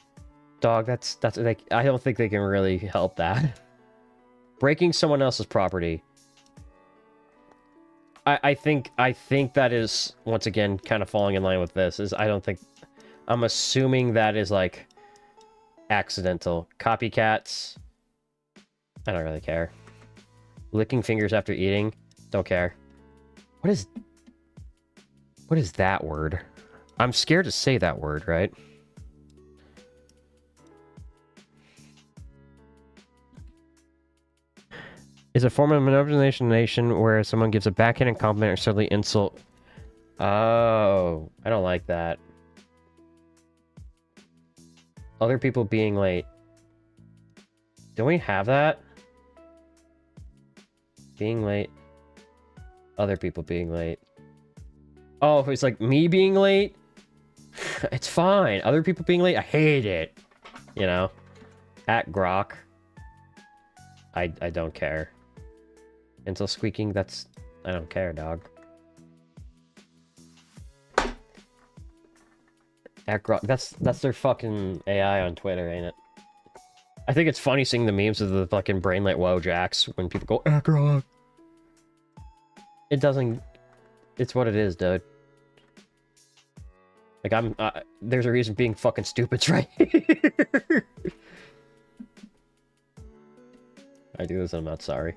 Dog, that's like, I don't think they can really help that. Breaking someone else's property. I think that is, once again, kind of falling in line with this, is I'm assuming that is, like, accidental. Copycats. I don't really care. Licking fingers after eating. Don't care. What is that word? I'm scared to say that word, right? Is a form of manipulation where someone gives a backhanded compliment or subtly insult. Oh, I don't like that. Other people being late. Don't we have that? Being late. Other people being late. Oh, if it's like me being late, it's fine. Other people being late, I hate it. You know? At Grok. I don't care. Until squeaking, that's... I don't care, dog. That's their fucking AI on Twitter, ain't it? I think it's funny seeing the memes of the fucking brainlet Wojaks when people go, Grok. It doesn't... It's what it is, dude. Like, there's a reason being fucking stupid's right here. I do this, I'm not sorry.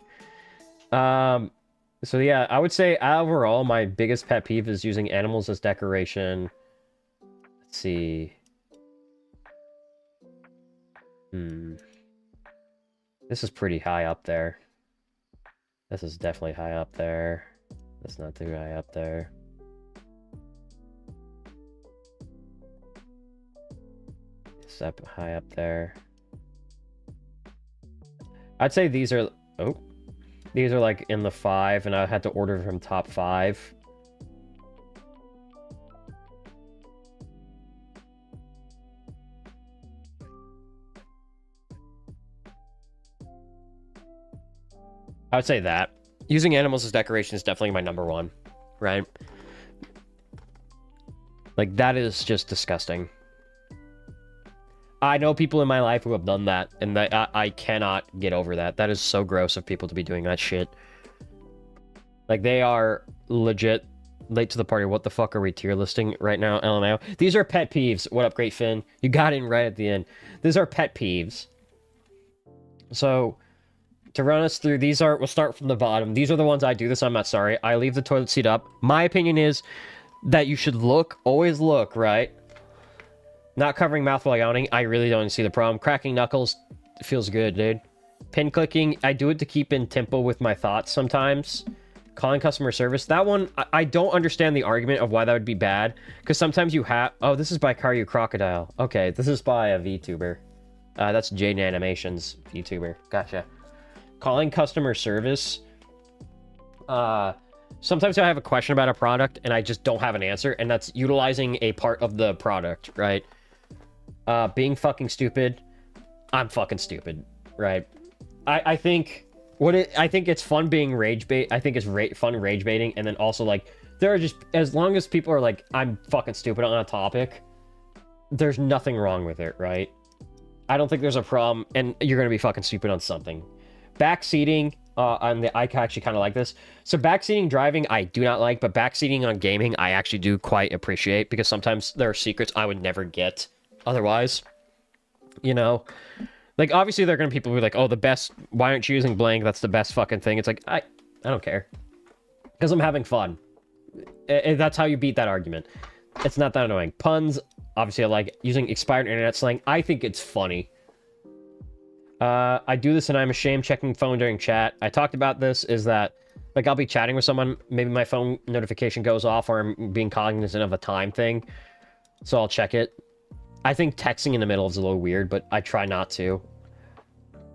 So yeah, I would say overall my biggest pet peeve is using animals as decoration. Let's see. This is pretty high up there. This is definitely high up there. That's not too high up there. It's up high up there. I'd say these are... Oh. These are like in the 5, and I had to order from top 5. I would say that. Using animals as decoration is definitely my number 1, right? Like, that is just disgusting. I know people in my life who have done that, and I cannot get over that. That is so gross of people to be doing that shit. Like, they are legit late to the party. What the fuck are we tier listing right now? LMAO. These are pet peeves. What up, Great Finn? You got in right at the end. These are pet peeves. So, to run us through, we'll start from the bottom. These are the ones I do this, I'm not sorry. I leave the toilet seat up. My opinion is that you should always look, right? Not covering mouth while yawning, I really don't see the problem. Cracking knuckles feels good, dude. Pin clicking, I do it to keep in tempo with my thoughts sometimes. Calling customer service, that one, I don't understand the argument of why that would be bad. Because sometimes you have... Oh, this is by Karyu Crocodile. Okay, this is by a VTuber. That's Jaden Animations VTuber. Gotcha. Calling customer service. Sometimes I have a question about a product and I just don't have an answer. And that's utilizing a part of the product, right? Being fucking stupid. I'm fucking stupid, right? I think it's fun being rage bait. I think it's fun rage baiting, and then also like there are just, as long as people are like, I'm fucking stupid on a topic, there's nothing wrong with it, right? I don't think there's a problem, and you're gonna be fucking stupid on something. Backseating, I actually kind of like this. So backseating driving, I do not like, but backseating on gaming, I actually do quite appreciate, because sometimes there are secrets I would never get otherwise, you know? Like, obviously there are gonna be people who are like, oh, the best, why aren't you using blank? That's the best fucking thing. It's like, I I don't care. Because I'm having fun. That's how you beat that argument. It's not that annoying. Puns, obviously I like using expired internet slang. I think it's funny. I do this and I'm ashamed checking phone during chat. I talked about this, is that, like, I'll be chatting with someone, maybe my phone notification goes off, or I'm being cognizant of a time thing, so I'll check it. I think texting in the middle is a little weird, but I try not to.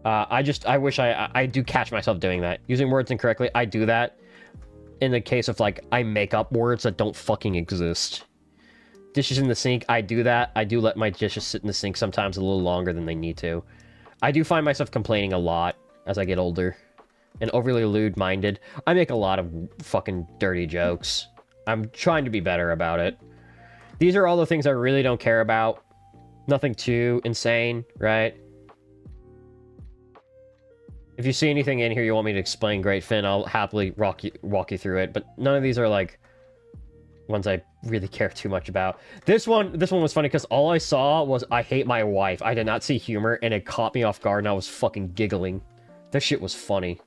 I wish I do catch myself doing that. Using words incorrectly, I do that. In the case of, like, I make up words that don't fucking exist. Dishes in the sink, I do that. I do let my dishes sit in the sink sometimes a little longer than they need to. I do find myself complaining a lot as I get older. And overly lewd-minded. I make a lot of fucking dirty jokes. I'm trying to be better about it. These are all the things I really don't care about. Nothing too insane, right? If you see anything in here you want me to explain, great, Finn, I'll happily walk you through it. But none of these are, like, ones I really care too much about. This one was funny because all I saw was I hate my wife. I did not see humor, and it caught me off guard, and I was fucking giggling. This shit was funny.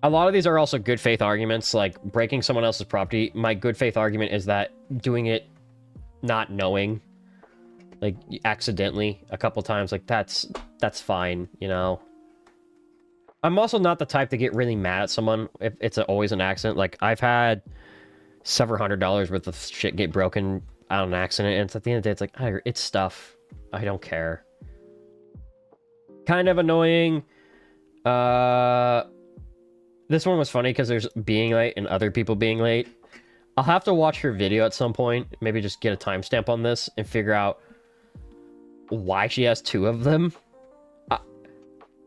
A lot of these are also good faith arguments, like breaking someone else's property. My good faith argument is that doing it not knowing, like accidentally a couple times, like that's fine, you know. I'm also not the type to get really mad at someone if it's always an accident. Like, I've had several $100s worth of shit get broken out of an accident, and it's at the end of the day, it's like, oh, it's stuff. I don't care. Kind of annoying. This one was funny because there's being late and other people being late. I'll have to watch her video at some point. Maybe just get a timestamp on this and figure out why she has 2 of them.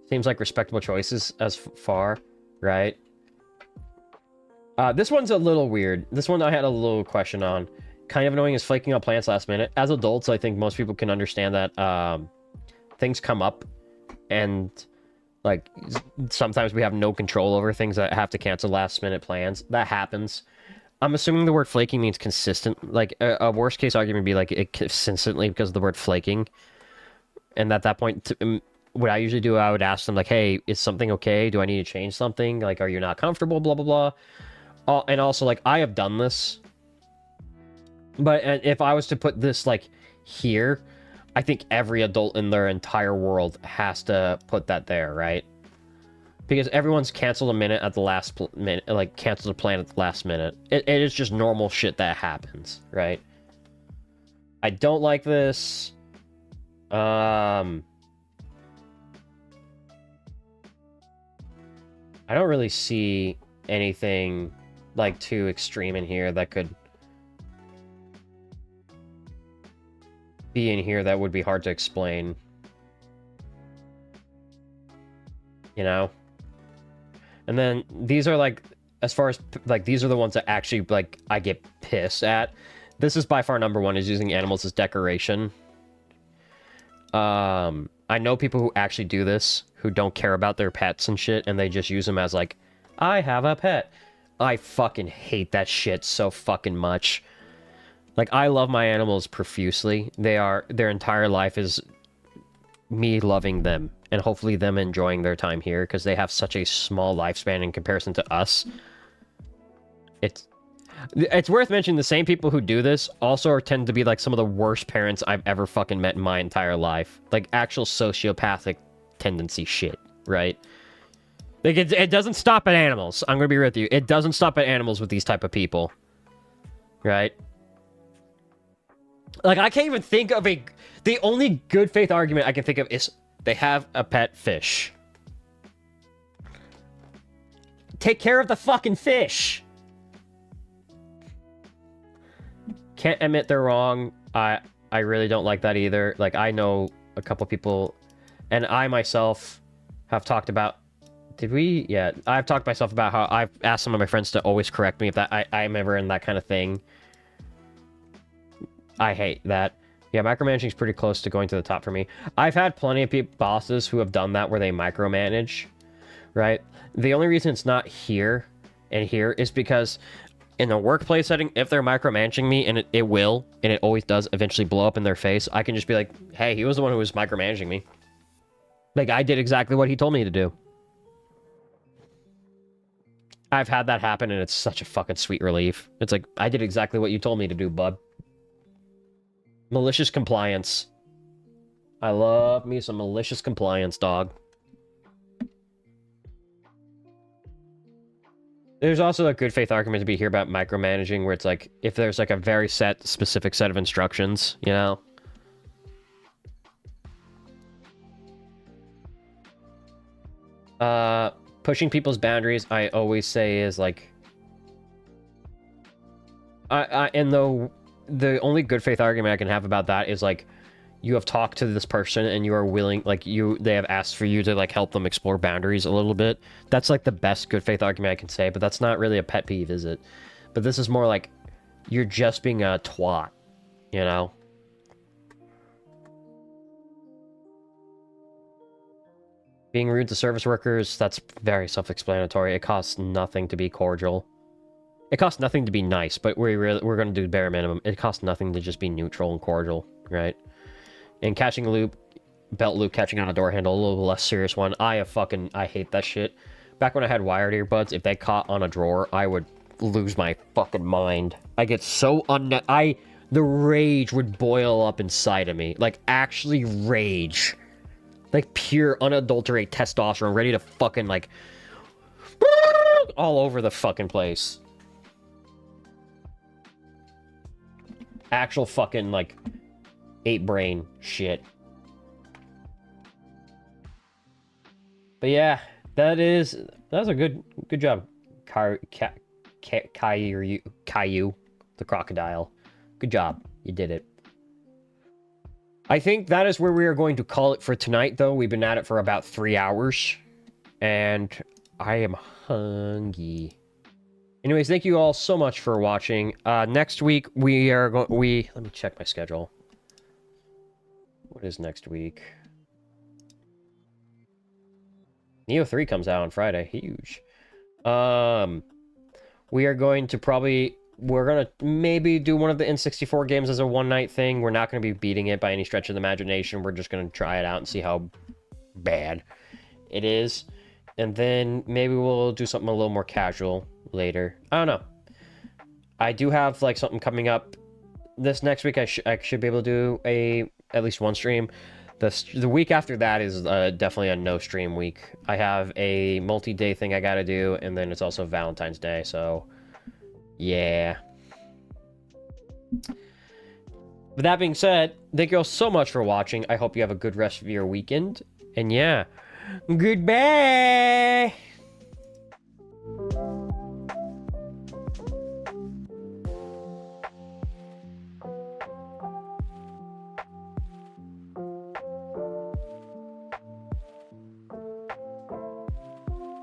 Seems like respectable choices as far, right? This one's a little weird. This one I had a little question on. Kind of annoying is flaking on plans last minute. As adults, I think most people can understand that things come up, and like sometimes we have no control over things that have to cancel last minute plans. That happens. I'm assuming the word flaking means consistent. Like a worst case argument would be like it consistently because of the word flaking. And at that point, what I usually do, I would ask them like, hey, is something okay? Do I need to change something? Like, are you not comfortable? Blah, blah, blah. And also, like, I have done this. But if I was to put this, like, here, I think every adult in their entire world has to put that there, right? Because everyone's canceled a minute at the last minute, like, canceled a plan at the last minute. It is just normal shit that happens, right? I don't like this. I don't really see anything, like, too extreme in here that could be in here that would be hard to explain. You know? And then these are, like, as far as, like, these are the ones that actually, like, I get pissed at. This is by far number 1, is using animals as decoration. I know people who actually do this, who don't care about their pets and shit, and they just use them as, like, I have a pet. I fucking hate that shit so fucking much. Like, I love my animals profusely. Their entire life is me loving them, and hopefully them enjoying their time here, because they have such a small lifespan in comparison to us. It's worth mentioning the same people who do this also tend to be like some of the worst parents I've ever fucking met in my entire life. Like actual sociopathic tendency shit, right? Like it doesn't stop at animals. I'm gonna be real with you. It doesn't stop at animals with these type of people. Right? Like I can't even think of the only good faith argument I can think of is they have a pet fish. Take care of the fucking fish. Can't admit they're wrong. I really don't like that either. Like, I know a couple people, and I myself have talked about... Did we? Yeah, I've talked to myself about how I've asked some of my friends to always correct me if that I'm ever in that kind of thing. I hate that. Yeah, micromanaging is pretty close to going to the top for me. I've had plenty of bosses who have done that where they micromanage, right? The only reason it's not here and here is because... in a workplace setting, if they're micromanaging me, and it will, and it always does eventually blow up in their face, I can just be like, hey, he was the one who was micromanaging me. Like, I did exactly what he told me to do. I've had that happen, and it's such a fucking sweet relief. It's like, I did exactly what you told me to do, bud. Malicious compliance. I love me some malicious compliance, dog. There's also a good faith argument to be here about micromanaging, where it's like, if there's like a very specific set of instructions, you know? Pushing people's boundaries, I always say, is like... and the only good faith argument I can have about that is like, you have talked to this person and you are willing, like, they have asked for you to like help them explore boundaries a little bit. That's like the best good faith argument I can say, but that's not really a pet peeve, is it? But this is more like, you're just being a twat, you know? Being rude to service workers, that's very self-explanatory. It costs nothing to be cordial. It costs nothing to be nice, but we're going to do bare minimum. It costs nothing to just be neutral and cordial, right? And catching a loop, belt loop, catching on a door handle, a little less serious one. I hate that shit. Back when I had wired earbuds, if they caught on a drawer, I would lose my fucking mind. I get so the rage would boil up inside of me. Like, actually rage. Like, pure, unadulterated testosterone, ready to fucking, like, all over the fucking place. Actual fucking, like, ape brain shit. But yeah, that's a good job, Caillou, the crocodile. Good job. You did it. I think that is where we are going to call it for tonight, though. We've been at it for about 3 hours, and I am hungry. Anyways, thank you all so much for watching. Next week, we are going... Let me check my schedule. What is next week? Neo 3 comes out on Friday. Huge. We are going to probably... We're going to maybe do one of the N64 games as a one-night thing. We're not going to be beating it by any stretch of the imagination. We're just going to try it out and see how bad it is. And then maybe we'll do something a little more casual later. I don't know. I do have like something coming up this next week. I should be able to do at least one stream. The week after that is definitely a no stream week. I have a multi-day thing I got to do, and then it's also Valentine's Day, so... Yeah. With that being said, thank you all so much for watching. I hope you have a good rest of your weekend. And yeah, goodbye!